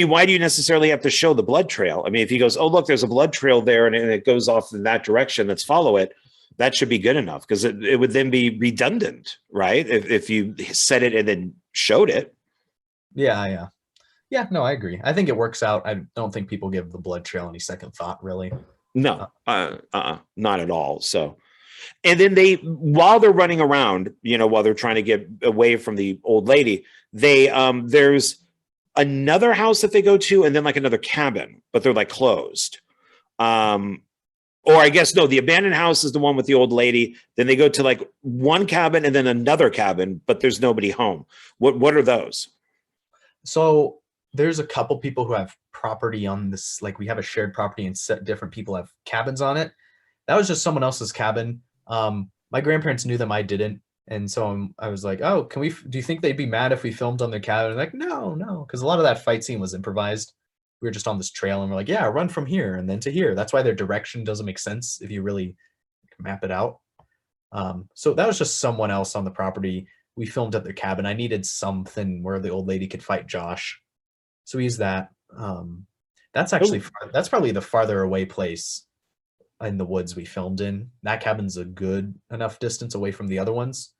why do you necessarily have to show the blood trail? I mean, if he goes, oh, look, there's a blood trail there and it goes off in that direction, let's follow it. That should be good enough because it would then be redundant, right? If you said it and then showed it. Yeah. No, I agree. I think it works out. I don't think people give the blood trail any second thought, really. No, not at all. So, and then while they're running around, while they're trying to get away from the old lady, there's another house that they go to, and then like another cabin, but they're like closed. Or I guess no, the abandoned house is the one with the old lady. Then they go to like one cabin and then another cabin, but there's nobody home. What are those? So there's a couple people who have property on this, like we have a shared property and different people have cabins on it. That was just someone else's cabin. My grandparents knew them, I didn't. And so I was like, oh, do you think they'd be mad if we filmed on their cabin? And like, no. Because a lot of that fight scene was improvised. We were just on this trail and we're like, yeah, run from here and then to here. That's why their direction doesn't make sense if you really map it out. So that was just someone else on the property. we filmed at their cabin. I needed something where the old lady could fight Josh, so we used that. That's actually that's probably the farther away place in the woods we filmed in. That cabin's a good enough distance away from the other ones.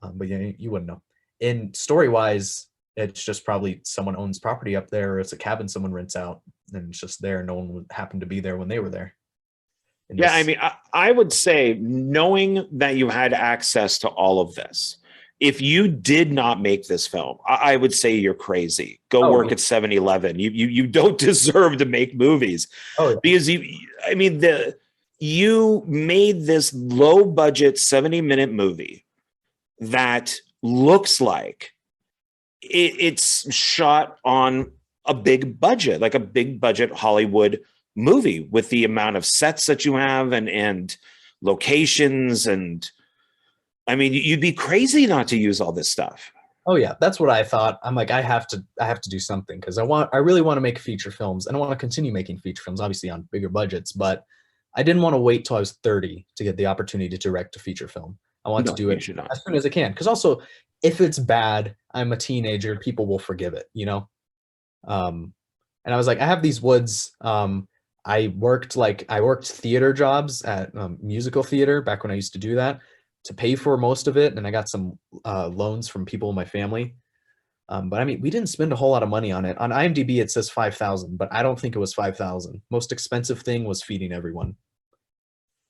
But yeah, you wouldn't know. In story wise, it's just probably someone owns property up there, or it's a cabin someone rents out, and it's just there. No one would happen to be there when they were there. Yeah, I mean, I would say, knowing that you had access to all of this, if you did not make this film, I would say you're crazy. Go work at 7-Eleven. You don't deserve to make movies. Because you made this low budget 70-minute movie that looks like it's shot on a big budget, like a big budget Hollywood movie, with the amount of sets that you have and locations. And I mean, you'd be crazy not to use all this stuff. Oh yeah, that's what I thought. I'm like, I have to do something, because I really want to make feature films, and I want to continue making feature films, obviously on bigger budgets, but I didn't want to wait till I was 30 to get the opportunity to direct a feature film. I want to do it as soon as I can, because also, if it's bad, I'm a teenager, people will forgive it, you know? And I was like, I have these woods. I worked theater jobs at musical theater back when I used to do that, to pay for most of it, and I got some loans from people in my family. But I mean, we didn't spend a whole lot of money on it. On IMDb, it says 5,000, but I don't think it was 5,000. Most expensive thing was feeding everyone.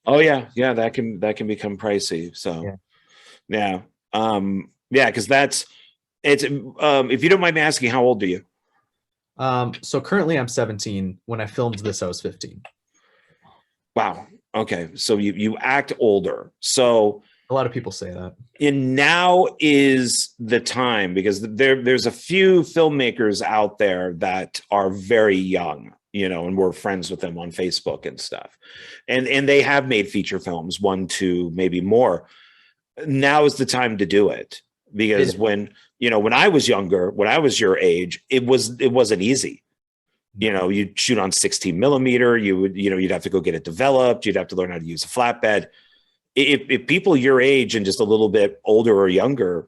Oh yeah, that can become pricey. So yeah, because that's it's. If you don't mind me asking, how old are you? So currently I'm 17. When I filmed this, I was 15. Wow. Okay. So you act older. So a lot of people say that. And now is the time, because there's a few filmmakers out there that are very young, and we're friends with them on Facebook and stuff. And they have made feature films, 1, 2, maybe more. Now is the time to do it, because when I was younger, when I was your age, it wasn't easy. You'd shoot on 16 millimeter. You'd have to go get it developed. You'd have to learn how to use a flatbed. If people your age and just a little bit older or younger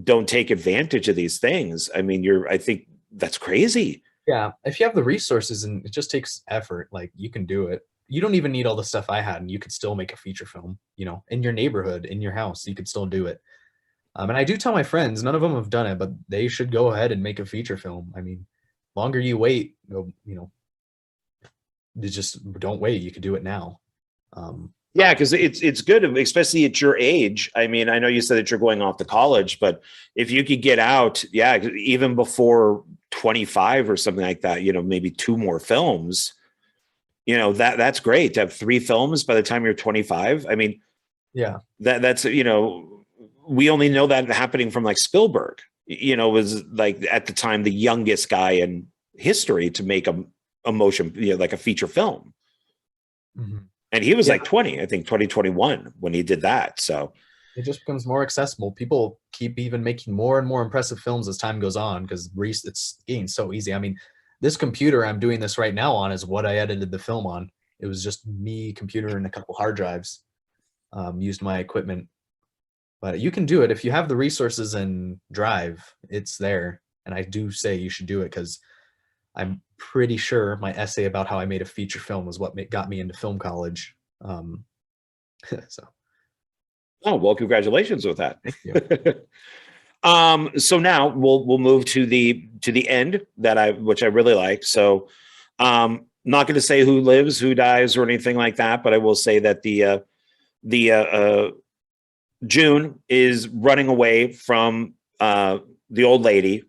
don't take advantage of these things, I mean, I think that's crazy. Yeah. If you have the resources, and it just takes effort, like, you can do it. You don't even need all the stuff I had, and you could still make a feature film, in your neighborhood, in your house, you could still do it. And I do tell my friends, none of them have done it, but they should go ahead and make a feature film. I mean, longer you wait, just don't wait. You could do it now. Yeah, because it's good, especially at your age. I mean, I know you said that you're going off to college, but if you could get out, even before 25 or something like that, maybe 2 more films, that's great to have 3 films by the time you're 25. I mean, yeah, that's we only know that happening from like Spielberg, was like at the time the youngest guy in history to make a motion, like a feature film. Mm-hmm. And he was like 20, I think 2021 when he did that. So it just becomes more accessible. People keep even making more and more impressive films as time goes on, because it's getting so easy. I mean, this computer I'm doing this right now on is what I edited the film on. It was just me, computer, and a couple hard drives. Used my equipment. But you can do it if you have the resources and drive. It's there. And I do say you should do it, because I'm pretty sure my essay about how I made a feature film was what got me into film college. So. Oh, well, congratulations with that. Thank you. So now we'll move to the end which I really like. So, not going to say who lives, who dies, or anything like that, but I will say that the June is running away from the old lady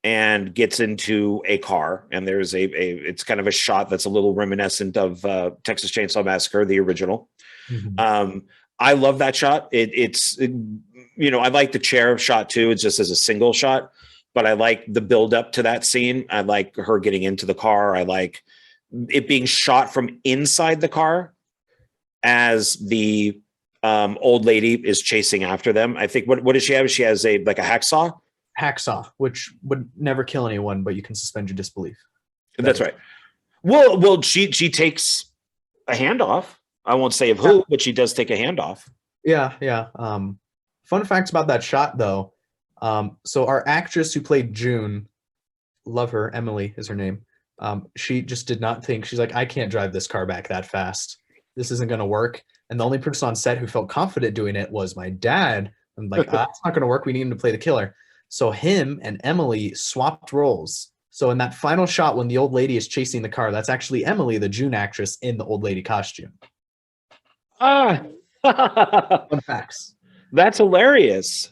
and gets into a car, and there's it's kind of a shot that's a little reminiscent of Texas Chainsaw Massacre, the original. Mm-hmm. I love that shot. It's I like the chair shot too. It's just as a single shot, but I like the build up to that scene. I like her getting into the car. I like it being shot from inside the car as the old lady is chasing after them. I think what does she have? She has a hacksaw. Hacksaw, which would never kill anyone, but you can suspend your disbelief. That's right. Well, she takes a hand off. I won't say of who, but she does take a hand off. Yeah. Fun facts about that shot, though. So our actress who played June, love her, Emily is her name. She just did not think, she's like, I can't drive this car back that fast. This isn't going to work. And the only person on set who felt confident doing it was my dad. I'm like, that's not going to work. We need him to play the killer. So him and Emily swapped roles. So in that final shot, when the old lady is chasing the car, that's actually Emily, the June actress, in the old lady costume. Ah, Fun facts. That's hilarious.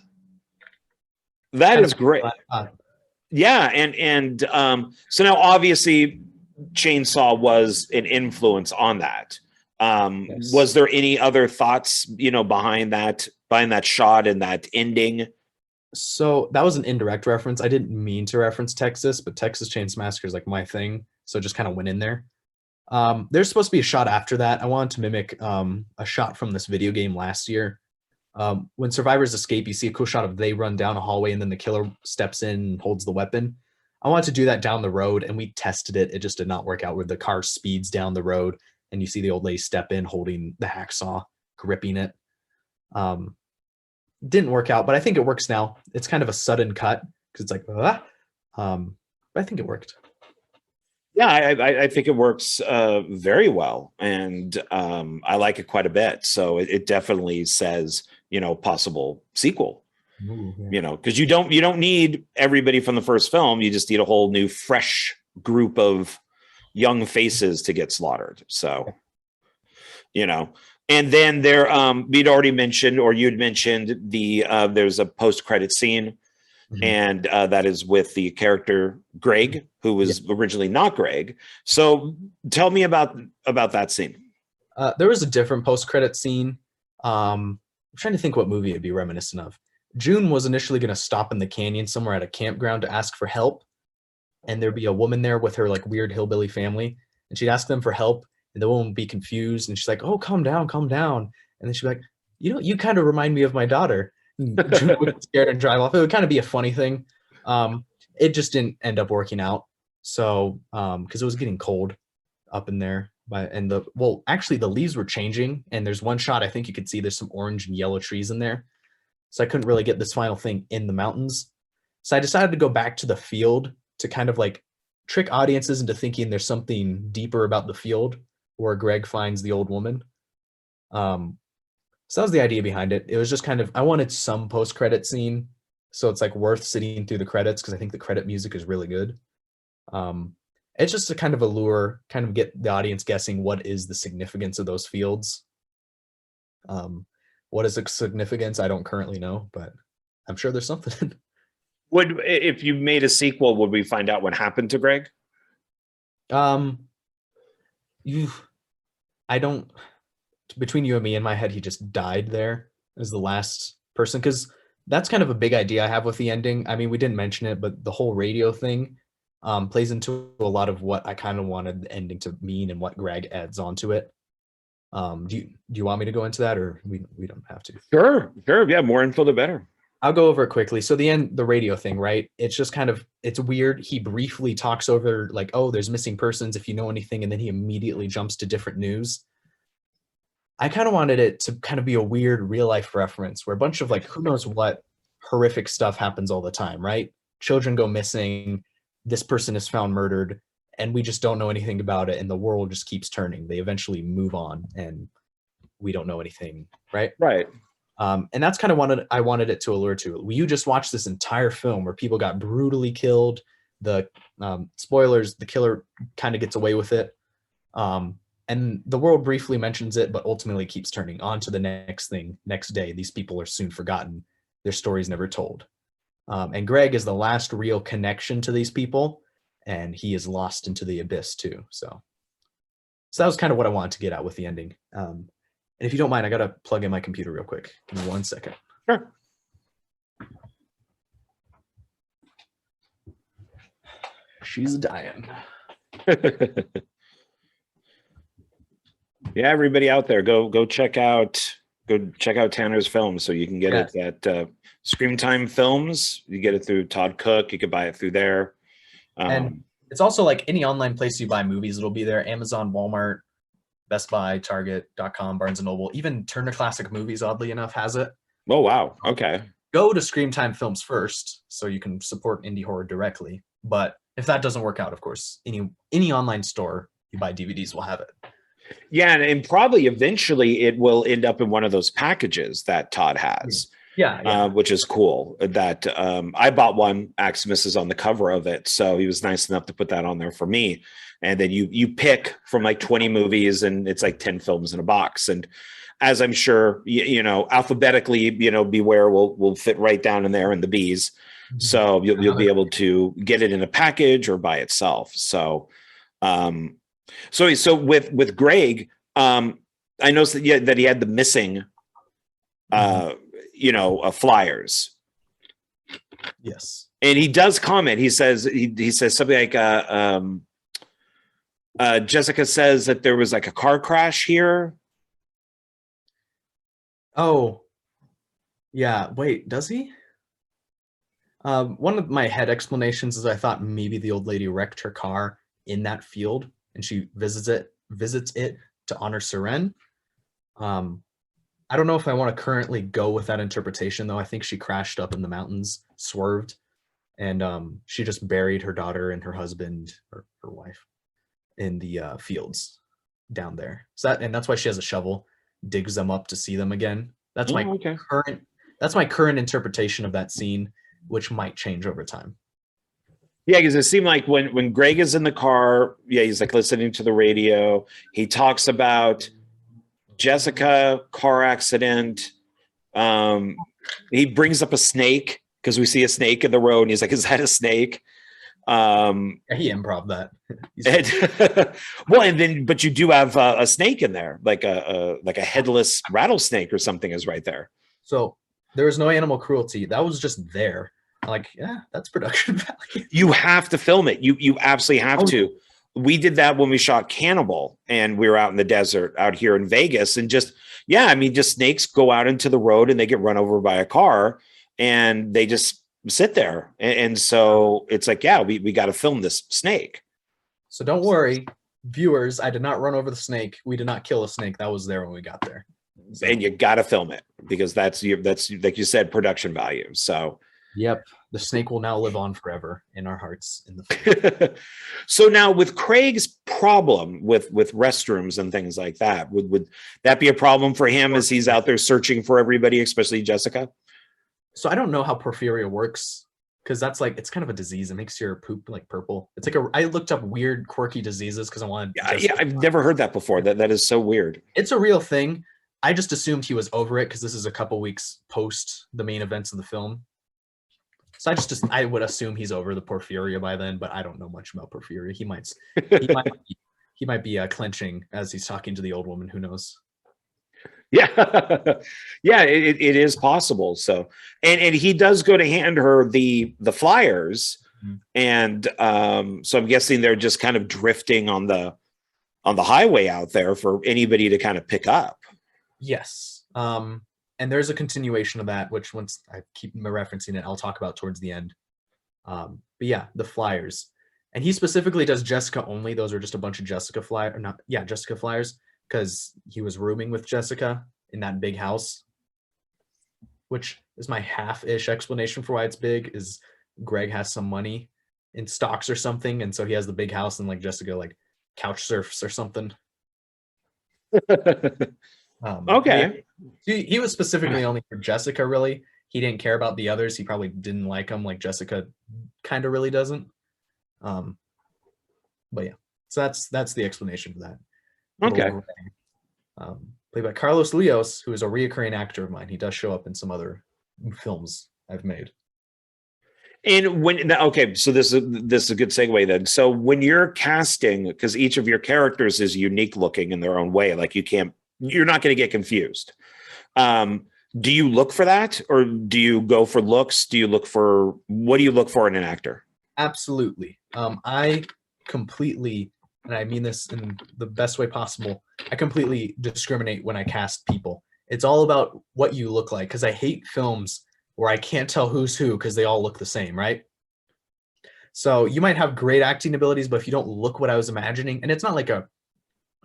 That is great. Yeah, and so now obviously Chainsaw was an influence on that. Yes. Was there any other thoughts, behind that shot and that ending? So that was an indirect reference. I didn't mean to reference Texas, but Texas Chainsaw Massacre is like my thing, so it just kind of went in there. There's supposed to be a shot after that. I wanted to mimic a shot from this video game last year. When survivors escape, you see a cool shot of they run down a hallway and then the killer steps in and holds the weapon. I wanted to do that down the road, and we tested it. It just did not work out, where the car speeds down the road and you see the old lady step in holding the hacksaw, gripping it. Didn't work out, but I think it works now. It's kind of a sudden cut because it's like, but I think it worked. Yeah, I think it works very well, and I like it quite a bit. So it definitely says, possible sequel. Ooh, yeah. Because you don't need everybody from the first film. You just need a whole new, fresh group of young faces to get slaughtered. So, and then there, we'd already mentioned, or you'd mentioned there's a post-credit scene. Mm-hmm. And that is with the character Greg, who was originally not Greg. So tell me about that scene. There was a different post-credit scene. I'm trying to think what movie it'd be reminiscent of. June was initially going to stop in the canyon somewhere at a campground to ask for help. And there'd be a woman there with her like weird hillbilly family. And she'd ask them for help. And the woman would be confused. And she's like, oh, calm down, calm down. And then she'd be like, you kind of remind me of my daughter. June would get scared and drive off. It would kind of be a funny thing. It just didn't end up working out. So, because it was getting cold up in there. Actually the leaves were changing. And there's one shot I think you could see there's some orange and yellow trees in there. So I couldn't really get this final thing in the mountains. So I decided to go back to the field to kind of like trick audiences into thinking there's something deeper about the field where Greg finds the old woman. So that was the idea behind it. It was just kind of, I wanted some post-credit scene. So it's like worth sitting through the credits because I think the credit music is really good. It's just a kind of allure, kind of get the audience guessing what is the significance of those fields. What is the significance? I don't currently know, but I'm sure there's something. If you made a sequel, would we find out what happened to Greg? Between you and me, in my head, he just died there as the last person, because that's kind of a big idea I have with the ending. I mean, we didn't mention it, but the whole radio thing plays into a lot of what I kind of wanted the ending to mean and what Greg adds onto it. Do you want me to go into that, or we don't have to? Sure. Yeah, more info the better. I'll go over it quickly. So the radio thing, right? It's just kind of, it's weird. He briefly talks over like, oh, there's missing persons if you know anything, and then he immediately jumps to different news. I kind of wanted it to kind of be a weird real life reference where a bunch of like, who knows what horrific stuff happens all the time, right? Children go missing, this person is found murdered, and we just don't know anything about it, and the world just keeps turning. They eventually move on, and we don't know anything, right? Right. And that's kind of I wanted it to allure to. You just watched this entire film where people got brutally killed. The spoilers, the killer kind of gets away with it. And the world briefly mentions it, but ultimately keeps turning on to the next thing. Next day, these people are soon forgotten. Their stories never told. And Greg is the last real connection to these people, and he is lost into the abyss too. So that was kind of what I wanted to get at with the ending. And if you don't mind, I got to plug in my computer real quick. Give me 1 second. Sure. She's dying. Yeah, everybody out there, go check out Tanner's film, so you can get it at Scream Time Films. You get it through Todd Cook. You could buy it through there. And it's also like any online place you buy movies, it'll be there. Amazon, Walmart, Best Buy, Target.com, Barnes & Noble, even Turner Classic Movies, oddly enough, has it. Oh, wow. Okay. Go to Scream Time Films first so you can support indie horror directly. But if that doesn't work out, of course, any online store you buy DVDs will have it. Yeah, and probably eventually it will end up in one of those packages that Todd has. Yeah. Which is cool. That I bought one. Aximus is on the cover of it, so he was nice enough to put that on there for me. And then you pick from like 20 movies, and it's like 10 films in a box. And as I'm sure you know, alphabetically, you know, Beware will fit right down in there in the B's. So you'll be able to get it in a package or by itself. So so with Greg, I noticed that he had the missing flyers. Yes. And he does comment. He says something like Jessica says that there was like a car crash here. Oh, yeah. Wait, does he? One of my head explanations is I thought maybe the old lady wrecked her car in that field and she visits it to honor Seren. I don't know if I want to currently go with that interpretation, though. I think she crashed up in the mountains, swerved, and she just buried her daughter and her husband, or her wife, in the fields down there. That's why she has a shovel, digs them up to see them again. That's my current interpretation of that scene, which might change over time. Yeah, because it seemed like when Greg is in the car, he's like listening to the radio. He talks about Jessica, car accident. He brings up a snake because we see a snake in the road, and he's like, "Is that a snake?" He improv that. But you do have a snake in there, like a headless rattlesnake or something is right there. So there was no animal cruelty. That was just there. I'm like, yeah, that's production value. You have to film it. You absolutely have to. We did that when we shot Cannibal, and we were out in the desert out here in Vegas, and just snakes go out into the road and they get run over by a car and they just sit there. And so it's like, we got to film this snake. So don't worry, viewers, I did not run over the snake. We did not kill a snake. That was there when we got there. So. And you got to film it because that's like you said, production value. So yep. The snake will now live on forever in our hearts in the film. So now with Craig's problem with restrooms and things like that, would that be a problem for him as he's out there searching for everybody, especially Jessica? So I don't know how porphyria works, because that's like, it's kind of a disease. It makes your poop like purple. It's like I looked up weird, quirky diseases because I wanted. I've never heard that before. That is so weird. It's a real thing. I just assumed he was over it because this is a couple weeks post the main events of the film. So I would assume he's over the porphyria by then, but I don't know much about porphyria. He might be clenching as he's talking to the old woman. Who knows? Yeah, it is possible. So, and he does go to hand her the flyers, and so I'm guessing they're just kind of drifting on the highway out there for anybody to kind of pick up. Yes. And there's a continuation of that, which once I keep referencing it, I'll talk about towards the end. But yeah, the flyers. And he specifically does Jessica only. Those are just a bunch of Jessica flyers, because he was rooming with Jessica in that big house, which is my half-ish explanation for why it's big, is Greg has some money in stocks or something, and so he has the big house, and like Jessica like couch surfs or something. Okay. He was specifically only for Jessica, really. He didn't care about the others. He probably didn't like them like Jessica kind of really doesn't. But yeah, so that's the explanation for that. Okay. Played by Carlos Leos, who is a reoccurring actor of mine. He does show up in some other films I've made. And so this is a good segue then. So when you're casting, because each of your characters is unique looking in their own way, like you're not going to get confused. Do you look for that, or do you go for looks? What do you look for in an actor? Absolutely. I completely, and I mean this in the best way possible, I completely discriminate when I cast people. It's all about what you look like, because I hate films where I can't tell who's who because they all look the same, right? So you might have great acting abilities, but if you don't look what I was imagining, and it's not like a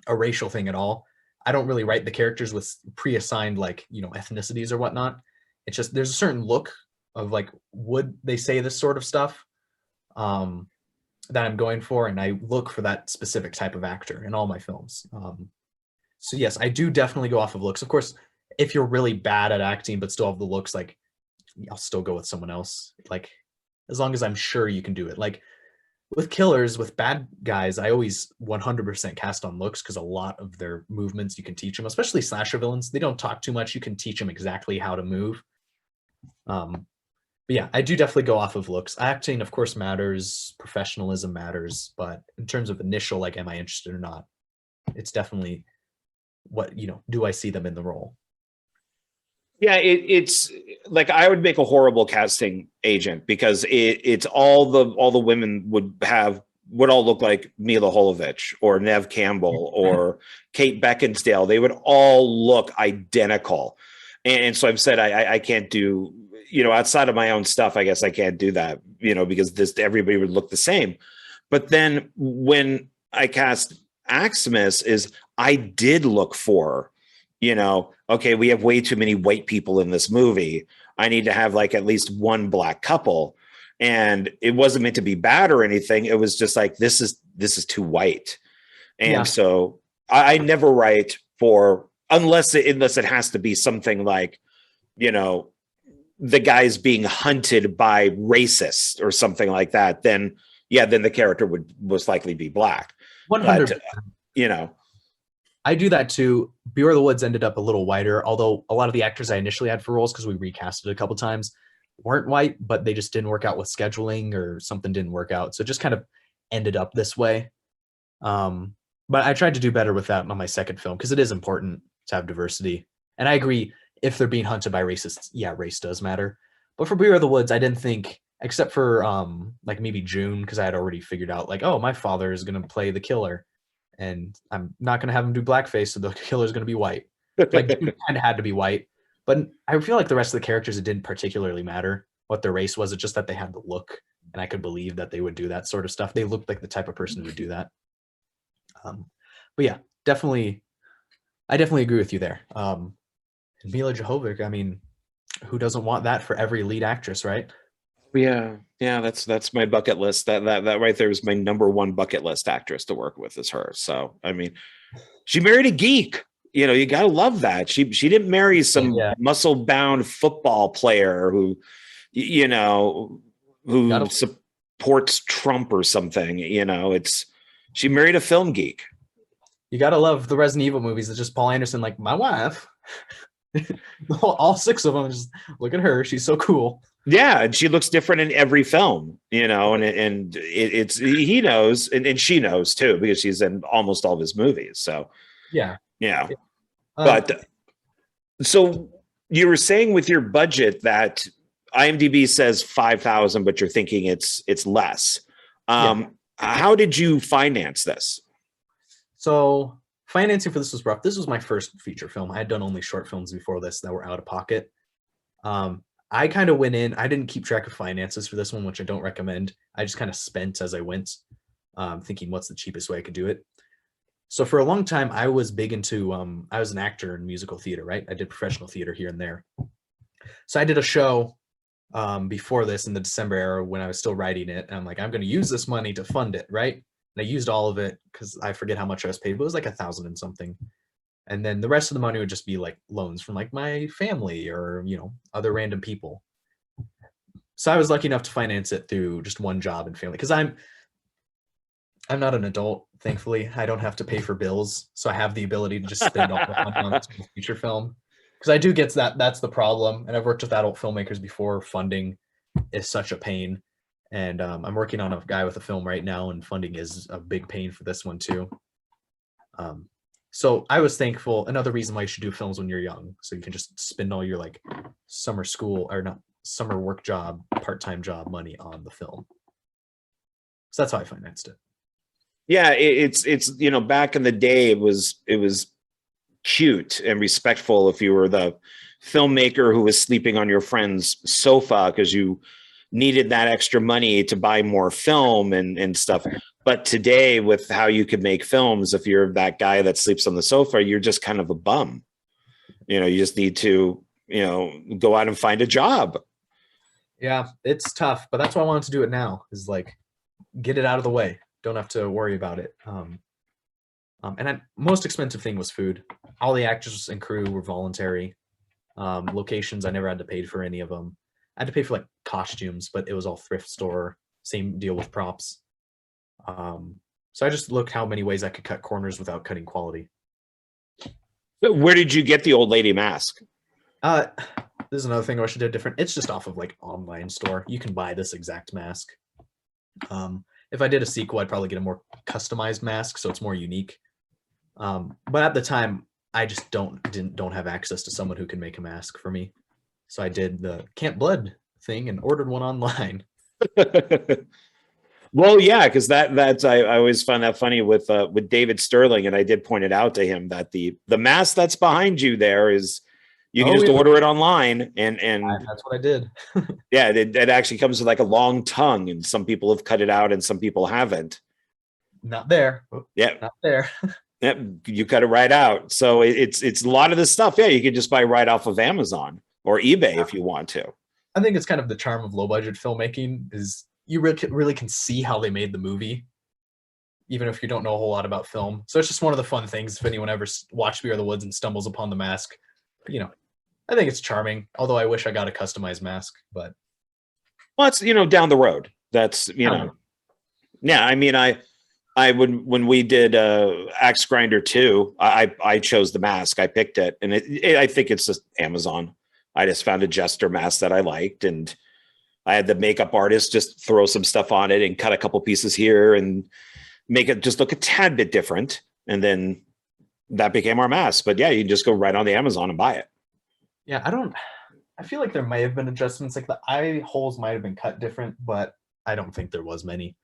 racial thing at all. I don't really write the characters with pre-assigned ethnicities or whatnot. It's just there's a certain look of like, would they say this sort of stuff that I'm going for, and I look for that specific type of actor in all my films. So yes, I do definitely go off of looks. Of course, if you're really bad at acting but still have the looks, like I'll still go with someone else. Like as long as I'm sure you can do it. Like with killers, with bad guys, I always 100% cast on looks because a lot of their movements you can teach them, especially slasher villains. They don't talk too much. You can teach them exactly how to move. But yeah, I do definitely go off of looks. Acting, of course, matters. Professionalism matters. But in terms of initial, like, am I interested or not? It's definitely what, do I see them in the role? Yeah, it's like I would make a horrible casting agent because it's all the women would all look like Mila Jovovich or Nev Campbell or Kate Beckinsale. They would all look identical. And so I've said I can't do, outside of my own stuff, I guess I can't do that, because everybody would look the same. But then when I cast Aximus I did look for, okay, we have way too many white people in this movie. I need to have like at least one black couple. And it wasn't meant to be bad or anything. It was just like, this is too white. And so I never write for, unless it has to be something like, the guy's being hunted by racists or something like that, then the character would most likely be black. 100%. But, I do that too. Beware the Woods ended up a little whiter, although a lot of the actors I initially had for roles, because we recast it a couple times, weren't white, but they just didn't work out with scheduling or something didn't work out. So it just kind of ended up this way. But I tried to do better with that on my second film because it is important to have diversity. And I agree, if they're being hunted by racists, yeah, race does matter. But for Beware the Woods, I didn't think, except for like maybe June, because I had already figured out like, oh, my father is going to play the killer. And I'm not going to have him do blackface, so the killer is going to be white. Like, June kind of had to be white. But I feel like the rest of the characters, it didn't particularly matter what their race was. It's just that they had the look, and I could believe that they would do that sort of stuff. They looked like the type of person who would do that. But yeah, I definitely agree with you there. And Mila Jovovich, I mean, who doesn't want that for every lead actress, right? Yeah, that's my bucket list. That right there is my number one bucket list actress to work with is her. So I mean, she married a geek. You gotta love that. She didn't marry some muscle-bound football player who supports Trump or something. She married a film geek. You gotta love the Resident Evil movies. It's just Paul Anderson, like, my wife. All six of them, just look at her. She's so cool. Yeah, and she looks different in every film, and it's he knows, and she knows too, because she's in almost all of his movies. So yeah. But so you were saying with your budget that IMDb says 5,000, but you're thinking it's less. How did you finance this? So financing for this was rough. This was my first feature film. I had done only short films before this that were out of pocket. I kind of went in, I didn't keep track of finances for this one, which I don't recommend. I just kind of spent as I went, thinking what's the cheapest way I could do it. So for a long time, I was big into, I was an actor in musical theater, right? I did professional theater here and there. So I did a show before this in the December era when I was still writing it. And I'm like, I'm going to use this money to fund it, right? And I used all of it because I forget how much I was paid, but it was like 1,000 and something. And then the rest of the money would just be like loans from like my family or, other random people. So I was lucky enough to finance it through just one job and family. Cause I'm not an adult, thankfully. I don't have to pay for bills. So I have the ability to just spend all the money on this feature film. Cause I do get that's the problem. And I've worked with adult filmmakers before. Funding is such a pain. And I'm working on a guy with a film right now, and funding is a big pain for this one too. So I was thankful. Another reason why you should do films when you're young, so you can just spend all your like summer school or not summer work job, part-time job money on the film. So that's how I financed it. Yeah, it's back in the day, it was cute and respectful if you were the filmmaker who was sleeping on your friend's sofa because you needed that extra money to buy more film and stuff. But today, with how you can make films, if you're that guy that sleeps on the sofa, you're just kind of a bum. You just need to go out and find a job. Yeah, it's tough, but that's why I wanted to do it now, is like get it out of the way. Don't have to worry about it. Most expensive thing was food. All the actors and crew were voluntary. Locations, I never had to pay for any of them. I had to pay for like costumes, but it was all thrift store. Same deal with props. So I just looked how many ways I could cut corners without cutting quality. Where did you get the old lady mask? This is another thing I wish I did different. It's just off of like online store. You can buy this exact mask. If I did a sequel, I'd probably get a more customized mask, so it's more unique. But at the time, I just don't have access to someone who can make a mask for me. So I did the Camp Blood thing and ordered one online. Well, yeah, because that's I always find that funny with David Sterling, and I did point it out to him that the mask that's behind you there is you can just order it online, and that's what I did. Yeah, it actually comes with like a long tongue, and some people have cut it out and some people haven't. Not there. Yeah, not there. Yep, you cut it right out. So it's a lot of this stuff. Yeah, you can just buy right off of Amazon or eBay if you want to. I think it's kind of the charm of low budget filmmaking is you really can see how they made the movie, even if you don't know a whole lot about film. So it's just one of the fun things if anyone ever watched Beer of the Woods and stumbles upon the mask. I think it's charming, although I wish I got a customized mask, but. Well, it's, down the road. That's, yeah, I mean, I would, when we did Axe Grinder 2, I chose the mask. I picked it, and I think it's just Amazon. I just found a Jester mask that I liked, and I had the makeup artist just throw some stuff on it and cut a couple pieces here and make it just look a tad bit different. And then that became our mask. But yeah, you can just go right on the Amazon and buy it. Yeah, I feel like there might have been adjustments, like the eye holes might have been cut different, but I don't think there was many,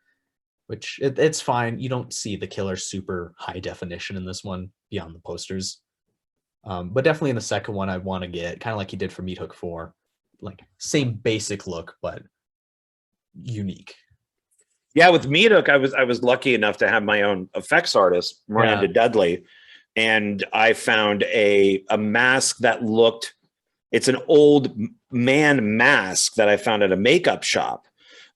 which it's fine. You don't see the killer super high definition in this one beyond the posters. But definitely in the second one, I want to get kind of like he did for Meat Hook 4, like same basic look, but unique. Yeah, with Meat Hook, I was lucky enough to have my own effects artist, Miranda Dudley, and I found a mask that looked. It's an old man mask that I found at a makeup shop.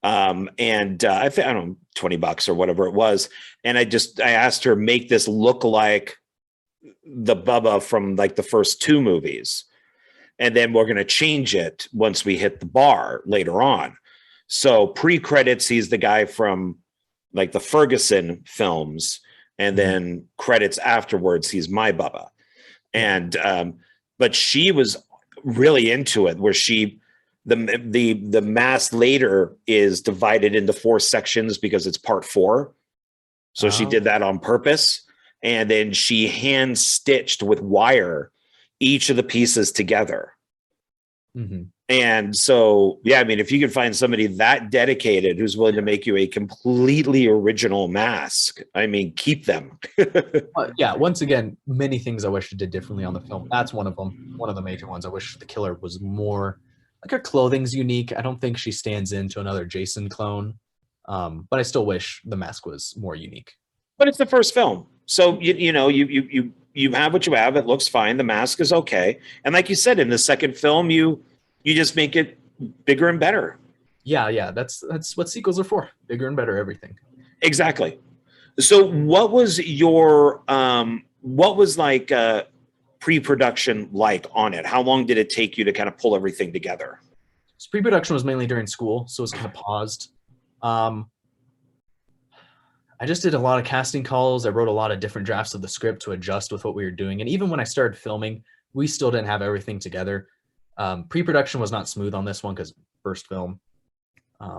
I don't know, $20 or whatever it was. And I asked her, make this look like the Bubba from like the first 2 movies. And then we're going to change it once we hit the bar later on. So pre-credits, he's the guy from like the Ferguson films. And then credits afterwards, he's my Bubba. And, but she was really into it, where the mask later is divided into 4 sections because it's part 4. So she did that on purpose. And then she hand stitched with wire each of the pieces together. Mm-hmm. And so, yeah, I mean, if you could find somebody that dedicated who's willing to make you a completely original mask, I mean, keep them. Yeah, once again, many things I wish I did differently on the film. That's one of them. One of the major ones. I wish the killer was more, like, her clothing's unique. I don't think she stands into another Jason clone, but I still wish the mask was more unique. But it's the first film. So, you have what you have. It looks fine. The mask is okay. And like you said, in the second film, you just make it bigger and better. Yeah. That's what sequels are for. Bigger and better everything. Exactly. So what was your, pre-production like on it? How long did it take you to kind of pull everything together? So pre-production was mainly during school, so it was kind of paused. I just did a lot of casting calls. I wrote a lot of different drafts of the script to adjust with what we were doing. And even when I started filming, we still didn't have everything together. Pre-production was not smooth on this one because first film. I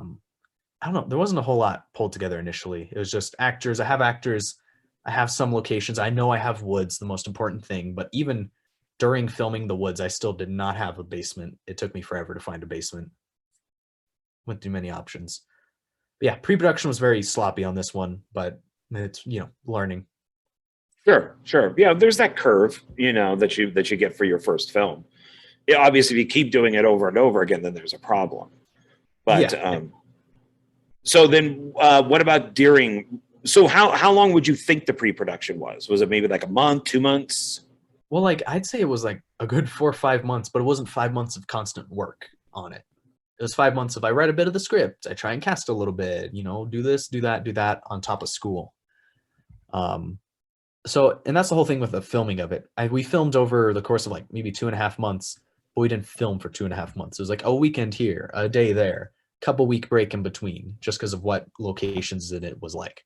don't know. There wasn't a whole lot pulled together initially. It was just actors. I have actors. I have some locations. I know I have woods, the most important thing. But even during filming the woods, I still did not have a basement. It took me forever to find a basement. Went through many options. But yeah, pre-production was very sloppy on this one, but it's, learning. Sure. Yeah, there's that curve, that you get for your first film. Yeah, obviously, if you keep doing it over and over again, then there's a problem. But so then, what about during? So how long would you think the pre-production was? Was it maybe like a month, 2 months? Well, like I'd say it was like a good 4 or 5 months, but it wasn't 5 months of constant work on it. It was 5 months of I read a bit of the script, I try and cast a little bit, do this, do that on top of school. Um, so, and that's the whole thing with the filming of it. We filmed over the course of like maybe 2.5 months, but we didn't film for 2.5 months. It was like a weekend here, a day there, couple week break in between, just because of what locations it was like.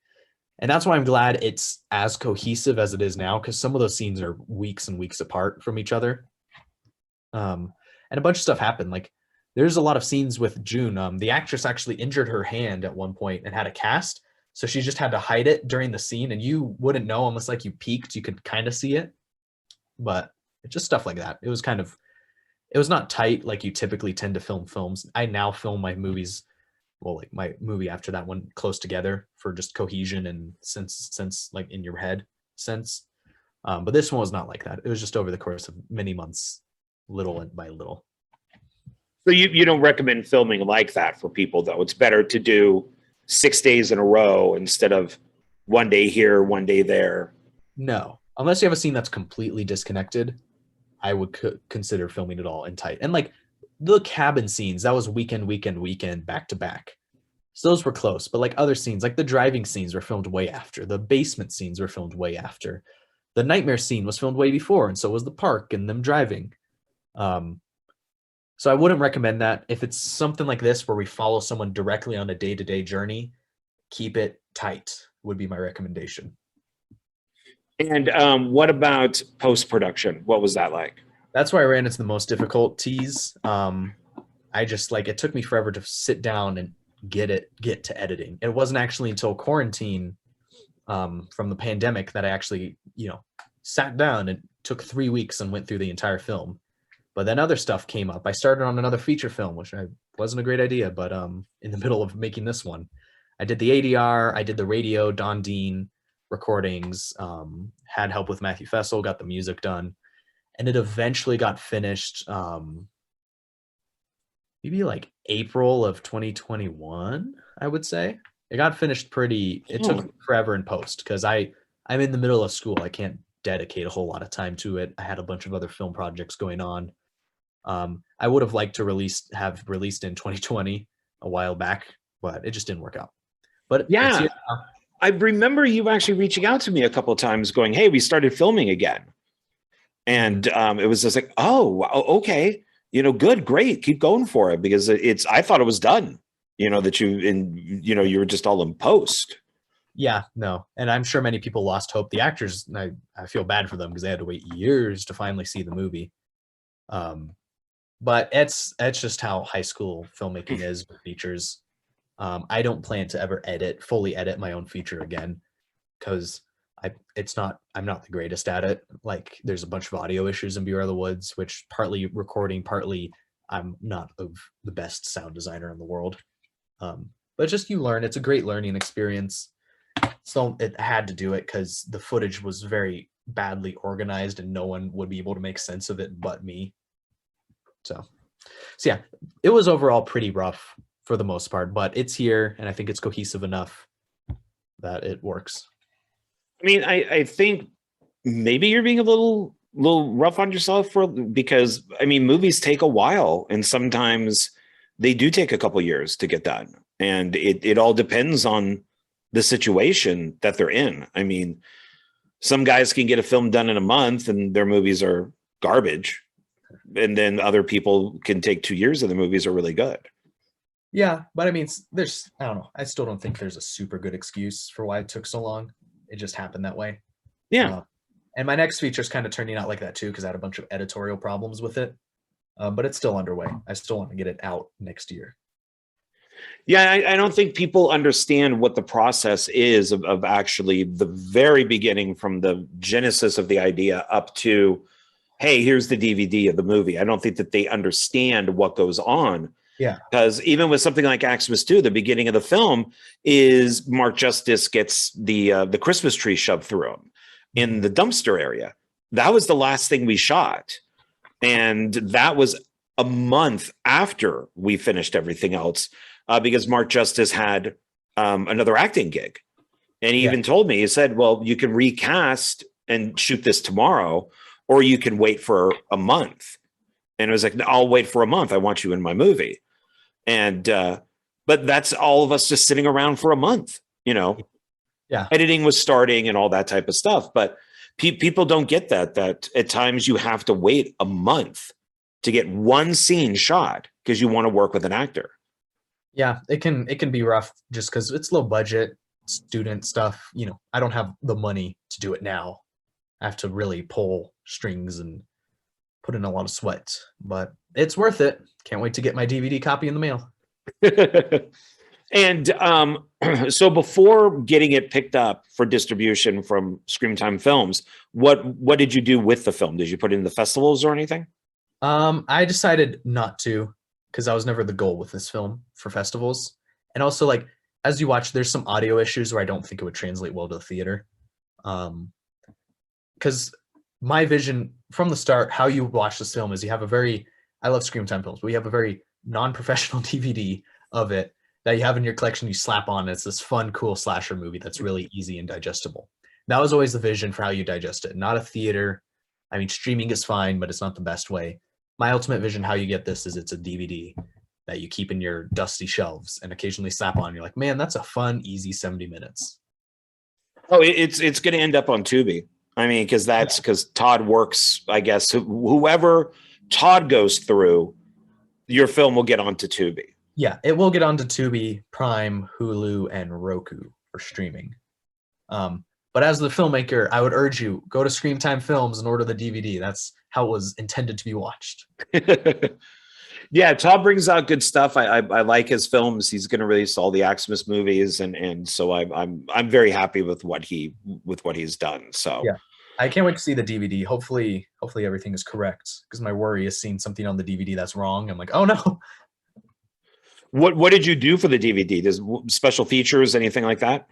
And that's why I'm glad it's as cohesive as it is now, because some of those scenes are weeks and weeks apart from each other. And a bunch of stuff happened. Like there's a lot of scenes with June. The actress actually injured her hand at one point and had a cast. So she just had to hide it during the scene, and you wouldn't know unless like you peeked, you could kind of see it. But just stuff like that. It was not tight like you typically tend to film films. I now film my movies, well, like my movie after that one, close together for just cohesion and sense like in your head sense. But this one was not like that. It was just over the course of many months, little by little. So you don't recommend filming like that for people, though? It's better to do 6 days in a row instead of one day here, one day there. No, unless you have a scene that's completely disconnected, I would consider filming it all in tight. And like the cabin scenes, that was weekend, back to back. So those were close, but like other scenes, like the driving scenes were filmed way after. The basement scenes were filmed way after. The nightmare scene was filmed way before, and so was the park and them driving. So I wouldn't recommend that. If it's something like this where we follow someone directly on a day-to-day journey, keep it tight would be my recommendation. And what about post-production? What was that like? That's why I ran into the most difficulties. I just like, it took me forever to sit down and get to editing. It wasn't actually until quarantine from the pandemic that I actually, sat down and took 3 weeks and went through the entire film. But then other stuff came up. I started on another feature film, which wasn't a great idea, but in the middle of making this one, I did the ADR, I did the radio, Don Dean recordings, had help with Matthew Fessel, got the music done, and it eventually got finished maybe like April of 2021, I would say. It got finished it took forever in post because I'm in the middle of school. I can't dedicate a whole lot of time to it. I had a bunch of other film projects going on. I would have liked to have released in 2020 a while back, but it just didn't work out. But yeah, I remember you actually reaching out to me a couple of times going, hey, we started filming again. And it was just like, oh, okay, good, great, keep going for it, because I thought it was done, that you were just all in post. Yeah, no. And I'm sure many people lost hope. The actors, I feel bad for them because they had to wait years to finally see the movie. But it's just how high school filmmaking is with features. I don't plan to ever fully edit my own feature again, because I'm not the greatest at it. Like there's a bunch of audio issues in Beware of the Woods, which partly recording, partly I'm not the best sound designer in the world. But just you learn. It's a great learning experience. So it had to do it because the footage was very badly organized and no one would be able to make sense of it but me. So yeah, it was overall pretty rough for the most part, but it's here and I think it's cohesive enough that it works. I mean, I think maybe you're being a little rough on yourself because I mean, movies take a while and sometimes they do take a couple years to get done. And it all depends on the situation that they're in. I mean, some guys can get a film done in a month and their movies are garbage. And then other people can take 2 years and the movies are really good. Yeah, but I mean, I don't know. I still don't think there's a super good excuse for why it took so long. It just happened that way. Yeah. And my next feature is kind of turning out like that too, because I had a bunch of editorial problems with it. But it's still underway. I still want to get it out next year. Yeah, I don't think people understand what the process is of actually the very beginning, from the genesis of the idea up to, hey, here's the DVD of the movie. I don't think that they understand what goes on. Yeah. Because even with something like Xmas 2, the beginning of the film is Mark Justice gets the Christmas tree shoved through him in the dumpster area. That was the last thing we shot. And that was a month after we finished everything else, because Mark Justice had another acting gig. And he even told me, he said, well, you can recast and shoot this tomorrow, or you can wait for a month. And it was like, I'll wait for a month. I want you in my movie. And, but that's all of us just sitting around for a month, you know. Yeah. Editing was starting and all that type of stuff. But people don't get that at times you have to wait a month to get one scene shot because you want to work with an actor. Yeah, it can be rough just because it's low budget student stuff. You know, I don't have the money to do it now. I have to really pull strings and put in a lot of sweat, but it's worth it. Can't wait to get my DVD copy in the mail. And so before getting it picked up for distribution from Screamtime Films, what did you do with the film? Did you put it in the festivals or anything? I decided not to, because that was never the goal with this film for festivals. And also, like, as you watch, there's some audio issues where I don't think it would translate well to the theater. Because my vision from the start, how you watch this film is you have I love Screamtime Films, but we have a very non-professional DVD of it that you have in your collection, you slap on. It's this fun, cool slasher movie that's really easy and digestible. That was always the vision for how you digest it, not a theater. I mean, streaming is fine, but it's not the best way. My ultimate vision, how you get this, is it's a DVD that you keep in your dusty shelves and occasionally slap on. You're like, man, that's a fun, easy 70 minutes. Oh, it's going to end up on Tubi. I mean, because Todd works, I guess, whoever Todd goes through, your film will get onto Tubi. Yeah, it will get onto Tubi, Prime, Hulu, and Roku for streaming. But as the filmmaker, I would urge you, go to Screamtime Films and order the DVD. That's how it was intended to be watched. Yeah, Todd brings out good stuff. I like his films. He's going to release all the Xmas movies, and so I'm very happy with what he's done. So yeah, I can't wait to see the DVD. Hopefully everything is correct, because my worry is seeing something on the DVD that's wrong. I'm like, oh no. What did you do for the DVD? There's special features, anything like that?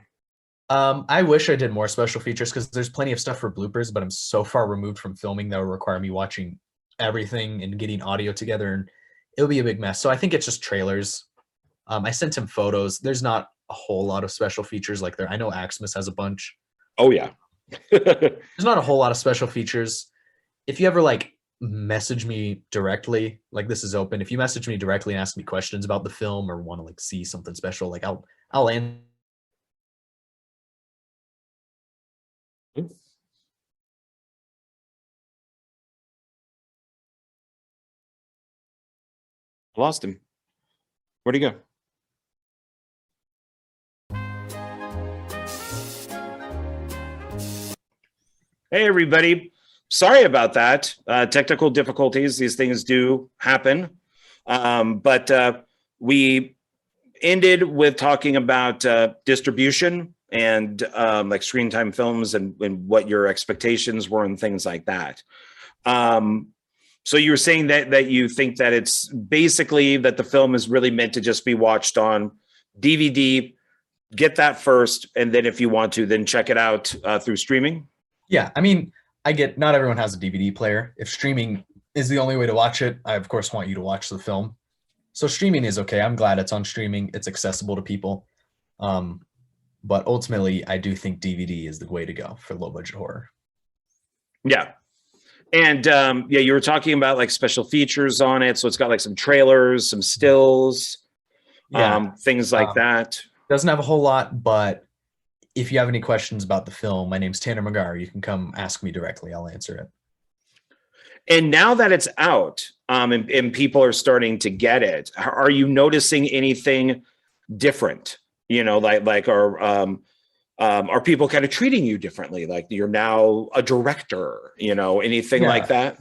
I wish I did more special features, because there's plenty of stuff for bloopers, but I'm so far removed from filming that would require me watching everything and getting audio together, and it'll be a big mess. So I think it's just trailers. I sent him photos. There's not a whole lot of special features like there. I know Xmas has a bunch. Oh yeah. There's not a whole lot of special features. If you ever like message me directly, like, this is open. If you message me directly and ask me questions about the film or want to like see something special, like I'll answer. Lost him. Where'd he go? Hey, everybody. Sorry about that. Technical difficulties. These things do happen. But we ended with talking about distribution and like Screamtime Films and what your expectations were and things like that. So you were saying that you think that it's basically that the film is really meant to just be watched on DVD, get that first, and then if you want to, then check it out through streaming? Yeah, I mean, I get not everyone has a DVD player. If streaming is the only way to watch it, I of course want you to watch the film. So streaming is okay. I'm glad it's on streaming. It's accessible to people. But ultimately, I do think DVD is the way to go for low budget horror. Yeah. And yeah, you were talking about like special features on it. So it's got like some trailers, some stills, things like that. Doesn't have a whole lot, but if you have any questions about the film, my name's Tanner McGarr. You can come ask me directly. I'll answer it. And now that it's out and people are starting to get it, are you noticing anything different? You know, like are people kind of treating you differently? Like you're now a director, you know, anything like that?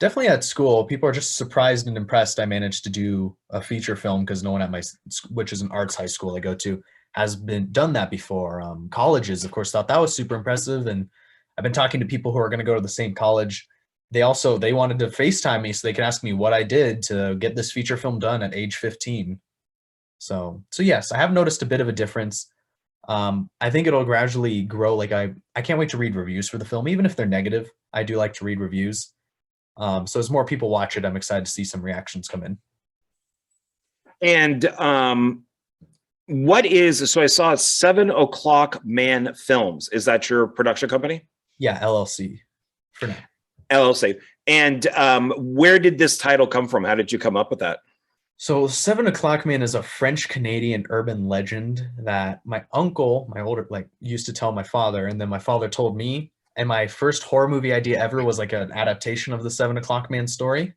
Definitely at school, people are just surprised and impressed I managed to do a feature film, because no one at my, which is an arts high school I go to, has done that before. Colleges, of course, thought that was super impressive. And I've been talking to people who are going to go to the same college. They wanted to FaceTime me so they could ask me what I did to get this feature film done at age 15. So yes, I have noticed a bit of a difference. I think it'll gradually grow. Like I can't wait to read reviews for the film, even if they're negative. I do like to read reviews. So as more people watch it, I'm excited to see some reactions come in. And so I saw 7 O'Clock Man Films. Is that your production company? Yeah, LLC for now. LLC. And where did this title come from? How did you come up with that? So 7 O'Clock Man is a French-Canadian urban legend that my uncle, my older, like, used to tell my father, and then my father told me. And my first horror movie idea ever was like an adaptation of the 7 O'Clock Man story.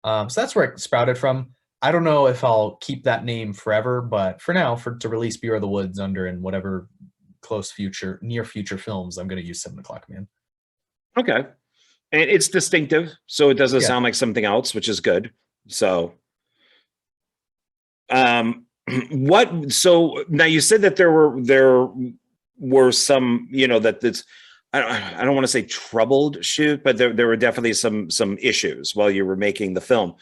So that's where it sprouted from. I don't know if I'll keep that name forever, but for now, to release Beware the Woods under in whatever close future, near future films, I'm going to use 7 O'Clock Man. Okay. And it's distinctive, so it doesn't sound like something else, which is good. So, so now you said that there were some, that this, I don't want to say troubled shoot, but there were definitely some issues while you were making the film.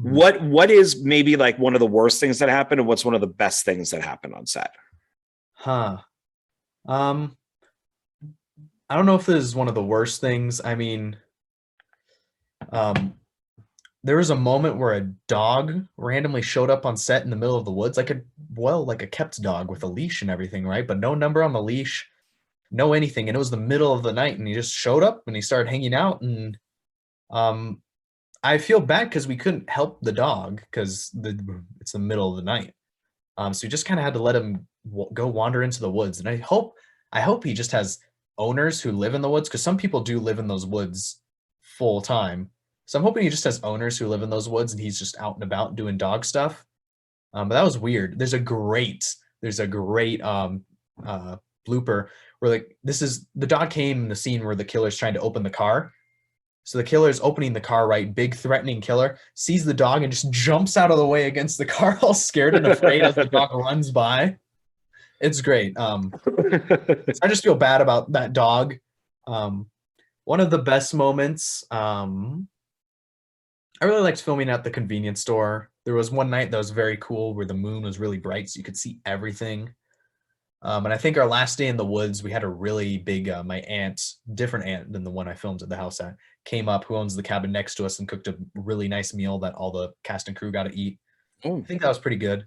Mm-hmm. What is maybe like one of the worst things that happened, and what's one of the best things that happened on set? I don't know if this is one of the worst things. I mean, there was a moment where a dog randomly showed up on set in the middle of the woods, like a kept dog with a leash and everything, right? But no number on the leash, no anything. And it was the middle of the night, and he just showed up and he started hanging out. And I feel bad because we couldn't help the dog because it's the middle of the night. So we just kind of had to let him go wander into the woods. And I hope he just has owners who live in the woods, because some people do live in those woods full time. So I'm hoping he just has owners who live in those woods and he's just out and about doing dog stuff. But that was weird. There's a great blooper where, like, the dog came in the scene where the killer's trying to open the car. So the killer's opening the car, right? Big threatening killer, sees the dog and just jumps out of the way against the car, all scared and afraid as the dog runs by. It's great. I just feel bad about that dog. One of the best moments, I really liked filming at the convenience store. There was one night that was very cool where the moon was really bright, so you could see everything. And I think our last day in the woods, we had a really big, my aunt, different aunt than the one I filmed at the house at, came up, who owns the cabin next to us, and cooked a really nice meal that all the cast and crew got to eat. I think that was pretty good.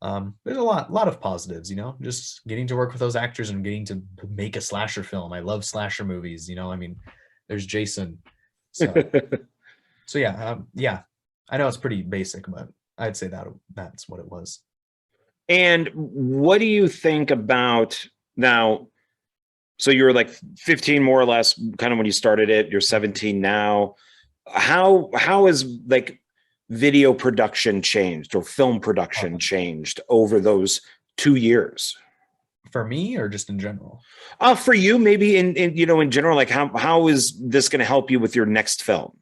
There's a lot of positives, just getting to work with those actors and getting to make a slasher film. I love slasher movies, I mean, there's Jason. So yeah, I know it's pretty basic, but I'd say that's what it was. And what do you think about now? So you were like 15 more or less kind of when you started it. You're 17 now. How is like video production changed or film production changed over those 2 years? For me, or just in general? For you, maybe in general, like how is this going to help you with your next film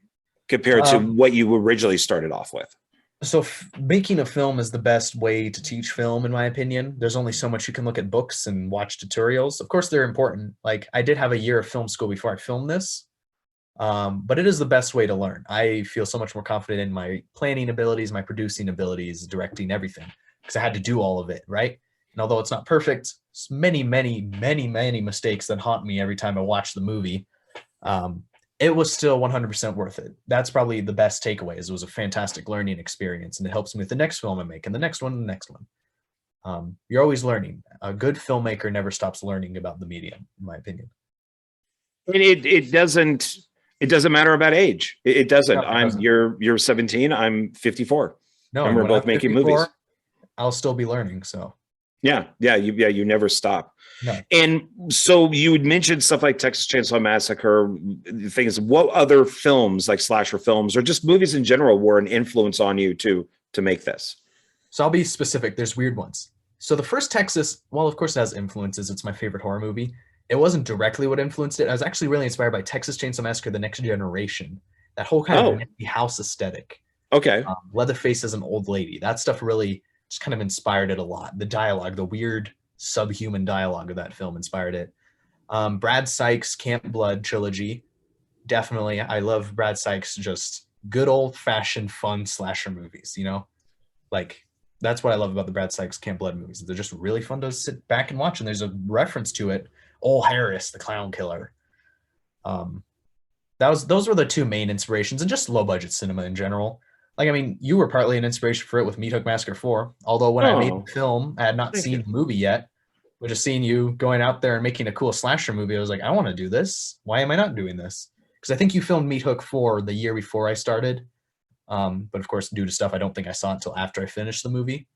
compared to what you originally started off with? So making a film is the best way to teach film, in my opinion. There's only so much you can look at books and watch tutorials. Of course, they're important. Like, I did have a year of film school before I filmed this, but it is the best way to learn. I feel so much more confident in my planning abilities, my producing abilities, directing, everything, because I had to do all of it, right? And although it's not perfect, it's many, many, many, many mistakes that haunt me every time I watch the movie. It was still 100% worth it. That's probably the best takeaways. It was a fantastic learning experience, and it helps me with the next film I make, and the next one, and the next one. You're always learning. A good filmmaker never stops learning about the medium, in my opinion. And it doesn't matter about age. It doesn't. No, you're 17. I'm 54. No, and we're both making movies. I'll still be learning. So. Yeah. You never stop. No. And so you would mention stuff like Texas Chainsaw Massacre, things. What other films, like slasher films or just movies in general, were an influence on you to make this? So I'll be specific. There's weird ones. So the first Texas, well, of course it has influences. It's my favorite horror movie. It wasn't directly what influenced it. I was actually really inspired by Texas Chainsaw Massacre: The Next Generation. That whole kind of empty house aesthetic. Okay. Leatherface as an old lady. That stuff really just kind of inspired it a lot. The dialogue, the weird subhuman dialogue of that film inspired it. Brad Sykes' Camp Blood trilogy, definitely. I love Brad Sykes, just good old-fashioned fun slasher movies, like that's what I love about the Brad Sykes Camp Blood movies. They're just really fun to sit back and watch, and there's a reference to it. Ol' Harris, the clown killer. Those were the two main inspirations, and just low-budget cinema in general. Like, I mean, you were partly an inspiration for it with Meat Hook Massacre 4. Although when I made the film, I had not seen the movie yet. But just seeing you going out there and making a cool slasher movie, I was like, I want to do this. Why am I not doing this? because I think you filmed Meat Hook 4 the year before I started. But of course, due to stuff, I don't think I saw it until after I finished the movie.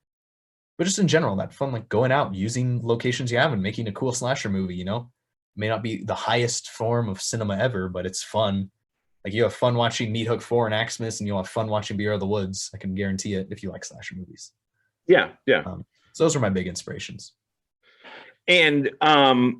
But just in general, that fun, like going out, using locations you have and making a cool slasher movie, you know? It may not be the highest form of cinema ever, but it's fun. Like you have fun watching Meat Hook 4 and Axmas, and you'll have fun watching Beware of the Woods. I can guarantee it if you like slasher movies. Yeah, yeah. So those are my big inspirations. And so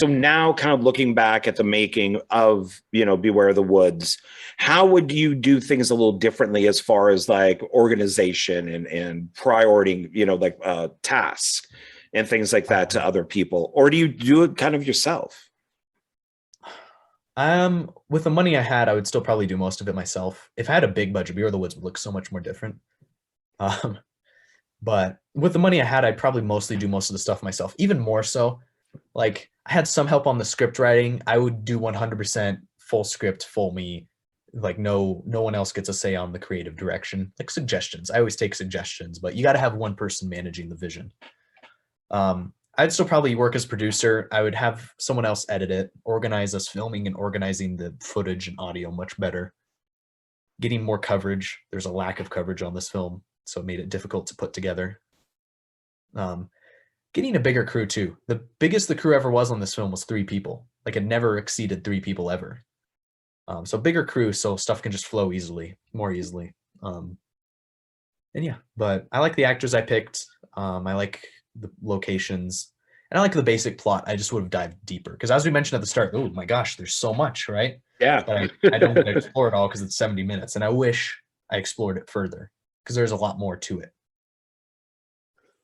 now kind of looking back at the making of, Beware of the Woods, how would you do things a little differently as far as like organization and priority, like tasks and things like that to other people? Or do you do it kind of yourself? With the money I had, I would still probably do most of it myself. If I had a big budget, Beware of the Woods would look so much more different. But with the money I had, I'd probably mostly do most of the stuff myself, even more so. Like I had some help on the script writing. I would do 100% full script, full me. Like no one else gets a say on the creative direction. Like suggestions. I always take suggestions, but you got to have one person managing the vision. I'd still probably work as producer. I would have someone else edit it, organize us filming and organizing the footage and audio much better. Getting more coverage. There's a lack of coverage on this film, so it made it difficult to put together. Getting a bigger crew too. The biggest the crew ever was on this film was 3 people. Like it never exceeded 3 people ever. So bigger crew, so stuff can just flow more easily. And yeah, but I like the actors I picked. I like the locations, and I like the basic plot. I just would have dived deeper because, as we mentioned at the start, oh my gosh, there's so much, right? Yeah. But I don't get to explore it all because it's 70 minutes, and I wish I explored it further because there's a lot more to it.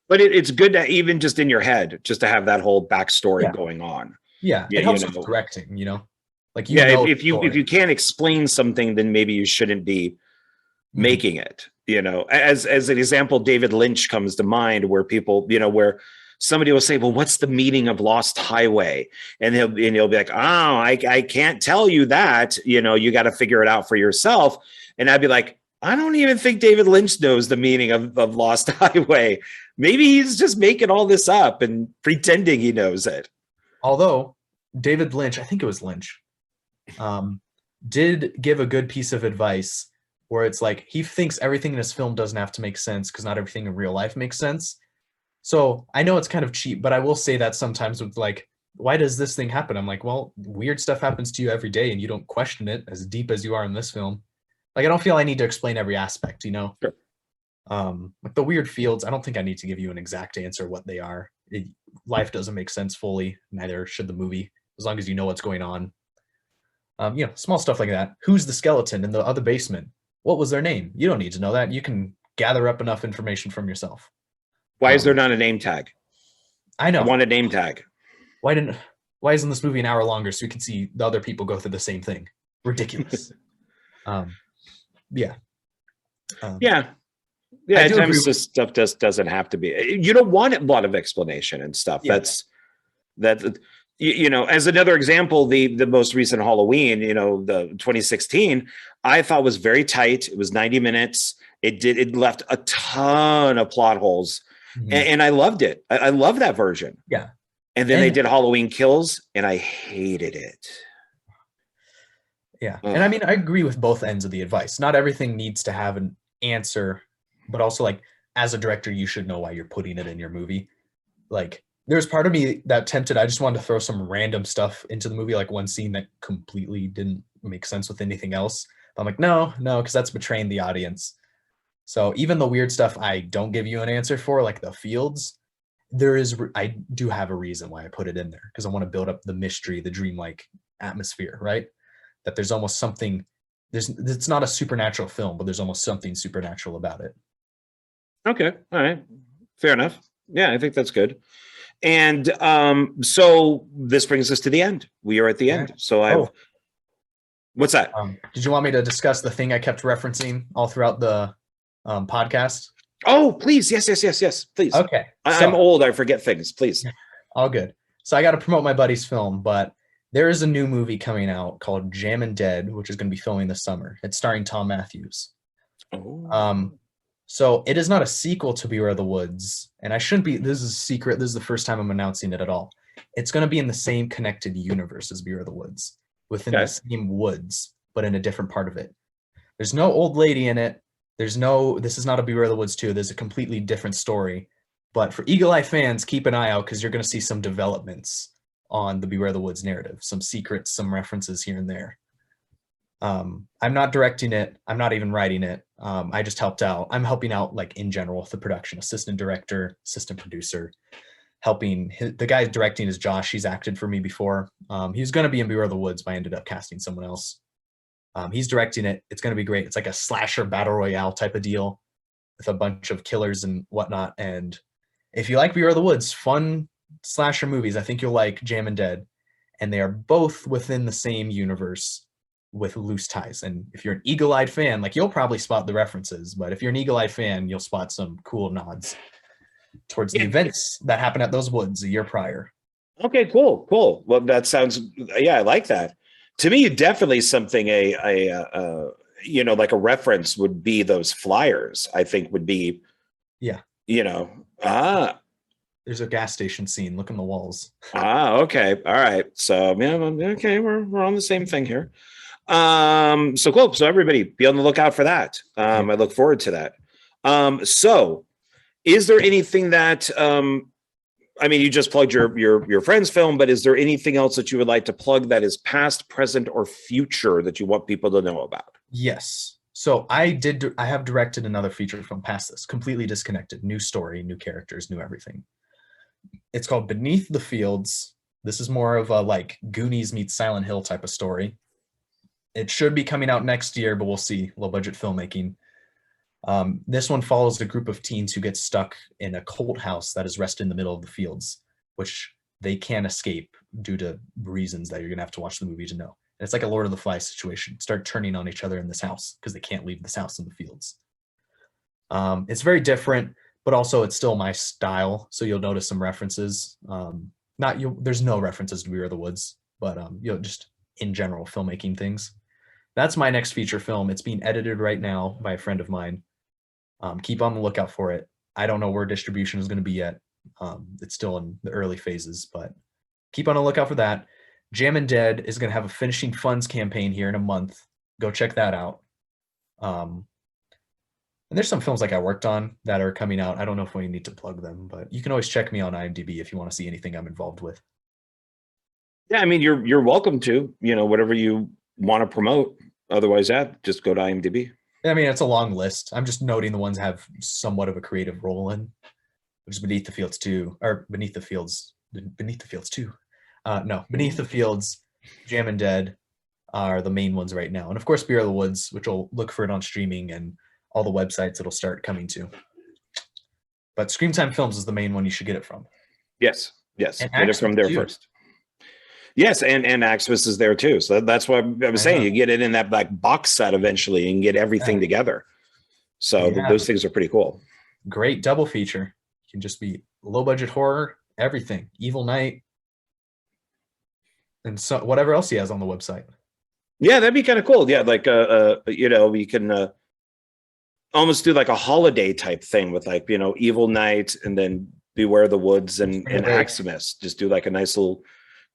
But it's good to even just in your head, just to have that whole backstory going on. Yeah, it helps with directing, like if you can't explain something, then maybe you shouldn't be making it. As an example, David Lynch comes to mind, where people, where somebody will say, well, what's the meaning of Lost Highway? And he'll be like, oh, I can't tell you that, you got to figure it out for yourself. And I'd be like, I don't even think David Lynch knows the meaning of Lost Highway. Maybe he's just making all this up and pretending he knows it. Although David Lynch, I think it was Lynch, did give a good piece of advice where it's like he thinks everything in his film doesn't have to make sense because not everything in real life makes sense. So I know it's kind of cheap, but I will say that sometimes with like, why does this thing happen? I'm like, well, weird stuff happens to you every day and you don't question it as deep as you are in this film. Like, I don't feel I need to explain every aspect, Sure. Like the weird fields, I don't think I need to give you an exact answer what they are. Life doesn't make sense fully, neither should the movie, as long as you know what's going on. Small stuff like that. Who's the skeleton in the other basement? What was their name? You don't need to know that. You can gather up enough information from yourself. Why is there not a name tag? I know. I want a name tag. Why isn't this movie an hour longer so we can see the other people go through the same thing? Ridiculous. Yeah. At times this stuff just doesn't have to be. You don't want a lot of explanation and stuff. Yeah. That as another example, the most recent Halloween, the 2016, I thought was very tight. It was 90 minutes. It left a ton of plot holes, and I loved it. I love that version. Yeah. And then they did Halloween Kills, and I hated it. Yeah. And I mean, I agree with both ends of the advice. Not everything needs to have an answer, but also like as a director, you should know why you're putting it in your movie. Like there's part of me that tempted, I just wanted to throw some random stuff into the movie, like one scene that completely didn't make sense with anything else. But I'm like, no, because that's betraying the audience. So even the weird stuff I don't give you an answer for, like the fields, I do have a reason why I put it in there, because I want to build up the mystery, the dreamlike atmosphere, right? That there's almost something, it's not a supernatural film, but there's almost something supernatural about it. Okay. All right. Fair enough. Yeah, I think that's good. And so this brings us to the end. We are at the end. So what's that? Did you want me to discuss the thing I kept referencing all throughout the podcast? Oh, please. Yes, please. Okay. I'm old. I forget things. Please. All good. So I got to promote my buddy's film, but there is a new movie coming out called Jammin' Dead, which is going to be filming this summer. It's starring Tom Matthews. Oh. So it is not a sequel to Beware of the Woods, and I shouldn't be, this is a secret, this is the first time I'm announcing it at all. It's going to be in the same connected universe as Beware the Woods, within the same woods, but in a different part of it. There's no old lady in it. This is not a Beware the Woods 2. There's a completely different story. But for Eagle Eye fans, keep an eye out because you're going to see some developments on the Beware the Woods narrative, some secrets, some references here and there. I'm not directing it. I'm not even writing it. I just helped out. I'm helping out like in general with the production, assistant director, assistant producer, helping. The guy directing is Josh. He's acted for me before. He was going to be in Beware the Woods, but I ended up casting someone else. He's directing it. It's going to be great. It's like a slasher battle royale type of deal with a bunch of killers and whatnot. And if you like Beware the Woods, fun slasher movies, I think you'll like Jam and Dead. And they are both within the same universe with loose ties. And if you're an eagle-eyed fan, like you'll probably spot the references, but if you're an eagle-eyed fan, you'll spot some cool nods towards the events that happened at those woods a year prior. Okay, cool. Well, that sounds, I like that. To me, definitely something like a reference would be those flyers. I think would be, there's a gas station scene. Look in the walls. Okay, all right. So okay, we're on the same thing here. So cool. So everybody, be on the lookout for that. I look forward to that. So, is there anything that you just plugged your friend's film, but is there anything else that you would like to plug that is past, present, or future that you want people to know about? Yes. So I have directed another feature film past this, completely disconnected, new story, new characters, new everything. It's called Beneath the Fields. This is more of a like Goonies meets Silent Hill type of story. It should be coming out next year, but we'll see. Low budget filmmaking. This one follows a group of teens who get stuck in a cult house that is rested in the middle of the fields, which they can't escape due to reasons that you're going to have to watch the movie to know. And it's like a Lord of the Flies situation. Start turning on each other in this house because they can't leave this house in the fields. It's very different, but also it's still my style. So you'll notice some references. There's no references to Beware the Woods, but just in general filmmaking things. That's my next feature film. It's being edited right now by a friend of mine. Keep on the lookout for it. I don't know where distribution is going to be yet. It's still in the early phases, but keep on the lookout for that. Jam and Dead is going to have a finishing funds campaign here in a month. Go check that out. And there's some films like I worked on that are coming out. I don't know if we need to plug them, but you can always check me on IMDb if you want to see anything I'm involved with. Yeah, you're welcome to, whatever you want to promote. Otherwise, just go to IMDb. It's a long list. I'm just noting the ones I have somewhat of a creative role in, which is Beneath the Fields 2, or Beneath the Fields 2. Beneath the Fields, Jam and Dead are the main ones right now. And of course, Beware the Woods, which will look for it on streaming and all the websites it'll start coming to. But Screamtime Films is the main one you should get it from. Yes. Get it from there first. Yes, and Axis is there too. So that's what I was saying. You get it in that like box set eventually and get everything together. So those things are pretty cool. Great double feature. You can just be low budget horror, everything. Evil Night, and so whatever else he has on the website. Yeah, that'd be kind of cool. Yeah, like we can almost do like a holiday type thing with like Evil Night and then Beware the Woods and Maximus. Just do like a nice little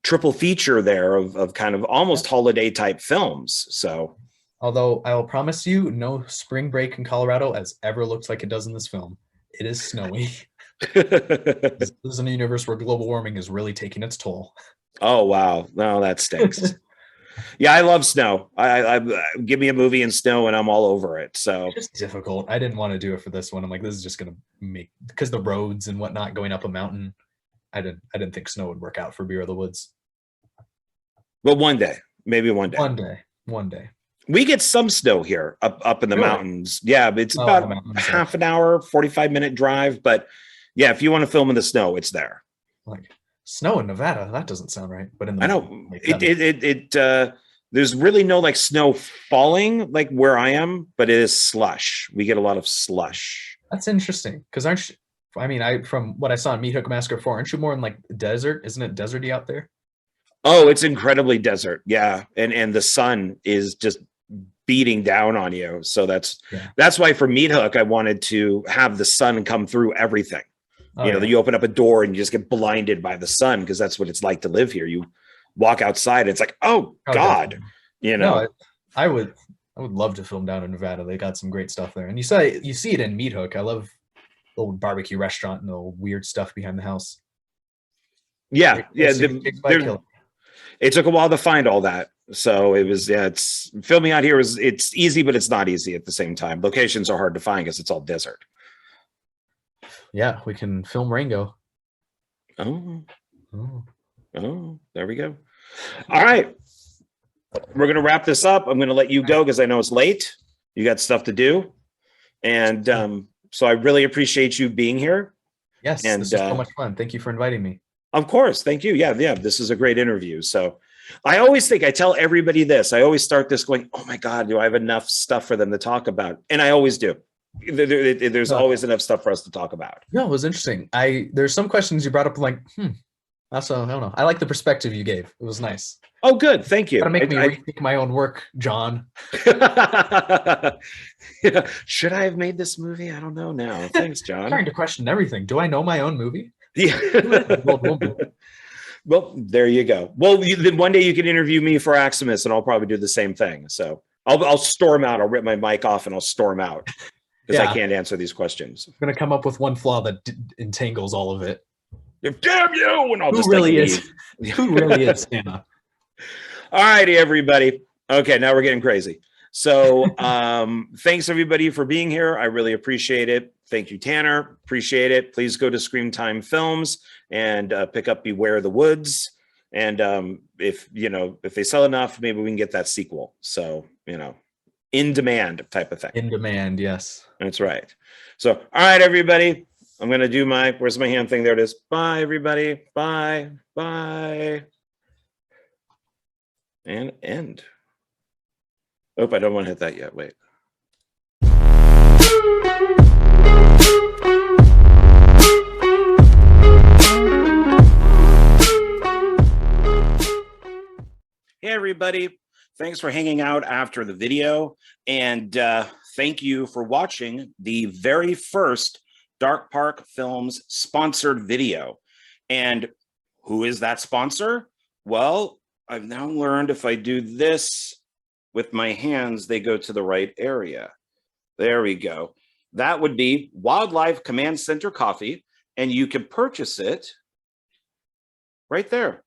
triple feature there of kind of almost holiday type films. So, although I will promise you, no spring break in Colorado as ever looks like it does in this film. It is snowy. This is in a universe where global warming is really taking its toll. Oh wow, no, that stinks. Yeah, I love snow. I give me a movie in snow and I'm all over it. So it's difficult. I didn't want to do it for this one. I'm like, this is just gonna make, because the roads and whatnot going up a mountain. I didn't think snow would work out for Beware the Woods. But one day, maybe one day. One day. We get some snow here up in the mountains. Yeah, but it's about half an hour, 45-minute drive. But yeah, if you want to film in the snow, it's there. Like snow in Nevada, that doesn't sound right. But in the there's really no like snow falling like where I am, but it is slush. We get a lot of slush. That's interesting because from what I saw in Meat Hook Massacre 4, aren't you more in like desert? Isn't it deserty out there? Oh, it's incredibly desert. Yeah. And the sun is just beating down on you. So that's why for Meat Hook, I wanted to have the sun come through everything. Oh, you know, you open up a door and you just get blinded by the sun, because that's what it's like to live here. You walk outside, it's like, oh God, definitely. you know. No, I would love to film down in Nevada. They got some great stuff there. And you see it in Meat Hook. I love the old barbecue restaurant and the weird stuff behind the house. Yeah, yeah. It took a while to find all that. So it was, yeah, it's filming out here it's easy, but it's not easy at the same time. Locations are hard to find because it's all desert. Yeah, we can film Rango. Oh, there we go. All right. We're going to wrap this up. I'm going to let you go because I know it's late. You got stuff to do. And so I really appreciate you being here. Yes, and this is so much fun. Thank you for inviting me. Of course. Thank you. Yeah. This is a great interview. So I always think, I tell everybody this, I always start this going, oh my God, do I have enough stuff for them to talk about? And I always do. There's always enough stuff for us to talk about. No, it was interesting. There's some questions you brought up like, also, I don't know. I like the perspective you gave. It was nice. Oh, good. Thank you. Gotta make me rethink my own work, John. Yeah. Should I have made this movie? I don't know now. Thanks, John. I'm trying to question everything. Do I know my own movie? Yeah. Well, there you go. Well, then one day you can interview me for Aximus, and I'll probably do the same thing. So I'll storm out. I'll rip my mic off and I'll storm out because I can't answer these questions. I'm gonna come up with one flaw that entangles all of it. Damn you! And I'll just really is. Who really is Santa? All righty, everybody. Okay, now we're getting crazy. So thanks everybody for being here. I really appreciate it. Thank you, Tanner. Appreciate it. Please go to Scream Time Films and pick up Beware the Woods. And if they sell enough, maybe we can get that sequel. So, in demand type of thing. In demand, yes. That's right. So, all right, everybody. I'm going to do where's my hand thing? There it is. Bye, everybody. Bye. Bye. And end. Oh, I don't want to hit that yet. Wait. Hey, everybody. Thanks for hanging out after the video. And thank you for watching the very first Dark Park Films sponsored video. And who is that sponsor? Well, I've now learned if I do this with my hands, they go to the right area. There we go. That would be Wildlife Command Center Coffee, and you can purchase it right there.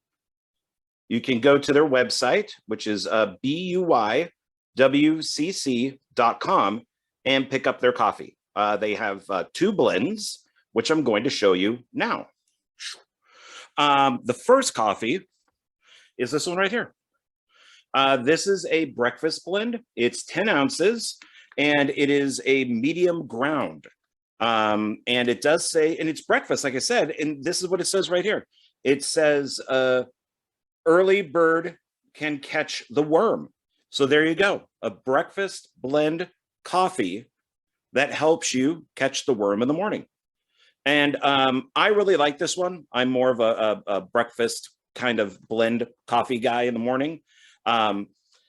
You can go to their website, which is BUYWCC.com, and pick up their coffee. They have 2 blends, which I'm going to show you now. The first coffee is this one right here. This is a breakfast blend. It's 10 ounces, and it is a medium ground. And it does say, and it's breakfast, like I said, and this is what it says right here. It says, early bird can catch the worm. So there you go. A breakfast blend coffee that helps you catch the worm in the morning. And I really like this one. I'm more of a breakfast kind of blend coffee guy in the morning.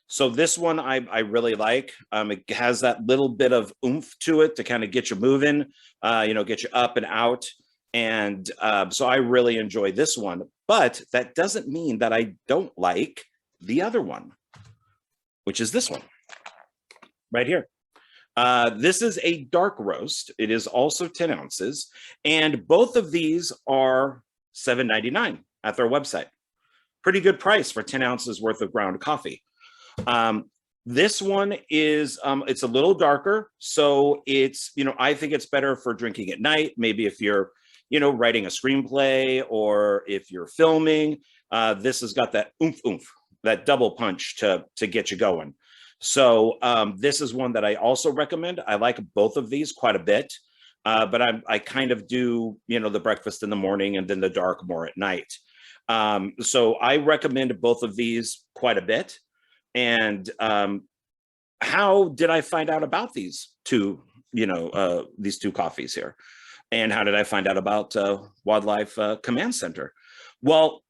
So this one I really like. It has that little bit of oomph to it to kind of get you moving, get you up and out. And so I really enjoy this one, but that doesn't mean that I don't like the other one, which is this one right here. This is a dark roast. It is also 10 ounces, and both of these are $7.99 at their website. Pretty good price for 10 ounces worth of ground coffee. This one is, it's a little darker. So it's, I think it's better for drinking at night. Maybe if you're, writing a screenplay or if you're filming, this has got that oomph, that double punch to get you going. So this is one that I also recommend. I like both of these quite a bit, but I kind of do, the breakfast in the morning and then the dark more at night. So I recommend both of these quite a bit. And how did I find out about these two, these 2 coffees here? And how did I find out about Wildlife Command Center? Well,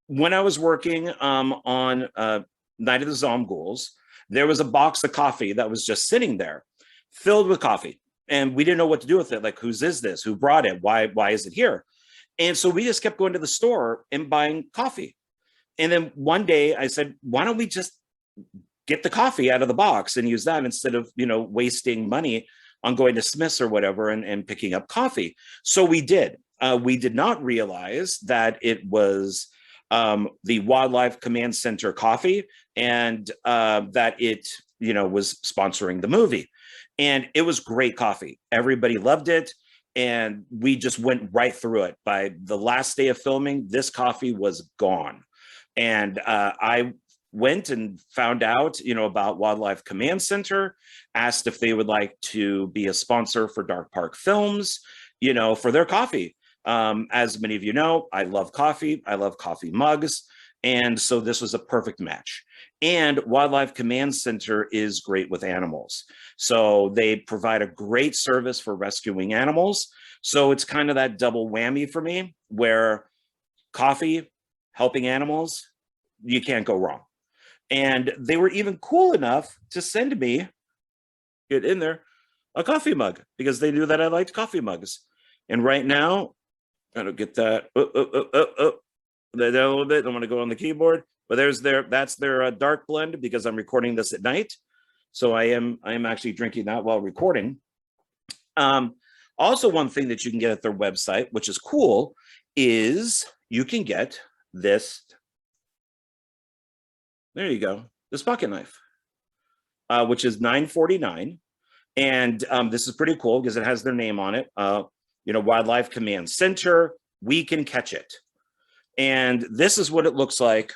when I was working on Night of the Zomghouls, there was a box of coffee that was just sitting there, filled with coffee. And we didn't know what to do with it. Like, whose is this? Who brought it? Why is it here? And so we just kept going to the store and buying coffee. And then one day I said, why don't we just get the coffee out of the box and use that instead of, wasting money on going to Smith's or whatever and picking up coffee. So we did. We did not realize that it was the Wildlife Command Center coffee, and that it, was sponsoring the movie. And it was great coffee. Everybody loved it. And we just went right through it. By the last day of filming, this coffee was gone. And I went and found out, about Wildlife Command Center, asked if they would like to be a sponsor for Dark Park Films, for their coffee. As many of you know, I love coffee. I love coffee mugs. And so this was a perfect match. And Wildlife Command Center is great with animals. So they provide a great service for rescuing animals. So it's kind of that double whammy for me, where coffee, helping animals, you can't go wrong. And they were even cool enough to send me, get in there, a coffee mug, because they knew that I liked coffee mugs. And right now, I don't get that. That a little bit. I'm going to go on the keyboard, but that's their dark blend, because I'm recording this at night. So I am actually drinking that while recording. Also, one thing that you can get at their website, which is cool, is you can get this. There you go. This pocket knife, which is $9.49. And this is pretty cool because it has their name on it. Wildlife Command Center, we can catch it. And this is what it looks like.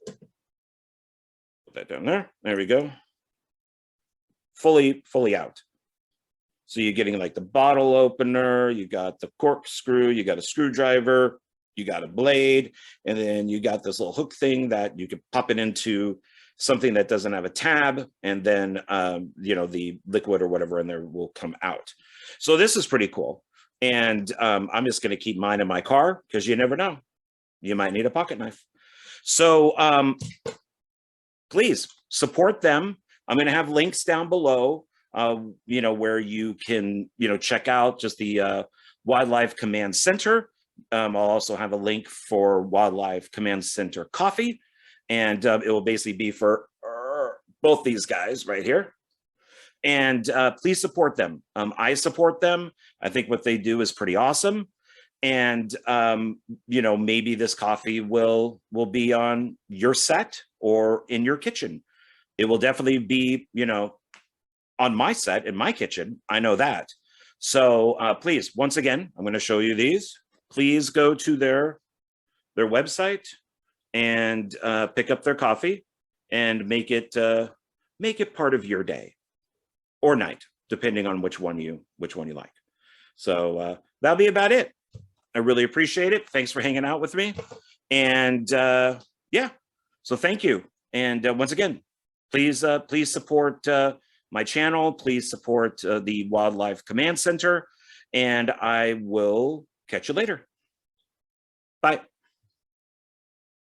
Put that down there. There we go. Fully out. So you're getting like the bottle opener, you got the corkscrew, you got a screwdriver, you got a blade, and then you got this little hook thing that you could pop it into something that doesn't have a tab, and then the liquid or whatever in there will come out. So this is pretty cool. And I'm just going to keep mine in my car, because you never know. You might need a pocket knife. So please support them. I'm going to have links down below, where you can, check out just the Wildlife Command Center. I'll also have a link for Wildlife Command Center coffee. And it will basically be for both these guys right here. And please support them. I support them. I think what they do is pretty awesome. And, maybe this coffee will be on your set or in your kitchen. It will definitely be, on my set, in my kitchen. I know that. So please, once again, I'm going to show you these. Please go to their website and pick up their coffee and make it part of your day or night, depending on which one you like. So that'll be about it. I really appreciate it. Thanks for hanging out with me. And yeah, so thank you. And once again, please support my channel. Please support the Wildlife Command Center, and I will catch you later. Bye.